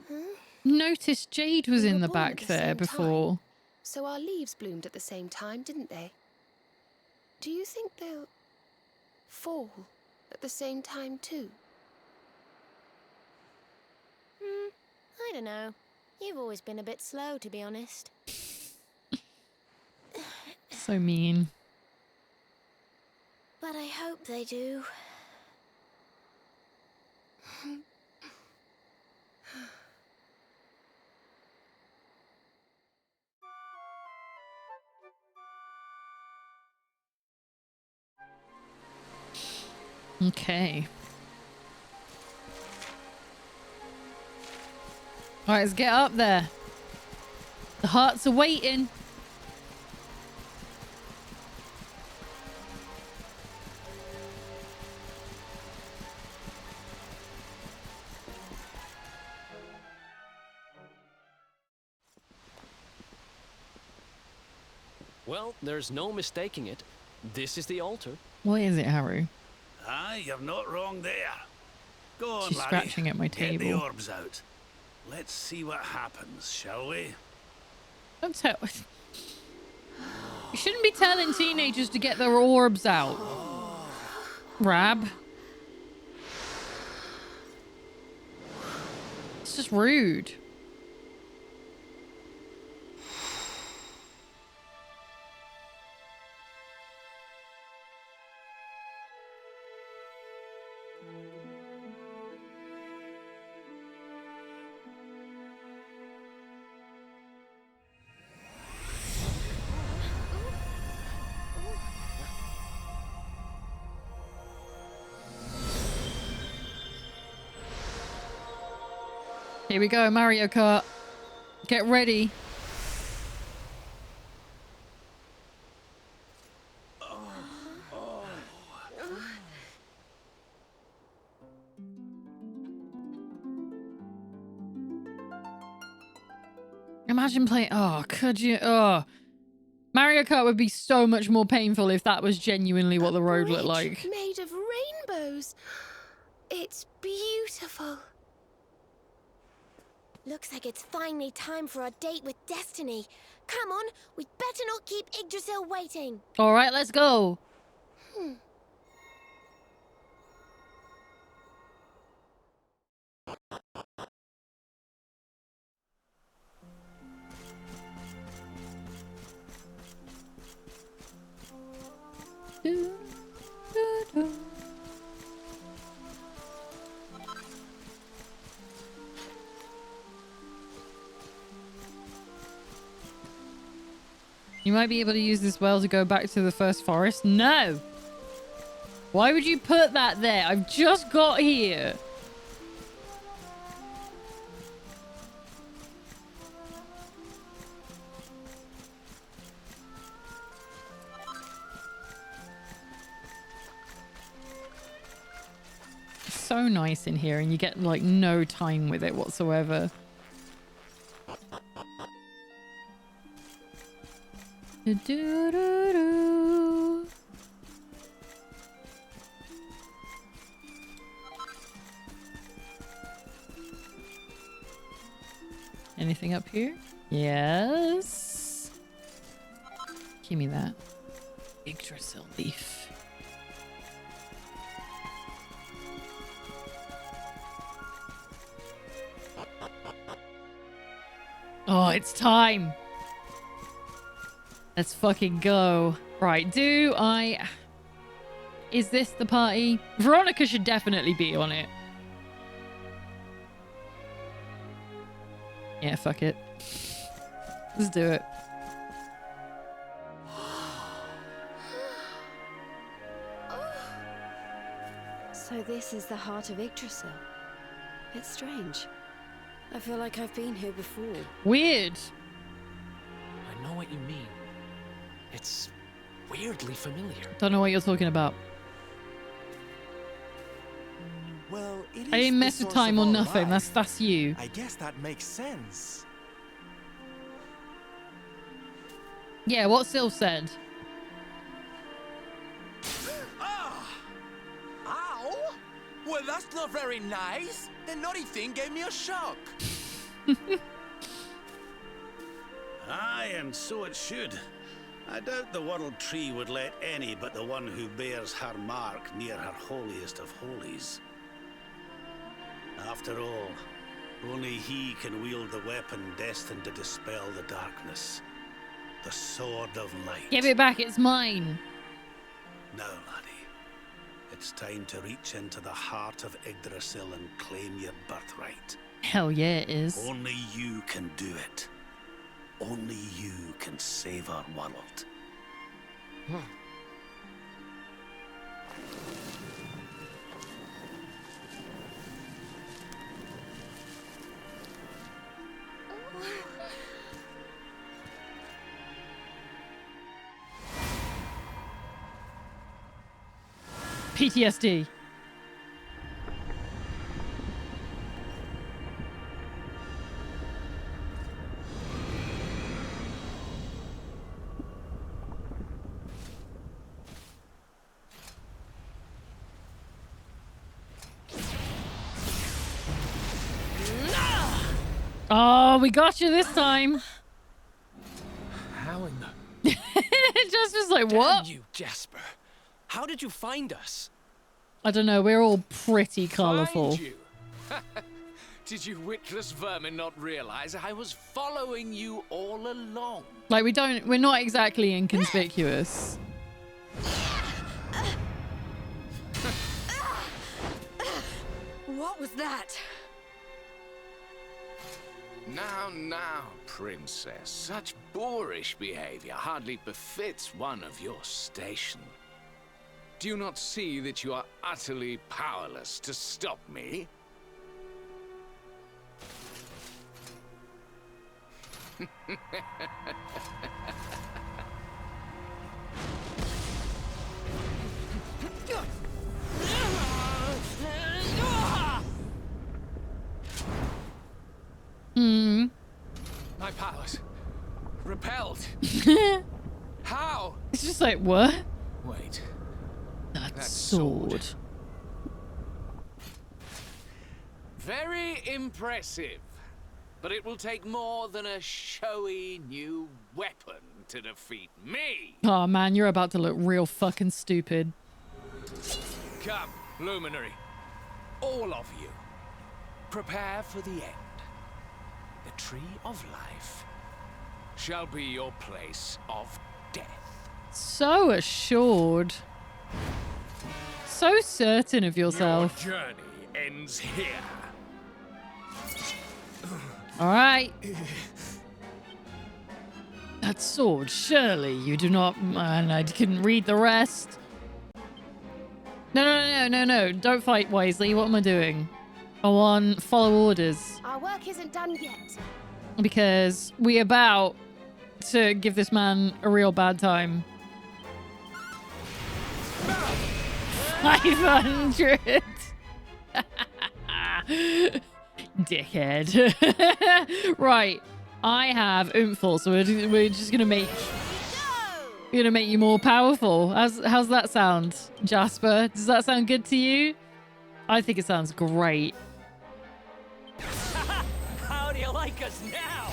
A: noticed Jade was in the
B: born at
A: back
B: the
A: there
B: same
A: before.
B: time. So our leaves bloomed at the same time, didn't they? Do you think they'll fall at the same time too?
D: I don't know. You've always been a bit slow, to be honest.
A: So mean.
D: But I hope they do.
A: Okay. All right, let's get up there. The hearts are waiting.
F: Well, there's no mistaking it. This is the altar.
A: What is it, Haru?
L: Aye, you're not wrong there. Go on,
A: She's
L: laddie.
A: scratching at my
L: Get the
A: table.
L: orbs out. Let's see what happens, shall we?
A: Don't tell. You shouldn't be telling teenagers to get their orbs out. Rab. It's just rude. Here we go, Mario Kart. Get ready. Imagine playing... Oh, could you... Oh. Mario Kart would be so much more painful if that was genuinely what the road looked like.
B: Made of rainbows. It's beautiful.
D: Looks like it's finally time for our date with Destiny. Come on, we'd better not keep Yggdrasil waiting.
A: All right, let's go. You might be able to use this well to go back to the first forest. No! Why would you put that there? I've just got here. It's so nice in here and you get like no time with it whatsoever. Do-do-do-do. Anything up here? Yes. Give me that. Yggdrasil leaf. Oh, it's time. Let's fucking go. Right, is this the party? Veronica should definitely be on it. Yeah, fuck it. Let's do it.
E: So this is the heart of Yggdrasil. It's strange. I feel like I've been here before.
A: Weird.
F: I know what you mean. It's weirdly familiar.
A: Don't know what you're talking about.
C: Well, it is
A: I didn't
C: the
A: mess with
C: source
A: time
C: of
A: or
C: all
A: nothing.
C: life.
A: That's you.
C: I guess that makes sense.
A: Yeah, what Sylph said.
C: Ow! Well, that's not very nice. The naughty thing gave me a shock.
L: Aye, and so it should. I doubt the World Tree would let any but the one who bears her mark near her holiest of holies. After all, only he can wield the weapon destined to dispel the darkness. The Sword of Light.
A: Give it back, it's mine.
L: Now, laddie, it's time to reach into the heart of Yggdrasil and claim your birthright.
A: Hell yeah, it is.
L: Only you can do it. Only you can save our world.
A: PTSD. Oh, we got you this time.
F: How in the...
A: Just was like,
F: Damn
A: what?
F: you, Jasper. How did you find us?
A: I don't know. We're all pretty colourful.
P: Find you? Did you witless vermin not realize I was following you all along?
A: Like we're not exactly inconspicuous.
E: What was that?
P: Now, princess. Such boorish behavior hardly befits one of your station. Do you not see that you are utterly powerless to stop me? My powers repelled. How?
A: It's just like, what?
P: Wait.
A: That sword.
P: Very impressive. But it will take more than a showy new weapon to defeat me.
A: Oh man, you're about to look real fucking stupid.
P: Come, Luminary. All of you. Prepare for the end. The Tree of Life shall be your place of death.
A: So assured. So certain of yourself.
P: Your journey ends here.
A: Alright. That sword, surely you do not... And I couldn't read the rest. No. Don't fight wisely. What am I doing? I want follow orders.
B: Our work isn't done yet.
A: Because we're about to give this man a real bad time. 500. Dickhead. Right. I have oomph, so we're just gonna make Gonna make you more powerful. How's that sound, Jasper? Does that sound good to you? I think it sounds great.
F: How do you like us now?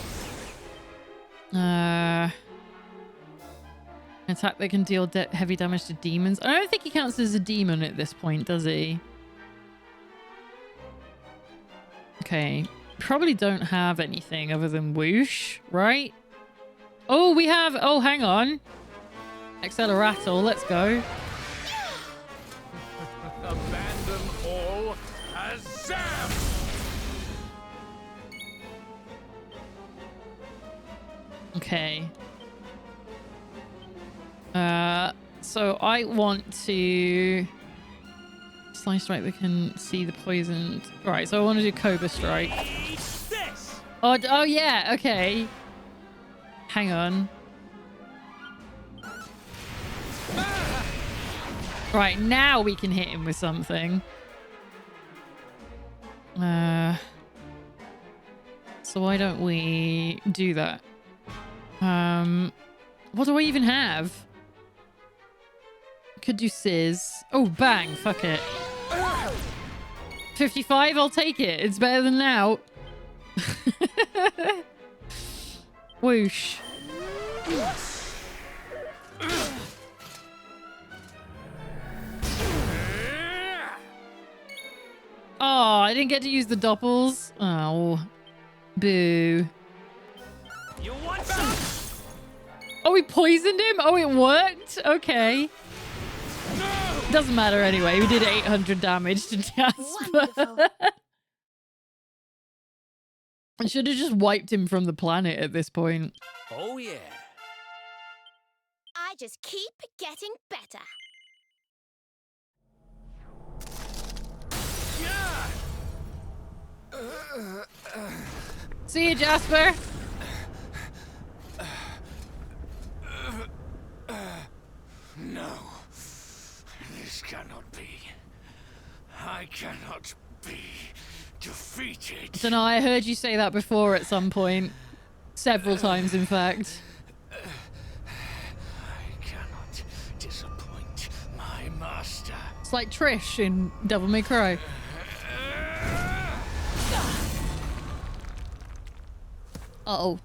A: Attack that can deal heavy damage to demons. I don't think he counts as a demon at this point, does he? Okay. Probably don't have anything other than whoosh, right? Oh, we have... Oh, hang on. Accelerator, let's go.
P: Abandon all, Azam!
A: Okay. So I want to slice strike that can see the poisoned. Right, so I want to do Cobra Strike. Oh yeah, okay. Hang on. Right, now we can hit him with something. So why don't we do that? What do I even have? Could do Sizz. Oh, bang. Fuck it. 55, I'll take it. It's better than now. Whoosh. Oh, I didn't get to use the doppels. Oh. Boo.
F: You want some?
A: Oh, we poisoned him? Oh, it worked? Okay. Doesn't matter anyway. We did 800 damage to Jasper. I should have just wiped him from the planet at this point.
F: Oh, yeah.
D: I just keep getting better.
A: See you, Jasper.
H: No. This cannot be. I cannot be defeated.
A: I don't know, I heard you say that before at some point. Several times, in fact.
H: I cannot disappoint my master.
A: It's like Trish in Devil May Cry. Uh-oh.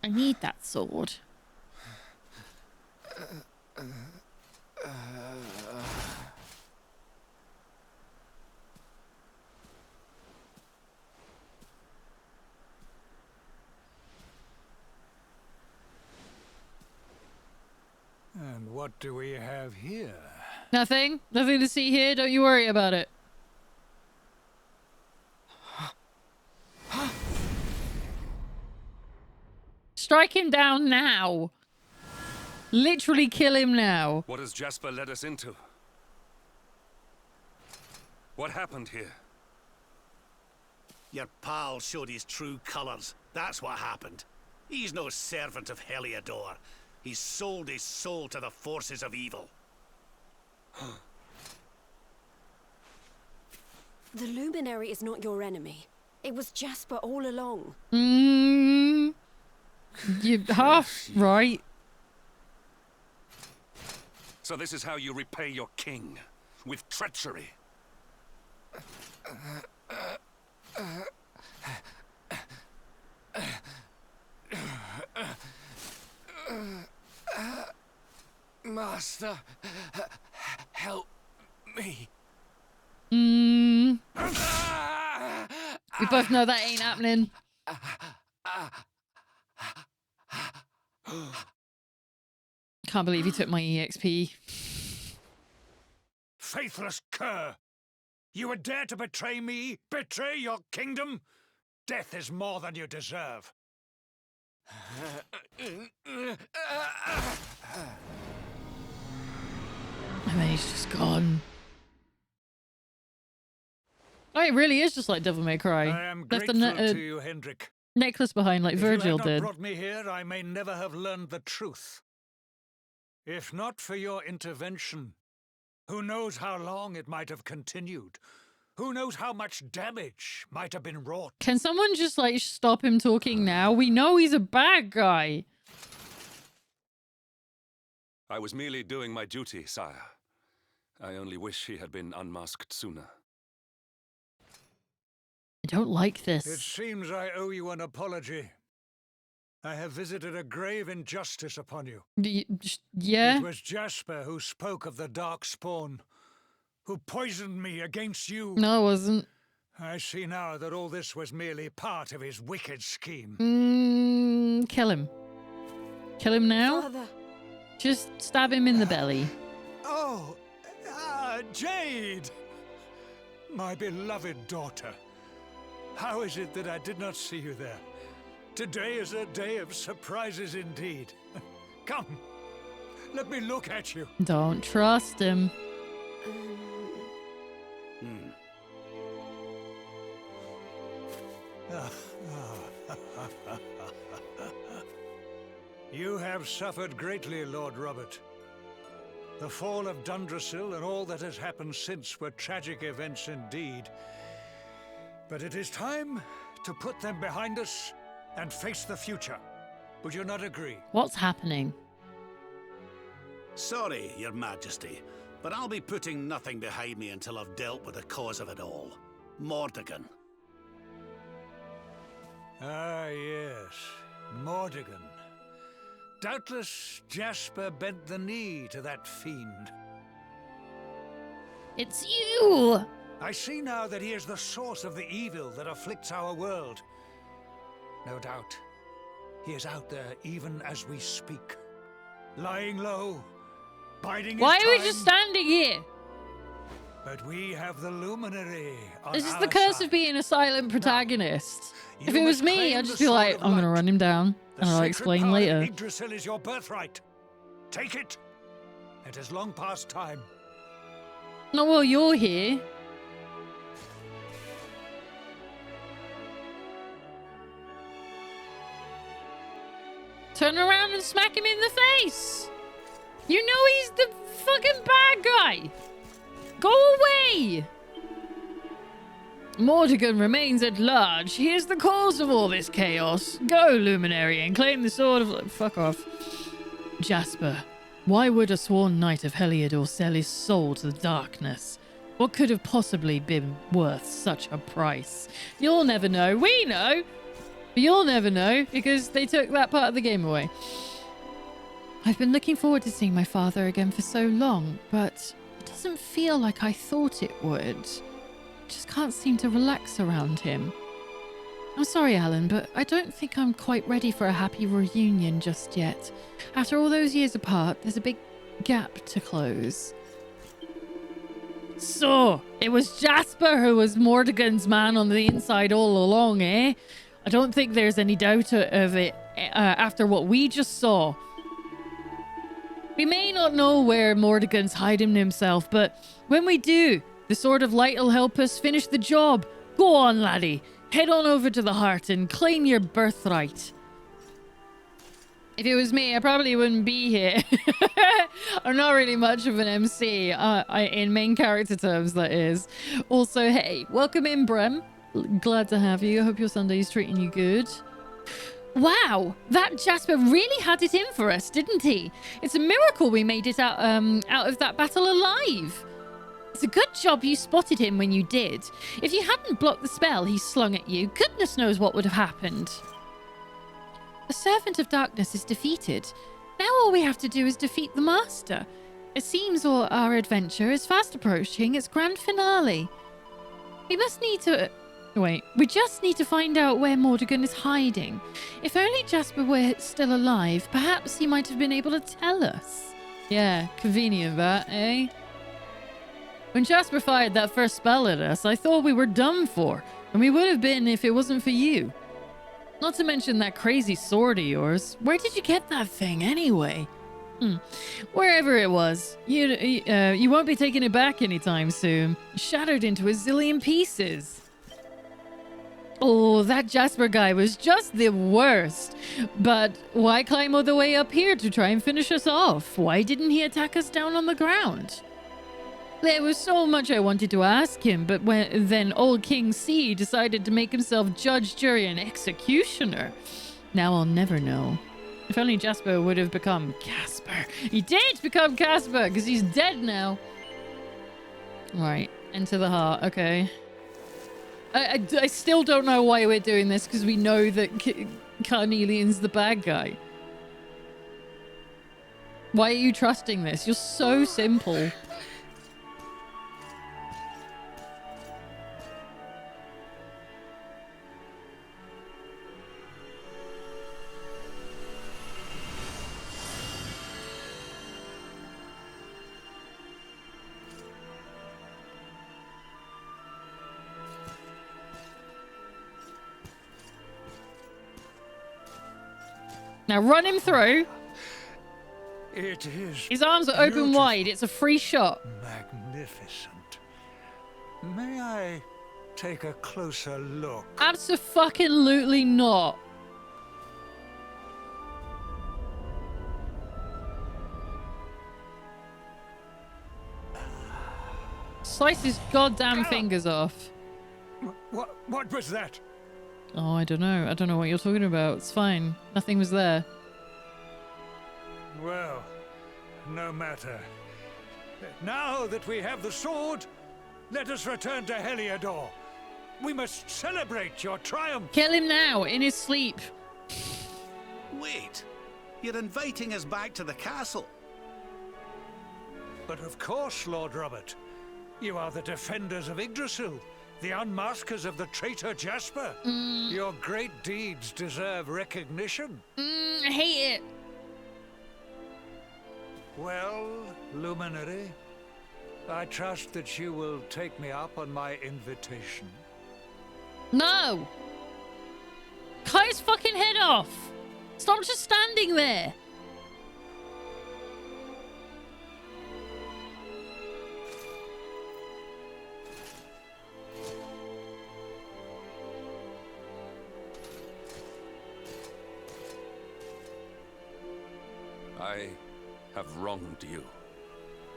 A: I need that sword.
G: And what do we have here?
A: Nothing. Nothing to see here. Don't you worry about it. Strike him down now. Literally kill him now.
M: What has Jasper led us into? What happened here?
L: Your pal showed his true colors. That's what happened. He's no servant of Heliodor. He's sold his soul to the forces of evil.
E: The Luminary is not your enemy. It was Jasper all along.
A: You're half right.
M: So this is how you repay your king, with treachery.
H: Master, help me.
A: We both know that ain't happening. Can't believe he took my EXP.
G: Faithless cur! You would dare to betray me? Betray your kingdom? Death is more than you deserve.
A: And then he's just gone. Oh, it really is just like Devil May Cry.
G: I am
A: Left
G: grateful
A: a
G: to you, Hendrik.
A: necklace behind like
G: If
A: Virgil
G: you had not
A: did.
G: brought me here, I may never have learned the truth. If not for your intervention, who knows how long it might have continued? Who knows how much damage might have been wrought?
A: Can someone just like stop him talking now? We know he's a bad guy.
M: I was merely doing my duty, sire. I only wish he had been unmasked sooner.
A: I don't like
G: It
A: this.
G: seems I owe you an apology. I have visited a grave injustice upon you.
A: Yeah?
G: It was Jasper who spoke of the Dark Spawn, who poisoned me against you.
A: No, it wasn't.
G: I see now that all this was merely part of his wicked scheme.
A: Kill him. Kill him now?
D: Father.
A: Just stab him in the belly.
G: Oh, Jade! My beloved daughter. How is it that I did not see you there? Today is a day of surprises indeed. Come, let me look at you.
A: Don't trust him.
G: You have suffered greatly, Lord Robert. The fall of Dundrasil and all that has happened since were tragic events indeed. But it is time to put them behind us and face the future. Would you not agree?
A: What's happening?
L: Sorry, Your Majesty, but I'll be putting nothing behind me until I've dealt with the cause of it all. Mordegon.
G: Ah, yes. Mordegon. Doubtless Jasper bent the knee to that fiend.
A: It's you!
G: I see now that he is the source of the evil that afflicts our world. No doubt, he is out there even as we speak. Lying low, biding his
A: Why are we
G: time.
A: just standing here?
G: But we have the Luminary on
A: This is
G: our
A: the curse
G: side.
A: of being a silent protagonist. If
G: you
A: it was
G: must
A: me,
G: claim
A: I'd
G: the
A: just be
G: sword
A: like,
G: of
A: I'm gonna
G: light.
A: run him down.
G: The
A: And I'll
G: sacred
A: explain
G: power
A: later.
G: of Yggdrasil is your birthright. Take it. It is long past time.
A: Not while you're here. Turn around and smack him in the face. You know he's the fucking bad guy. Go away. Mordegon remains at large. He is the cause of all this chaos. Go, Luminary, and claim the sword of... Fuck off. Jasper, why would a sworn knight of Heliodor sell his soul to the darkness? What could have possibly been worth such a price? You'll never know. We know. But you'll never know because they took that part of the game away. I've been looking forward to seeing my father again for so long, but it doesn't feel like I thought it would. Just can't seem to relax around him. I'm sorry, Alan, but I don't think I'm quite ready for a happy reunion just yet. After all those years apart, there's a big gap to close. So, it was Jasper who was Mordegon's man on the inside all along, eh? I don't think there's any doubt of it after what we just saw. We may not know where Mordegon's hiding himself, but when we do, the Sword of Light will help us finish the job. Go on, laddie. Head on over to the heart and claim your birthright. If it was me, I probably wouldn't be here. I'm not really much of an MC, in main character terms, that is. Also, hey, welcome in, Brem. Glad to have you. I hope your Sunday's treating you good. Wow, that Jasper really had it in for us, didn't he? It's a miracle we made it out of that battle alive. It's a good job you spotted him when you did. If you hadn't blocked the spell he slung at you, goodness knows what would have happened. The Servant of Darkness is defeated. Now all we have to do is defeat the Master. It seems our adventure is fast approaching its grand finale. We just need to find out where Mordegon is hiding. If only Jasper were still alive, perhaps he might have been able to tell us. Yeah, convenient that, eh? When Jasper fired that first spell at us, I thought we were done for, and we would have been if it wasn't for you. Not to mention that crazy sword of yours. Where did you get that thing anyway? Wherever it was. You won't be taking it back anytime soon. Shattered into a zillion pieces. Oh, that Jasper guy was just the worst. But why climb all the way up here to try and finish us off? Why didn't he attack us down on the ground? There was so much I wanted to ask him, but then old King C decided to make himself judge, jury, and executioner. Now I'll never know. If only Jasper would have become Casper. He did become Casper because he's dead now. Right, enter the heart. Okay. I still don't know why we're doing this because we know that Carnelian's the bad guy. Why are you trusting this? You're so simple. Now run him through.
G: It is.
A: His arms are open wide. It's a free shot.
G: Magnificent. May I take a closer look?
A: Abso-fucking-lutely not. Slice his goddamn fingers off.
G: What was that?
A: Oh, I don't know. I don't know what you're talking about. It's fine. Nothing was there.
G: Well, no matter. Now that we have the sword, let us return to Heliodor. We must celebrate your triumph.
A: Kill him now, in his sleep.
L: Wait. You're inviting us back to the castle.
G: But of course, Lord Robert. You are the defenders of Yggdrasil. The unmaskers of the traitor Jasper. Your great deeds deserve recognition.
A: I hate it.
G: Well, Luminary, I trust that you will take me up on my invitation.
A: No! Cut his fucking head off! Stop just standing there!
M: I have wronged you.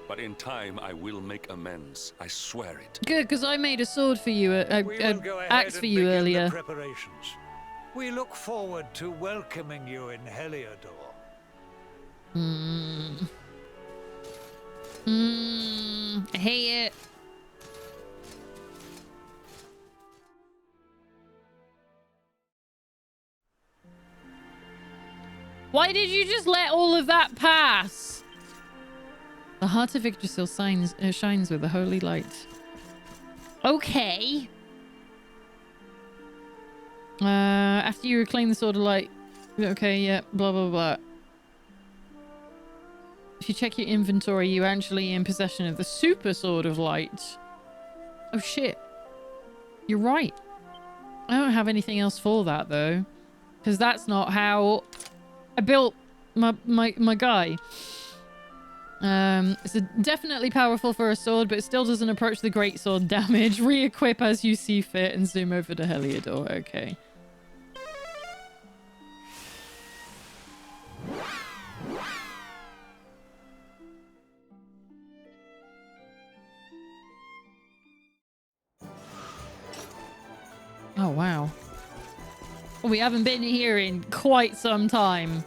M: But in time, I will make amends. I swear it.
A: Good, because I made a sword for you, axe for you earlier.
G: The preparations. We look forward to welcoming you in Heliodor.
A: I hate it. Why did you just let all of that pass? The heart of Yggdrasil shines with a holy light. Okay. After you reclaim the sword of light. Okay, yeah, blah, blah, blah. If you check your inventory, you're actually in possession of the super sword of light. Oh, shit. You're right. I don't have anything else for that, though. Because that's not how I built my guy. It's definitely powerful for a sword, but it still doesn't approach the great sword damage. Re-equip as you see fit and zoom over to Heliodor. Okay. Oh, wow. Well, we haven't been here in quite some time.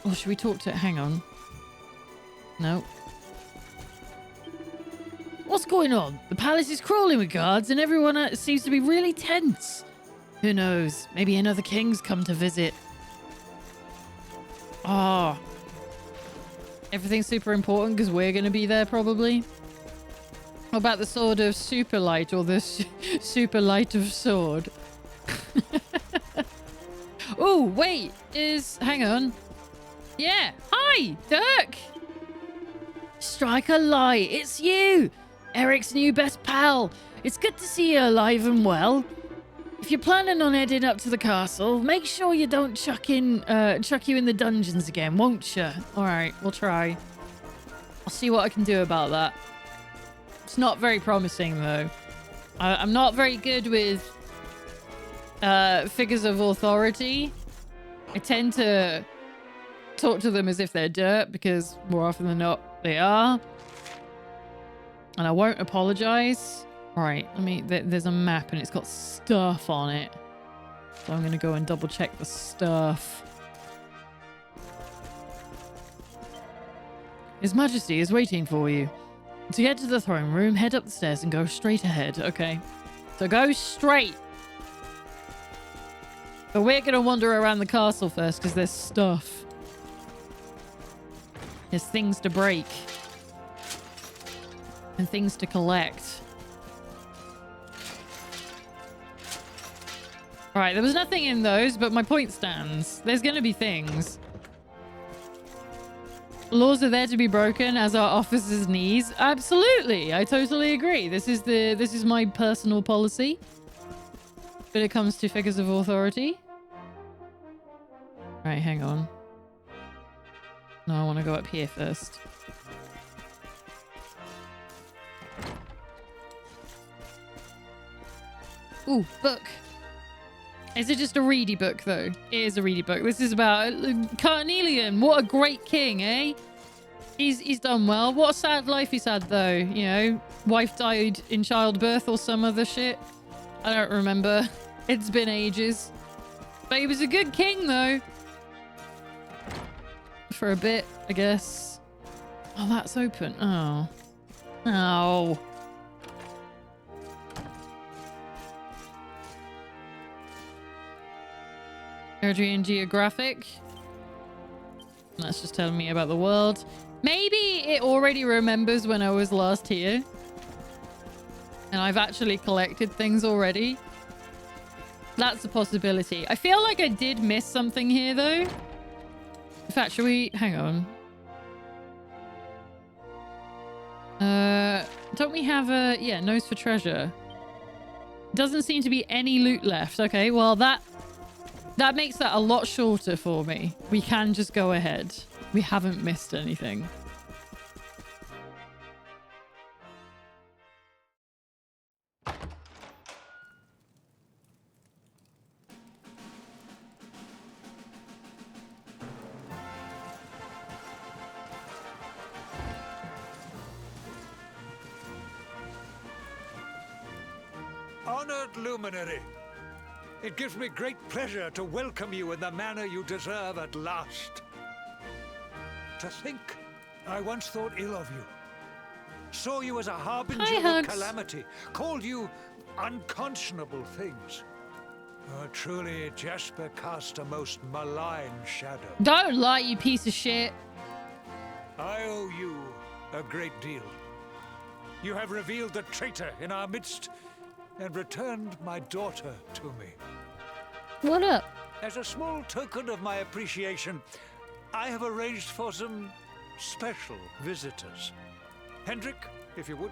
A: Oh, should we talk to it? Hang on. No. What's going on? The palace is crawling with guards and everyone seems to be really tense. Who knows? Maybe another king's come to visit. Ah. Oh. Everything's super important because we're going to be there probably. What about the sword of super light or the super light of sword? Oh, wait. Hang on. Yeah. Hi, Dirk. Strike a light. It's you. Eric's new best pal. It's good to see you alive and well. If you're planning on heading up to the castle, make sure you don't chuck you in the dungeons again, won't you? All right, we'll try. I'll see what I can do about that. It's not very promising, though. I'm not very good with figures of authority. I tend to talk to them as if they're dirt, because more often than not, they are. And I won't apologize. All right, there's a map and it's got stuff on it. So I'm going to go and double check the stuff. His Majesty is waiting for you. To get to the throne room, head up the stairs and go straight ahead. Okay. So go straight. But we're going to wander around the castle first because there's stuff. There's things to break. And things to collect. Alright, there was nothing in those, but my point stands. There's going to be things. Laws are there to be broken, as are officers' knees. Absolutely, I totally agree. This is my personal policy when it comes to figures of authority. Right, hang on. No, I want to go up here first. Ooh, book. Is it just a reedy book, though? It is a reedy book. This is about Carnelian. What a great king, eh? He's done well. What a sad life he's had, though. You know, wife died in childbirth or some other shit. I don't remember. It's been ages. But he was a good king, though. For a bit, I guess. Oh, that's open. Oh. Oh. Adrian Geographic. That's just telling me about the world. Maybe it already remembers when I was last here. And I've actually collected things already. That's a possibility. I feel like I did miss something here, though. In fact, should we... Hang on. Don't we have a... Yeah, nose for treasure. Doesn't seem to be any loot left. Okay, well, that makes that a lot shorter for me. We can just go ahead. We haven't missed anything.
G: Honored Luminary, it gives me great pleasure to welcome you in the manner you deserve at last. To think, I once thought ill of you. Saw you as a harbinger of calamity. Called you unconscionable things. Oh, truly, Jasper cast a most malign shadow.
A: Don't lie, you piece of shit.
G: I owe you a great deal. You have revealed the traitor in our midst and returned my daughter to me.
A: What up?
G: As a small token of my appreciation, I have arranged for some special visitors. Hendrik, if you would.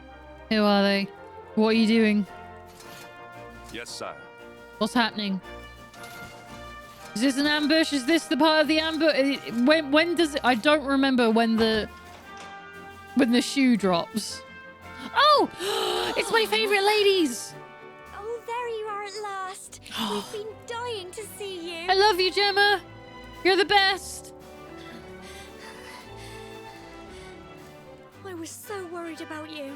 A: Who are they? What are you doing?
M: Yes, sire.
A: What's happening? Is this an ambush? Is this the part of the ambush? When does it... I don't remember when the shoe drops. Oh! It's my favorite ladies!
D: Oh, there you are at last. We've been dying to see you.
A: I love you, Gemma. You're the best.
D: I was so worried about you.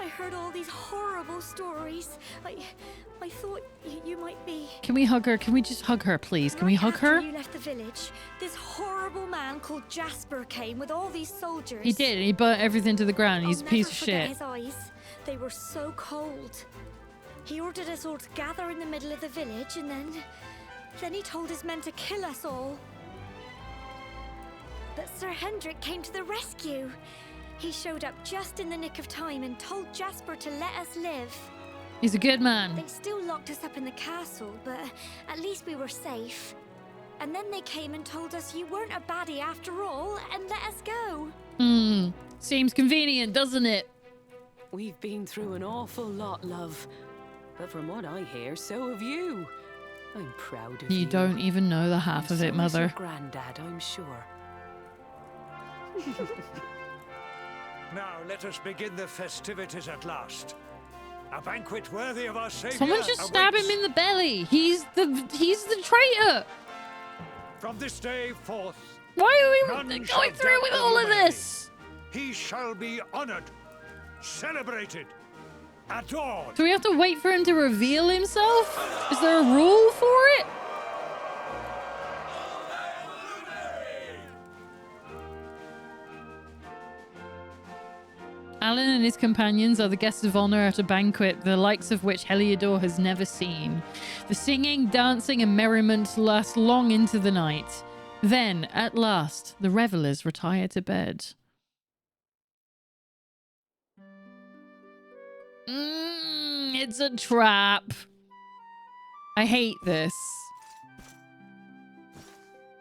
D: I heard all these horrible stories. I thought you might be...
A: Can we hug her? Can we just hug her, please? Can we hug her?
D: After you left the village, this horrible man called Jasper came with all these soldiers.
A: He did. He burnt everything to the ground. He's a piece of shit.
D: His eyes. They were so cold. He ordered us all to gather in the middle of the village, and then he told his men to kill us all. But Sir Hendrik came to the rescue. He showed up just in the nick of time and told Jasper to let us live.
A: He's a good man.
D: They still locked us up in the castle, but at least we were safe. And then they came and told us you weren't a baddie after all and let us go.
A: Seems convenient, doesn't it?
Q: We've been through an awful lot, love. But from what I hear, so have you. I'm proud of you.
A: You don't even know the half of it, Mother.
Q: Your granddad, I'm sure.
G: Now let us begin the festivities at last. A banquet worthy of our savior.
A: Someone just stab him in the belly. He's the traitor.
G: From this day forth,
A: why are we going through with all of this?
G: He shall be honored, celebrated, adored.
A: Do we have to wait for him to reveal himself? Is there a rule for it? Alan and his companions are the guests of honor at a banquet, the likes of which Heliodor has never seen. The singing, dancing, and merriment last long into the night. Then, at last, the revelers retire to bed. It's a trap. I hate this.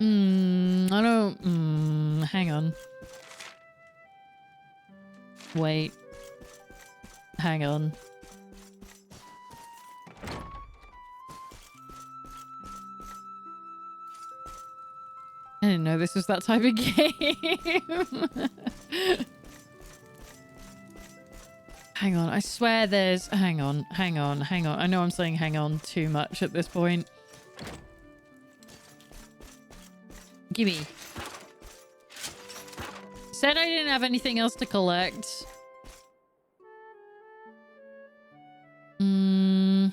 A: I don't... hang on. Wait. Hang on. I didn't know this was that type of game. Hang on, I swear there's... Hang on. I know I'm saying hang on too much at this point. Gimme. Said I didn't have anything else to collect. You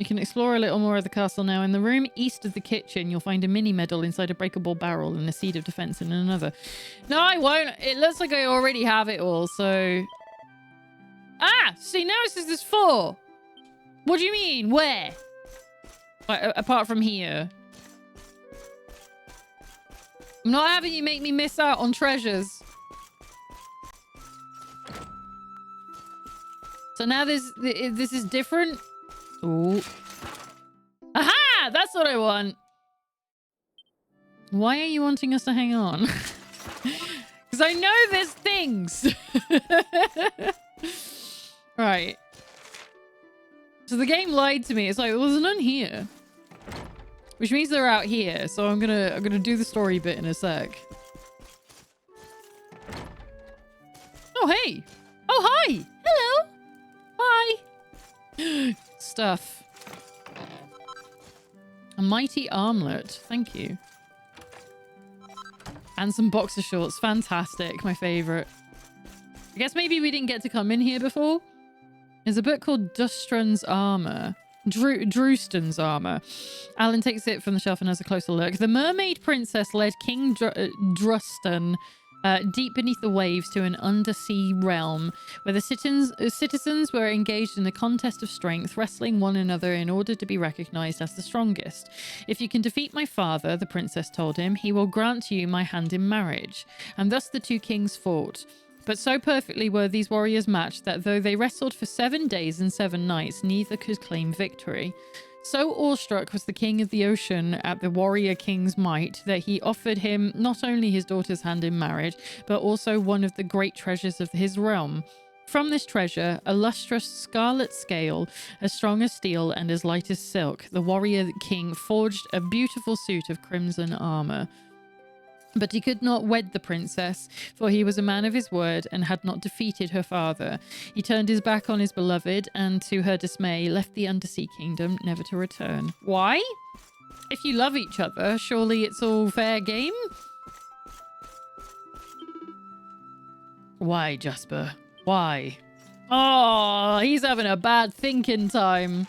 A: can explore a little more of the castle now. In the room east of the kitchen, you'll find a mini medal inside a breakable barrel and a seed of defense in another. No, I won't. It looks like I already have it all, so... Ah! See, now it says there's 4. What do you mean? Where? Like, apart from here. I'm not having you make me miss out on treasures. So now this is different. Ooh. Aha! That's what I want. Why are you wanting us to hang on? Because I know there's things. Right. So the game lied to me. It's like, well, there's none here. Which means they're out here. So I'm gonna do the story bit in a sec. Oh, hey. Oh, hi. Hello. Hi. Stuff. A mighty armlet. Thank you. And some boxer shorts. Fantastic. My favorite. I guess maybe we didn't get to come in here before. There's a book called Drustin's Armor. Drustin's Armor. Alan takes it from the shelf and has a closer look. The mermaid princess led King Drustin deep beneath the waves to an undersea realm where the citizens were engaged in a contest of strength, wrestling one another in order to be recognized as the strongest. If you can defeat my father, the princess told him, he will grant you my hand in marriage. And thus the two kings fought. But so perfectly were these warriors matched that though they wrestled for 7 days and 7 nights, neither could claim victory. So awestruck was the king of the ocean at the warrior king's might that he offered him not only his daughter's hand in marriage, but also one of the great treasures of his realm. From this treasure, a lustrous scarlet scale, as strong as steel and as light as silk, the warrior king forged a beautiful suit of crimson armor. But he could not wed the princess, for he was a man of his word and had not defeated her father. He turned his back on his beloved and, to her dismay, left the undersea kingdom, never to return. Why? If you love each other, surely it's all fair game? Why, Jasper? Why? Oh, he's having a bad thinking time.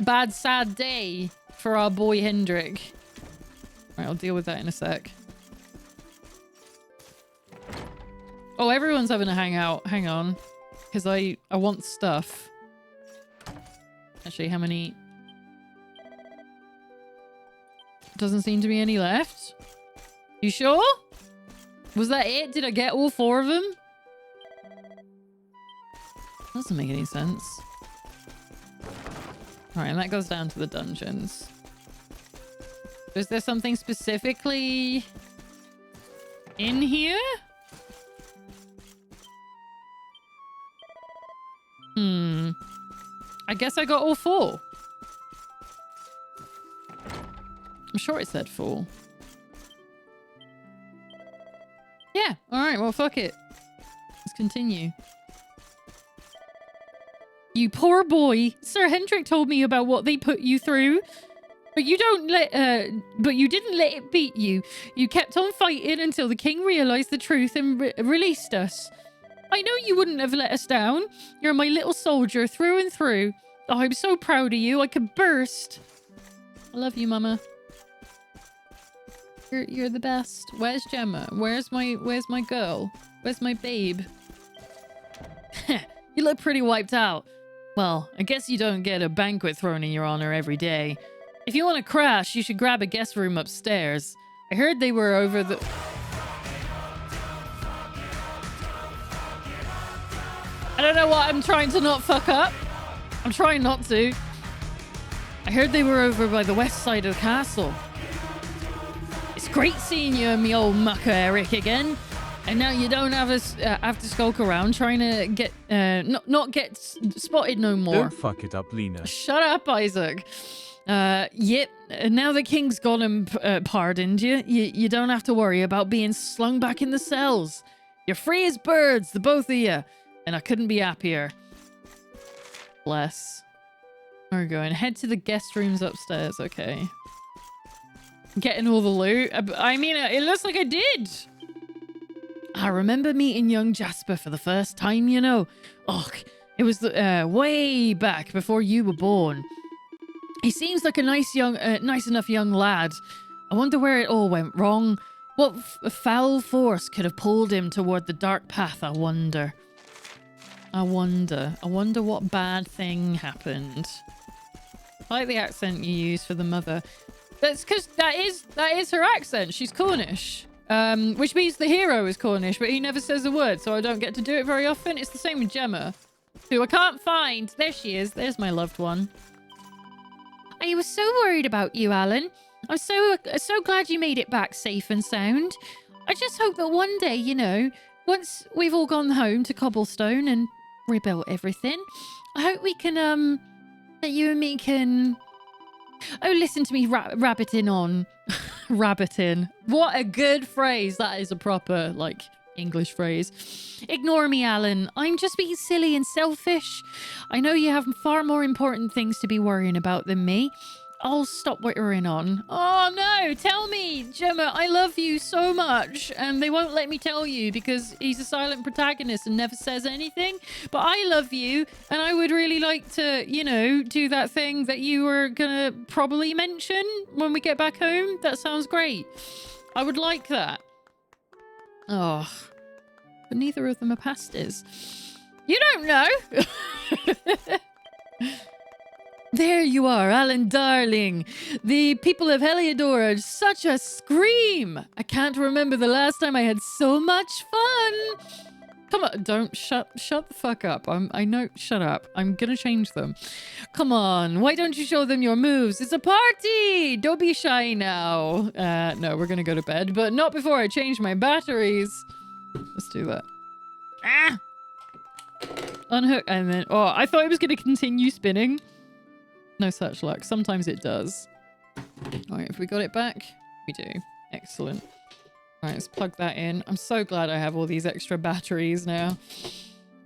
A: Bad, sad day for our boy Hendrik. Right, I'll deal with that in a sec. Oh, everyone's having a hangout. Hang on. Because I want stuff. Actually, how many? Doesn't seem to be any left. You sure? Was that it? Did I get all 4 of them? Doesn't make any sense. Alright, and that goes down to the dungeons. Is there something specifically in here? I guess I got all 4. I'm sure it said 4. Yeah, alright, well, fuck it. Let's continue. You poor boy. Sir Hendrik told me about what they put you through. But you didn't let it beat you. You kept on fighting until the king realized the truth and released us. I know you wouldn't have let us down. You're my little soldier through and through. Oh, I'm so proud of you. I could burst. I love you, Mama. You're the best. Where's Gemma? Where's my girl? Where's my babe? You look pretty wiped out. Well, I guess you don't get a banquet thrown in your honor every day. If you want to crash, you should grab a guest room upstairs. I heard they were over the... I don't know what I'm trying to not fuck up. I'm trying not to. I heard they were over by the west side of the castle. It's great seeing you and me old mucker Eric again. And now you don't have to skulk around trying to get not get spotted no more.
R: Don't fuck it up, Lena.
A: Shut up, Isaac. Yep. Now the king's gone and pardoned you. You don't have to worry about being slung back in the cells. You're free as birds, the both of you. And I couldn't be happier. Bless. Where are we going? Head to the guest rooms upstairs. Okay. Getting all the loot. I mean, it looks like I did. I remember meeting young Jasper for the first time, you know. Oh, it was way back before you were born. He seems like a nice enough young lad. I wonder where it all went wrong. What foul force could have pulled him toward the dark path, I wonder. I wonder what bad thing happened. I like the accent you use for the mother. That's because that is her accent. She's Cornish. Which means the hero is Cornish, but he never says a word, so I don't get to do it very often. It's the same with Gemma, who I can't find. There she is. There's my loved one. I was so worried about you, Alan. I'm so glad you made it back safe and sound. I just hope that one day, you know, once we've all gone home to Cobblestone and rebuilt everything, I hope we can, that you and me can... Oh, listen to me rabbiting on. Rabbiting. What a good phrase. That is a proper, like, English phrase. Ignore me, Alan. I'm just being silly and selfish. I know you have far more important things to be worrying about than me. I'll stop worrying on. Oh, no. Tell me, Gemma, I love you so much. And they won't let me tell you because he's a silent protagonist and never says anything. But I love you. And I would really like to, you know, do that thing that you were going to probably mention when we get back home. That sounds great. I would like that. Oh, but neither of them are pastors. You don't know. There you are, Alan darling. The people of Heliodor are such a scream. I can't remember the last time I had so much fun. Come on, don't shut the fuck up. I know, shut up. I'm gonna change them. Come on, why don't you show them your moves? It's a party. Don't be shy now. No, we're gonna go to bed, but not before I change my batteries. Let's do that. Ah! Unhook, and then, oh, I thought it was gonna continue spinning. No such luck. Sometimes it does. All right, if we got it back, we do. Excellent. All right, let's plug that in. I'm so glad I have all these extra batteries now.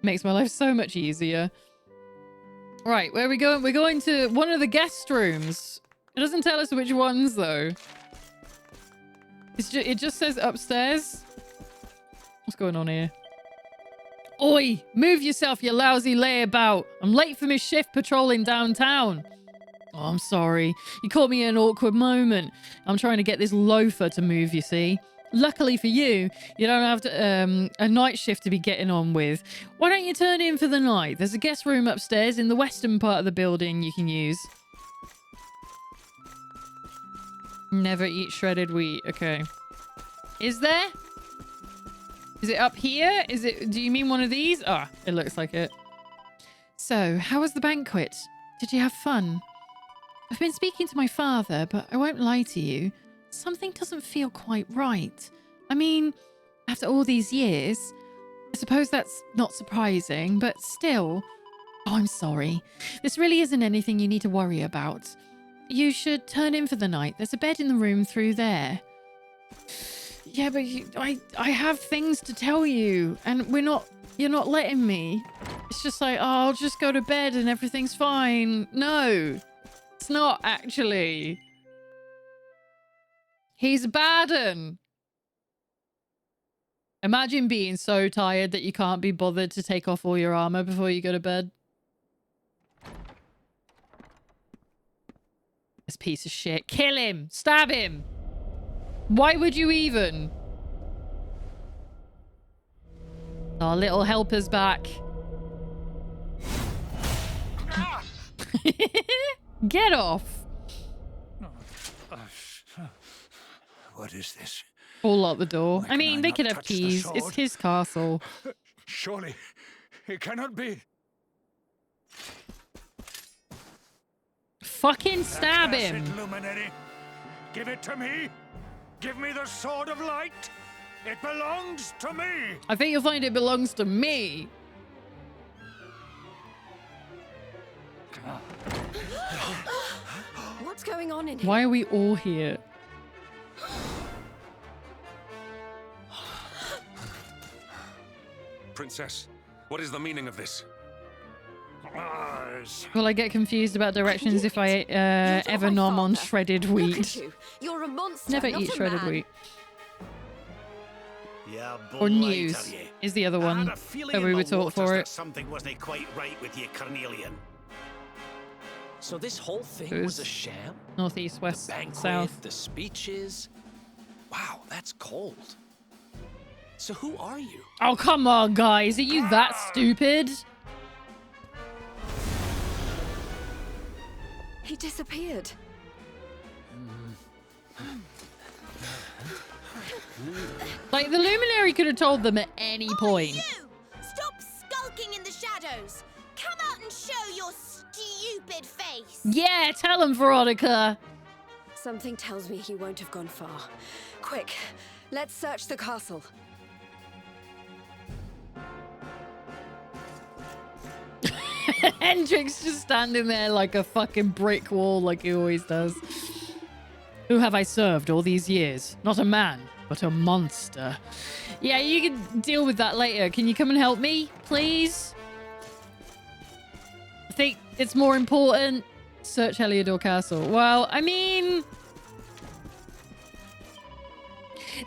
A: Makes my life so much easier. All right, where are we going? We're going to one of the guest rooms. It doesn't tell us which ones, though. It just says upstairs. What's going on here? Oi! Move yourself, you lousy layabout. I'm late for my shift patrolling downtown. Oh, I'm sorry. You caught me in an awkward moment. I'm trying to get this loafer to move, you see. Luckily for you, you don't have to, a night shift to be getting on with. Why don't you turn in for the night? There's a guest room upstairs in the western part of the building you can use. Never eat shredded wheat. Okay. Is there? Is it up here? Is it? Do you mean one of these? Ah, it looks like it. So, how was the banquet? Did you have fun? I've been speaking to my father, but I won't lie to you. Something doesn't feel quite right. I mean, after all these years, I suppose that's not surprising, but still. Oh, I'm sorry. This really isn't anything you need to worry about. You should turn in for the night. There's a bed in the room through there. Yeah, but I have things to tell you, and you're not letting me. It's just like, oh, I'll just go to bed and everything's fine. No, it's not actually. He's a bad un. Imagine being so tired that you can't be bothered to take off all your armor before you go to bed. This piece of shit. Kill him. Stab him. Why would you even? Our little helper's back. Get off.
G: What is this?
A: Or lock the door.
G: Why
A: I
G: can
A: mean,
G: I
A: they
G: not
A: could have
G: touch the
A: keys. It's
G: sword?
A: his castle.
G: Surely, it cannot be.
A: Fucking stab
G: Accursed
A: him.
G: Luminary, give it to me. Give me the sword of light. It belongs to me.
A: I think you'll find it belongs to me.
E: What's going on in here?
A: Why are we all here?
M: Princess, what is the meaning of this?
A: Will I get confused about directions if I ever nom on shredded
E: Look
A: wheat?
E: at you. You're a monster.
A: Never
E: not
A: eat
E: a
A: shredded
E: man.
A: wheat.
L: Yeah,
A: Or news is the other one that we were taught for it.
L: Something wasn't quite right with you, Carnelian.
F: So this whole thing
A: It
F: was a
A: was
F: sham?
A: Northeast, west,
F: Banquet,
A: south.
F: the speeches. Wow, that's cold. So who are you?
A: Oh, come on, guys. Are you that stupid?
E: He disappeared.
A: Like, the Luminary could have told them at any point.
D: Stop skulking in the shadows. Come out and show your stupid face.
A: Yeah, tell him, Veronica.
E: Something tells me he won't have gone far. Quick, let's search the castle.
A: Hendrix just standing there like a fucking brick wall like he always does. Who have I served all these years? Not a man, but a monster. Yeah, you can deal with that later. Can you come and help me, please? I think it's more important. Search Heliodor Castle. Well, I mean...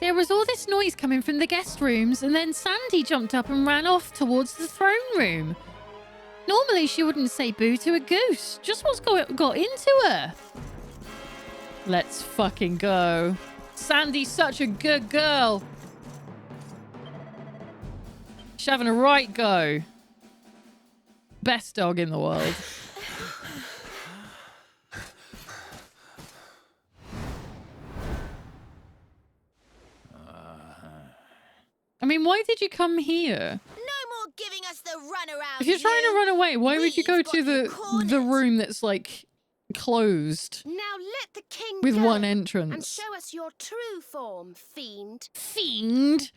A: There was all this noise coming from the guest rooms, and then Sandy jumped up and ran off towards the throne room. Normally, she wouldn't say boo to a goose. Just what's got into her. Let's fucking go. Sandy's such a good girl. She's having a right go. Best dog in the world. I mean, why did you come here?
D: No more giving us the runaround.
A: If you're trying to run away, why would you go to the room that's like closed
B: Now let the king
A: with
B: go
A: one
B: and
A: entrance?
B: show us your true form, fiend.
A: Fiend?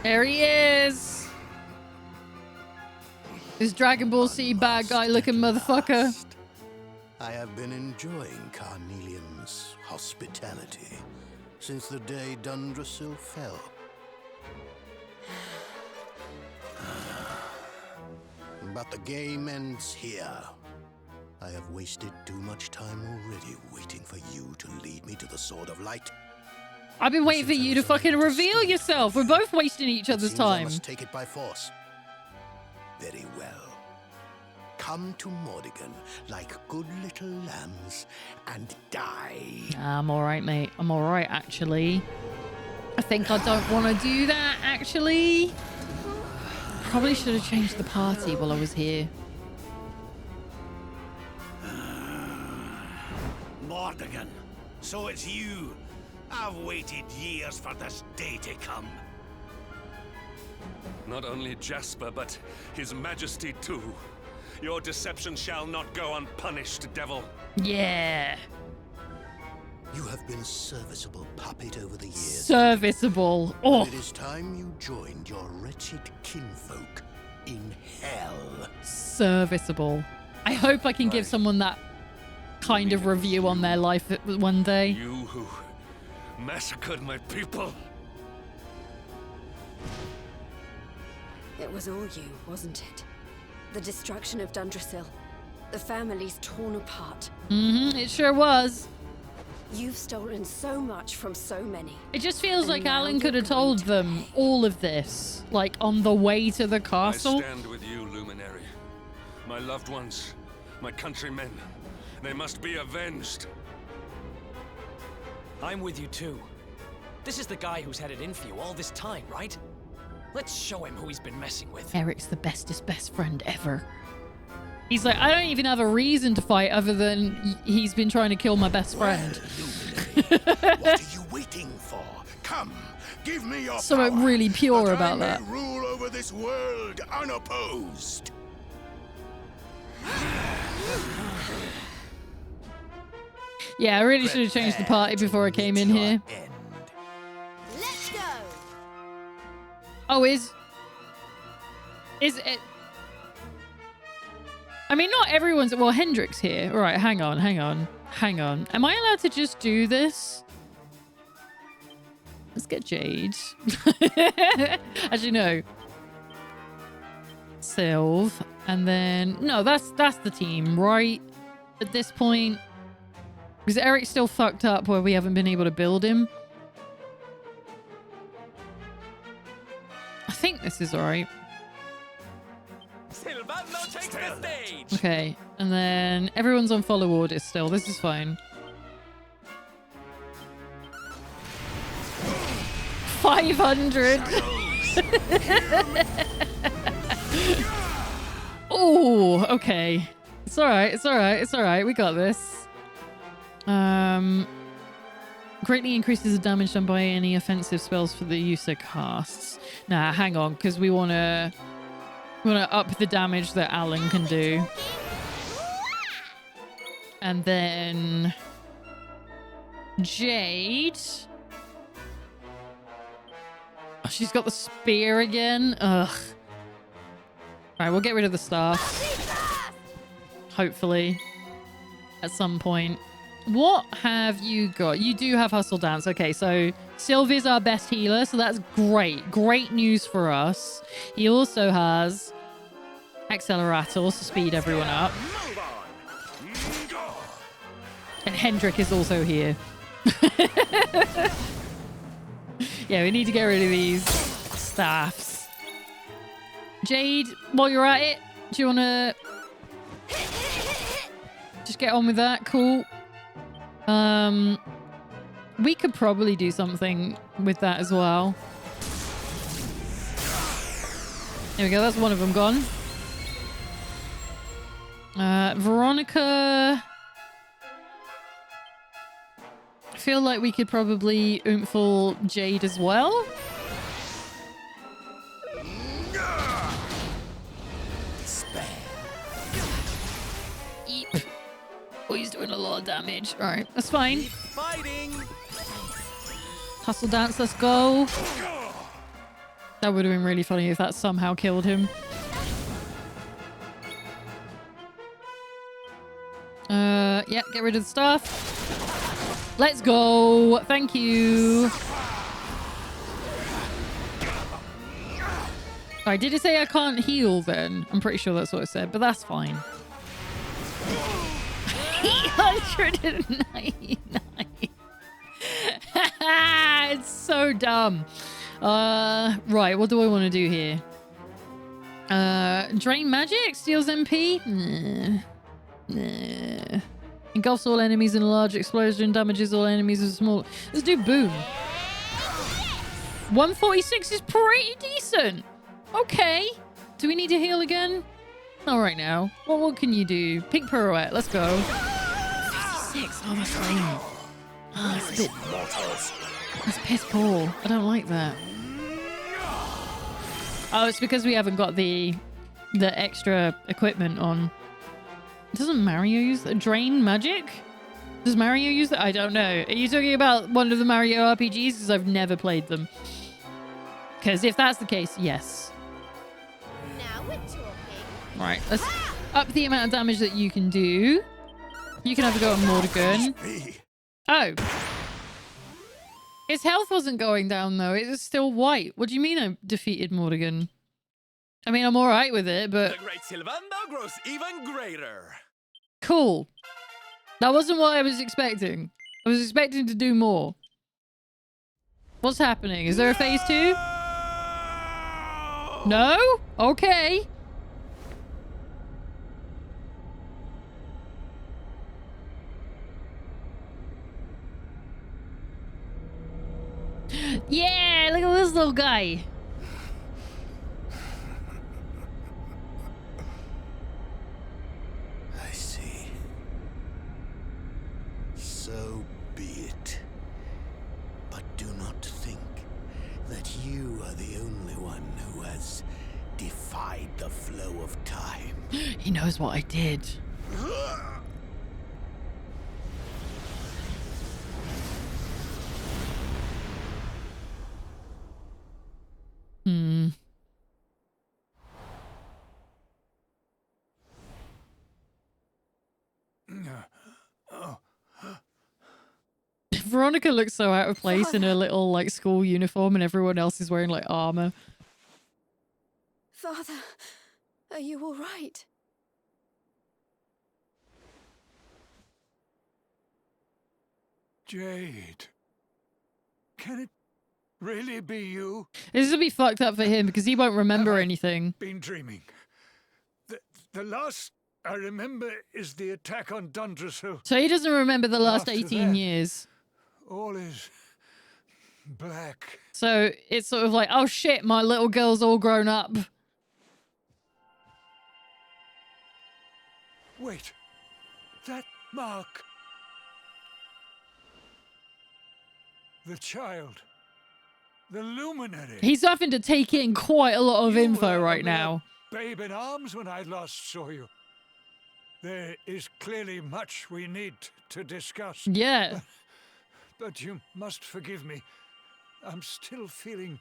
A: There he is. This Dragon Ball Z bad guy looking motherfucker.
R: I have been enjoying Carnelian's hospitality since the day Dundrasil fell. But the game ends here. I have wasted too much time already waiting for you to lead me to the Sword of Light.
A: I've been waiting for you to fucking reveal yourself. We're both wasting each other's
R: Seems I
A: time.
R: must take it by force. Very well. Come to Mordigan like good little lambs and die.
A: I'm alright, mate. I'm alright, actually. I think I don't want to do that, actually. Probably should have changed the party while I was here.
L: Mordigan, so it's you. I've waited years for this day to come.
M: Not only Jasper, but His Majesty too. Your deception shall not go unpunished, devil.
A: Yeah.
R: You have been serviceable puppet over the years.
A: Serviceable. Oh.
R: It is time you joined your wretched kinfolk in hell.
A: Serviceable. I hope I can give someone that kind of review on their life one day.
M: You who massacred my people.
E: It was all you, wasn't it? The destruction of Dundrasil. The families torn apart.
A: Mm-hmm, it sure was.
E: You've stolen so much from so many.
A: It just feels
E: And
A: like
E: now
A: Alan
E: you're
A: could have
E: going
A: told
E: to
A: them all of this, like on the way to the castle.
M: I stand with you, Luminary. My loved ones, my countrymen, they must be avenged.
F: I'm with you too. This is the guy who's had it in for you all this time, right? Let's show him who he's been messing with.
A: Eric's the bestest best friend ever. He's like, I don't even have a reason to fight other than he's been trying to kill my best friend.
R: What are you waiting for? Come, give me your
A: Something
R: power,
A: really pure
R: that
A: about
R: I may
A: that.
R: rule over this world unopposed.
A: Yeah, I really should have changed the party before I came in here.
D: Let's go.
A: Oh, is it? I mean, not everyone's. Well, Hendrik's here. All right, hang on. Am I allowed to just do this? Let's get Jade. Actually, no. Sylve, and then no, that's the team, right? At this point, because Eric's still fucked up where we haven't been able to build him. I think this is all right.
C: Sylvando takes the stage.
A: Okay, and then everyone's on follow orders still. This is fine. 500. Oh, okay. It's all right. It's all right. It's all right. We got this. Greatly increases the damage done by any offensive spells for the user casts. Nah, hang on, because we want to up the damage that Alan can do. And then Jade. Oh, she's got the spear again. Ugh. All right, we'll get rid of the staff. Hopefully. At some point. What have you got? You do have Hustle Dance. Okay, so Sylvia's our best healer, so that's great. Great news for us. He also has Accelerator to speed everyone up. And Hendrik is also here. Yeah, we need to get rid of these staffs. Jade, while you're at it, do you want to just get on with that? Cool. We could probably do something with that as well. There we go. That's one of them gone. Veronica. I feel like we could probably oomphle Jade as well. Eep. Oh, he's doing a lot of damage. All right, that's fine.
C: Keep fighting.
A: Hustle Dance, let's go. That would have been really funny if that somehow killed him. Yeah, get rid of the stuff. Let's go. Thank you. Alright, did it say I can't heal then? I'm pretty sure that's what it said, but that's fine. 899. It's so dumb. Right, what do I want to do here? Drain magic? Steals MP? Nah. Engulfs all enemies in a large explosion, damages all enemies with a small... Let's do boom. 146 is pretty decent. Okay. Do we need to heal again? Not right now. What can you do? Pink pirouette. Let's go. 56. Oh, that's lame. Oh, that's a bit... That's piss poor. I don't like that. Oh, it's because we haven't got the extra equipment on. Doesn't Mario use the drain magic? Does Mario use that? I don't know. Are you talking about one of the Mario RPGs? Because I've never played them. Because if that's the case, yes.
D: Now we're talking.
A: Right, let's up the amount of damage that you can do. You can have a go at Mordegon. Oh. His health wasn't going down, though. It was still white. What do you mean I defeated Mordegon? I mean, I'm all right with it, but...
C: The great Sylvando grows even greater.
A: Cool. That wasn't what I was expecting. I was expecting to do more. What's happening? Is there a phase 2? No? Okay. Yeah, look at this little guy.
R: I see. So be it. But do not think that you are the only one who has defied the flow of time.
A: He knows what I did. Hmm. Veronica looks so out of place in her little like school uniform, and everyone else is wearing like armor.
E: Father, are you all right?
G: Jade. Can it really be you?
A: This will be fucked up for him because he won't remember anything.
G: Been dreaming. The last I remember is the attack on Dundrasil.
A: So he doesn't remember the last
G: After
A: 18
G: that,
A: years.
G: All is black.
A: So it's sort of like, oh shit, my little girl's all grown up.
G: Wait. That mark. The child. The luminary.
A: He's having to take in quite a lot of info right now.
G: Babe in arms when I last saw you. There is clearly much we need to discuss.
A: Yeah.
G: But you must forgive me. I'm still feeling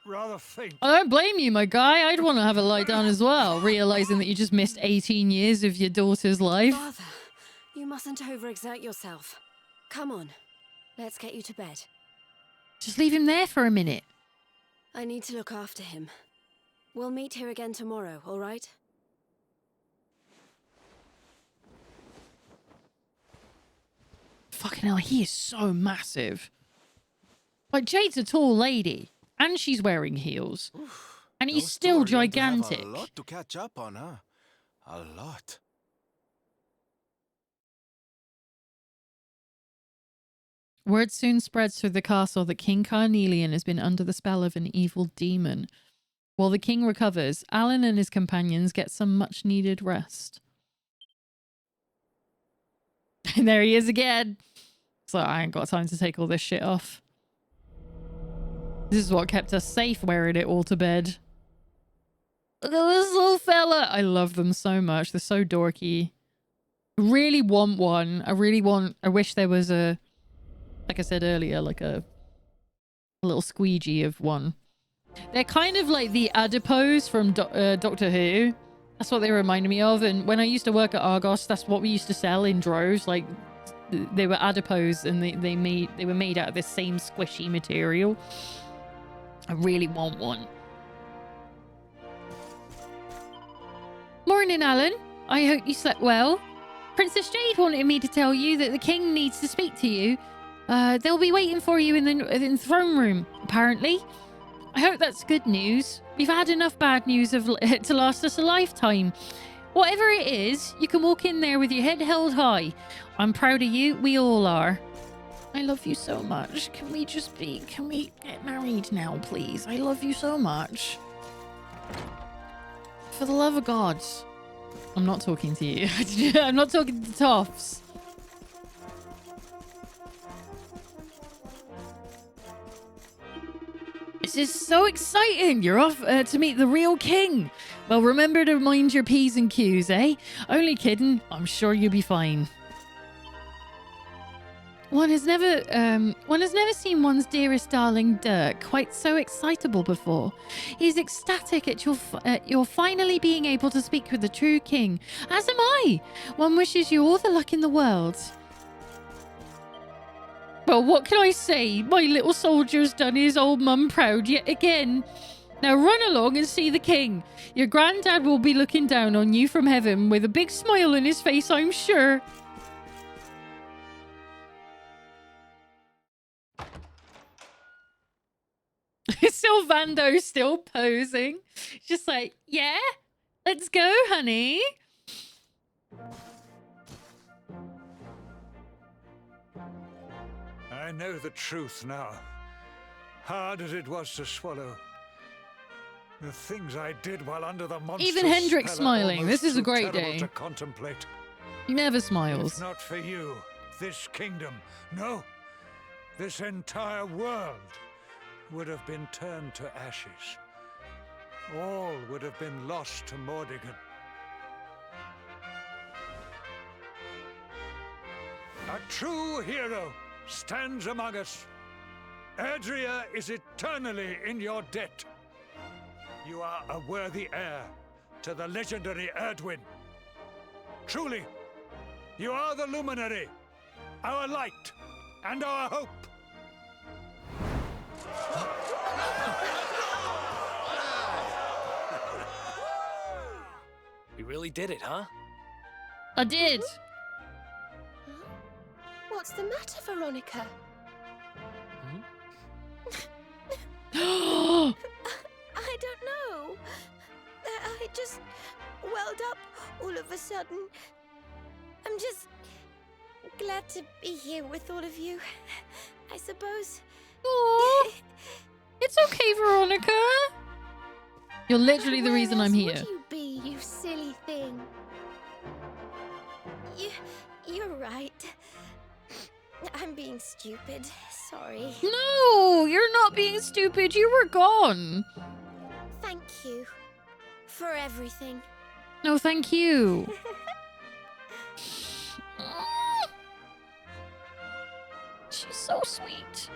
G: rather faint.
A: I don't blame you, my guy. I'd want to have a lie down as well, realizing that you just missed 18 years of your daughter's life.
E: Father, you mustn't overexert yourself. Come on, let's get you to bed.
A: Just leave him there for a minute.
E: I need to look after him. We'll meet here again tomorrow, all right?
A: Fucking hell, he is so massive. Like, Jade's a tall lady, and she's wearing heels. And he's still gigantic.
C: A lot to catch up on, huh? A lot.
A: Word soon spreads through the castle that King Carnelian has been under the spell of an evil demon. While the king recovers, Alan and his companions get some much-needed rest. And there he is again. So I ain't got time to take all this shit off. This is what kept us safe, wearing it all to bed. Look at this little fella. I love them so much. They're so dorky. I really want one. I wish there was a, like I said earlier, like a little squeegee of one. They're kind of like the adipose from Doctor Who. That's what they reminded me of. And when I used to work at Argos, that's what we used to sell in droves. Like, they were adipose, and they were made out of this same squishy material. I really want one. Morning, Alan. I hope you slept well. Princess Jade wanted me to tell you that the king needs to speak to you. They'll be waiting for you in the throne room, apparently. I hope that's good news. We've had enough bad news to last us a lifetime. Whatever it is, you can walk in there with your head held high. I'm proud of you. We all are. I love you so much. Can we get married now, please? I love you so much. For the love of God. I'm not talking to you. I'm not talking to Toffs. This is so exciting. You're off to meet the real king. Well, remember to mind your P's and Q's, eh? Only kidding. I'm sure you'll be fine. One has never seen one's dearest darling Dirk quite so excitable before. He's ecstatic at your finally being able to speak with the true king. As am I. One wishes you all the luck in the world. Well, what can I say? My little soldier's done his old mum proud yet again. Now run along and see the king. Your granddad will be looking down on you from heaven with a big smile on his face, I'm sure. Sylvando's still posing. Just like, yeah, let's go, honey.
G: I know the truth now. Hard as it was to swallow. The things I did while under the monster's
A: Even Hendrik's
G: spell are
A: smiling. This
G: almost
A: is a
G: too
A: great
G: terrible
A: day.
G: to contemplate.
A: He never smiles.
G: If not for you, this kingdom, no, this entire world would have been turned to ashes. All would have been lost to Mordigan. A true hero stands among us. Erdrea is eternally in your debt. You are a worthy heir to the legendary Erdwin. Truly, you are the luminary, our light, and our hope.
F: We really did it, huh?
A: I did.
B: What's the matter, Veronica?
D: I don't know. I just welled up all of a sudden. I'm just glad to be here with all of you, I suppose.
A: Aww. It's okay, Veronica. You're literally the reason I'm here.
D: Would you be, you silly thing? You're right. I'm being stupid. Sorry.
A: No, you're not being stupid. You were gone.
D: Thank you for everything.
A: No, thank you. She's so sweet.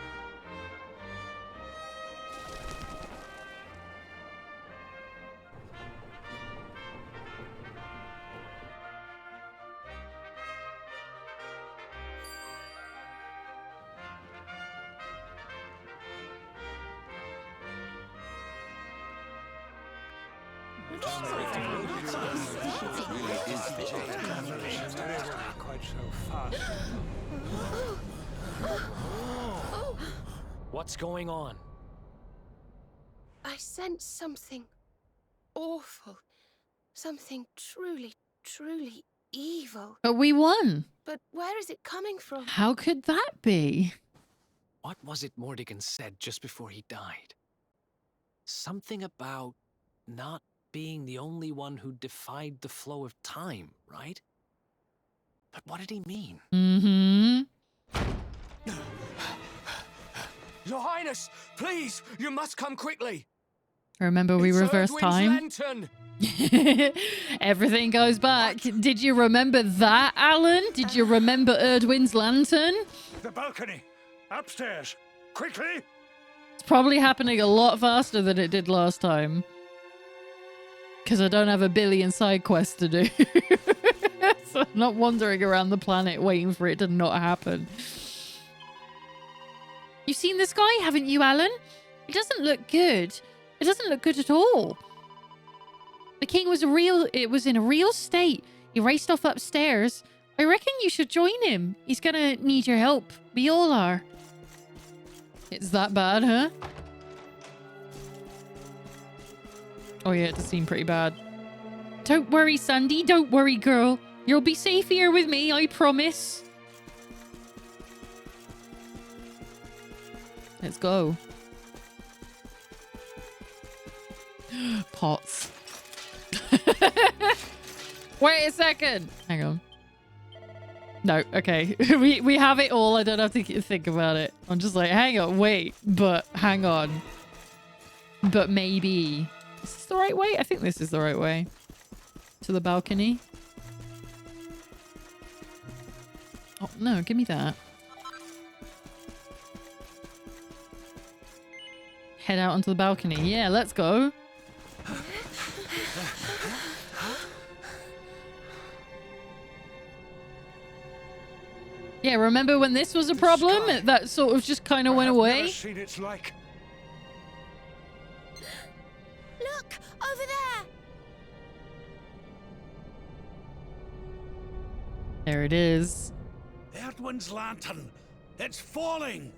G: Quite so fast.
F: What's going on?
B: I sense something awful. Something truly, truly evil.
A: But we won.
B: But where is it coming from?
A: How could that be?
F: What was it Mordigan said just before he died? Something about not being the only one who defied the flow of time, right? But what did he mean?
A: Mm-hmm.
P: Your Highness, please, you must come quickly.
A: Remember we
P: It's
A: reversed
P: Erdwin's
A: time?
P: lantern.
A: Everything goes back. Did you remember that, Alan? Did you remember Erdwin's lantern?
G: The balcony, upstairs, quickly.
A: It's probably happening a lot faster than it did last time. Because I don't have a billion side quests to do. So I'm not wandering around the planet waiting for it to not happen. You've seen this guy, haven't you, Alan? It doesn't look good. It doesn't look good at all. The king was in a real state. He raced off upstairs. I reckon you should join him. He's gonna need your help. We all are. It's that bad, huh? Oh yeah, it does seem pretty bad. Don't worry, Sandy. Don't worry, girl. You'll be safe here with me, I promise. Let's go. Pots. Wait a second. Hang on. No, okay. we have it all. I don't have to think about it. I'm just like, hang on, wait, but hang on. But maybe. Is this the right way? I think this is the right way. To the balcony. Oh, no, give me that. Head out onto the balcony. Yeah, let's go. Yeah, remember when this was a problem? That sort of just kind of went away?
G: Never seen its like.
D: Look, over there.
A: There it is.
L: Erdwin's lantern. It's falling.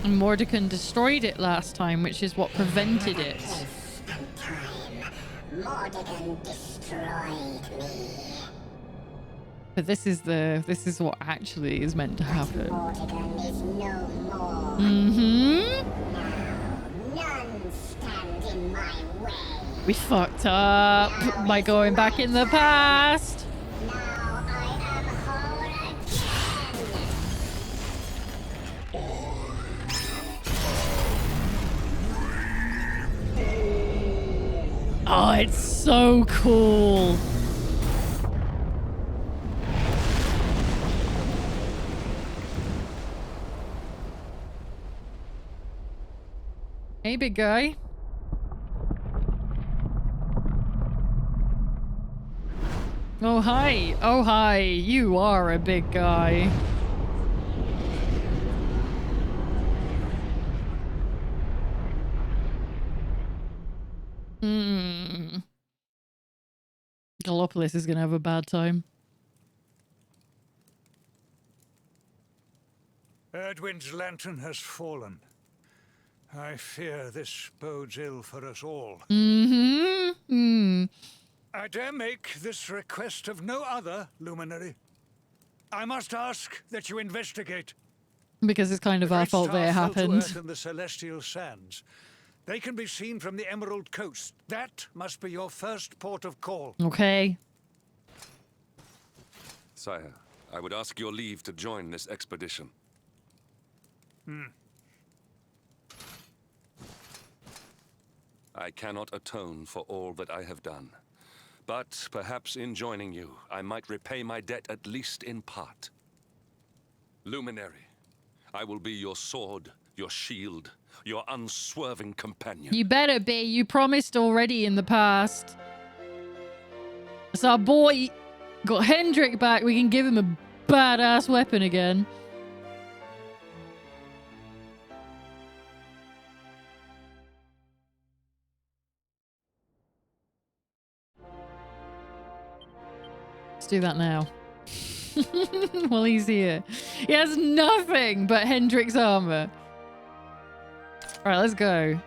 A: And Mordenkainen destroyed it last time, which is what prevented it.
S: Mordenkainen destroyed me.
A: But this is what actually is meant to happen.
S: Mordenkainen is no more.
A: Mm-hmm.
S: Now none stand in my way.
A: We fucked up by going back in the past.
S: Now I am whole again.
A: Oh, it's so cool. Hey, big guy. Oh, hi. Oh, hi. You are a big guy. Gallopolis is going to have a bad time.
G: Erdwin's lantern has fallen. I fear this bodes ill for us all.
A: Mm-hmm.
G: I dare make this request of no other, Luminary. I must ask that you investigate.
A: Because it's kind of our fault that it happened.
G: Earth and the Celestial Sands. They can be seen from the Emerald Coast. That must be your first port of call.
A: Okay.
M: Sire, I would ask your leave to join this expedition. I cannot atone for all that I have done. But perhaps in joining you, I might repay my debt at least in part. Luminary, I will be your sword, your shield, your unswerving companion.
A: You better be. You promised already in the past. So our boy got Hendrik back. We can give him a badass weapon again. Let's do that now. While he's here. He has nothing but Hendrik's armor. Alright, let's go.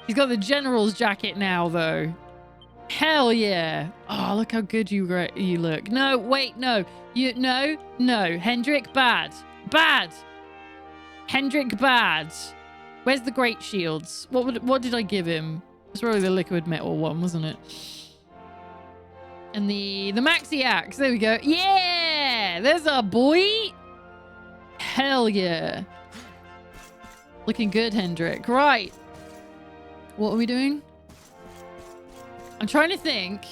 A: He's got the general's jacket now, though. Hell yeah. Oh, look how good you look. No, wait, no. No. Hendrik, bad. Bad. Hendrik, bad. Where's the great shields? What did I give him? It's probably the liquid metal one, wasn't it? And the maxi axe. There we go. Yeah! There's our boy. Hell yeah. Looking good, Hendrik. Right. What are we doing? I'm trying to think.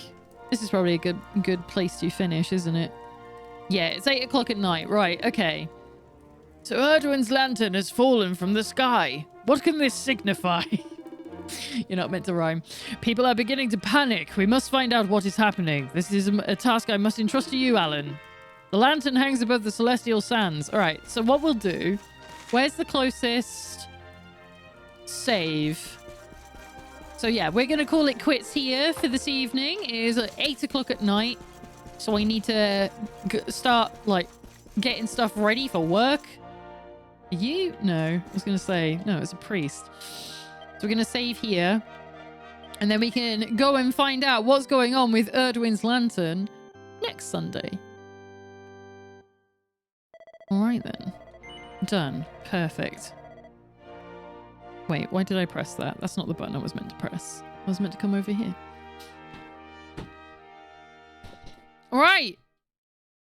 A: This is probably a good place to finish, isn't it? Yeah, it's 8 o'clock at night. Right, okay. So Erdwin's lantern has fallen from the sky. What can this signify? You're not meant to rhyme. People are beginning to panic. We must find out what is happening. This is a task I must entrust to you, Alan. The lantern hangs above the Celestial Sands. All right, so what we'll do... Where's the closest save? So yeah, we're going to call it quits here for this evening. It is 8 o'clock at night. So I need to start, like, getting stuff ready for work. You? No. I was going to say, no, it's a priest. So we're going to save here. And then we can go and find out what's going on with Erdwin's lantern next Sunday. All right, then. Done. Perfect. Wait, why did I press that? That's not the button I was meant to press. I was meant to come over here. All right.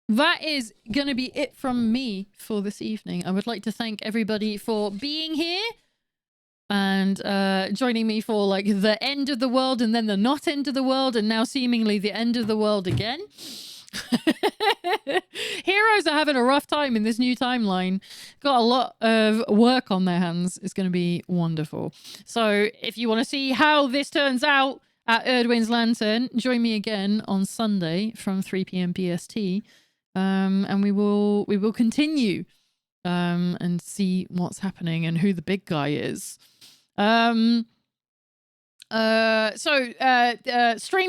A: That is going to be it from me for this evening. I would like to thank everybody for being here and joining me for like the end of the world and then the not end of the world and now seemingly the end of the world again. Heroes are having a rough time in this new timeline. Got a lot of work on their hands. It's going to be wonderful. So if you want to see how this turns out at Erdwin's Lantern, join me again on Sunday from 3 p.m. BST. And we will continue and see what's happening and who the big guy is. Stream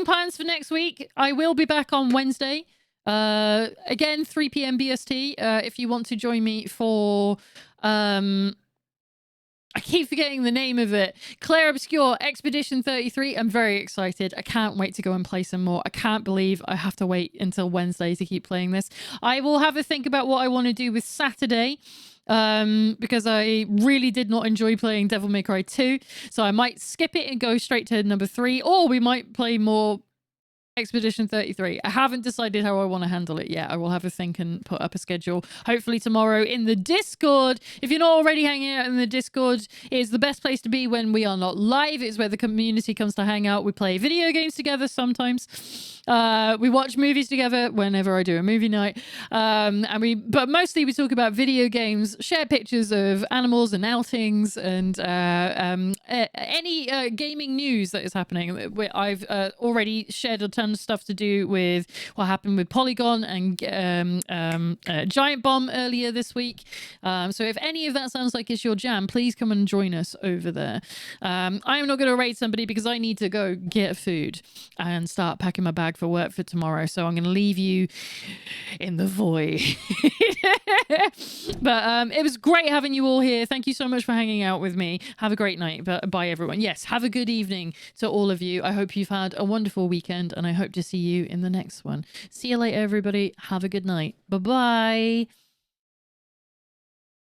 A: plans for next week. I will be back on Wednesday. Again, 3 p.m. BST. If you want to join me for I keep forgetting the name of it. Claire Obscure Expedition 33. I'm very excited. I can't wait to go and play some more. I can't believe I have to wait until Wednesday to keep playing this. I will have a think about what I want to do with Saturday. Because I really did not enjoy playing Devil May Cry 2. So I might skip it and go straight to number 3. Or we might play more Expedition 33. I haven't decided how I want to handle it yet. I will have a think and put up a schedule. Hopefully tomorrow in the Discord. If you're not already hanging out in the Discord, it's the best place to be when we are not live. It's where the community comes to hang out. We play video games together sometimes. We watch movies together whenever I do a movie night. But mostly we talk about video games, share pictures of animals and outings, and any gaming news that is happening. I've already shared a ton of stuff to do with what happened with Polygon and Giant Bomb earlier this week. So if any of that sounds like it's your jam, please come and join us over there. I am not going to raid somebody because I need to go get food and start packing my bag for work for tomorrow. So I'm going to leave you in the void. But it was great having you all here. Thank you so much for hanging out with me. Have a great night. Bye, everyone. Yes, have a good evening to all of you. I hope you've had a wonderful weekend, and I hope to see you in the next one. See you later, everybody. Have a good night. Bye-bye.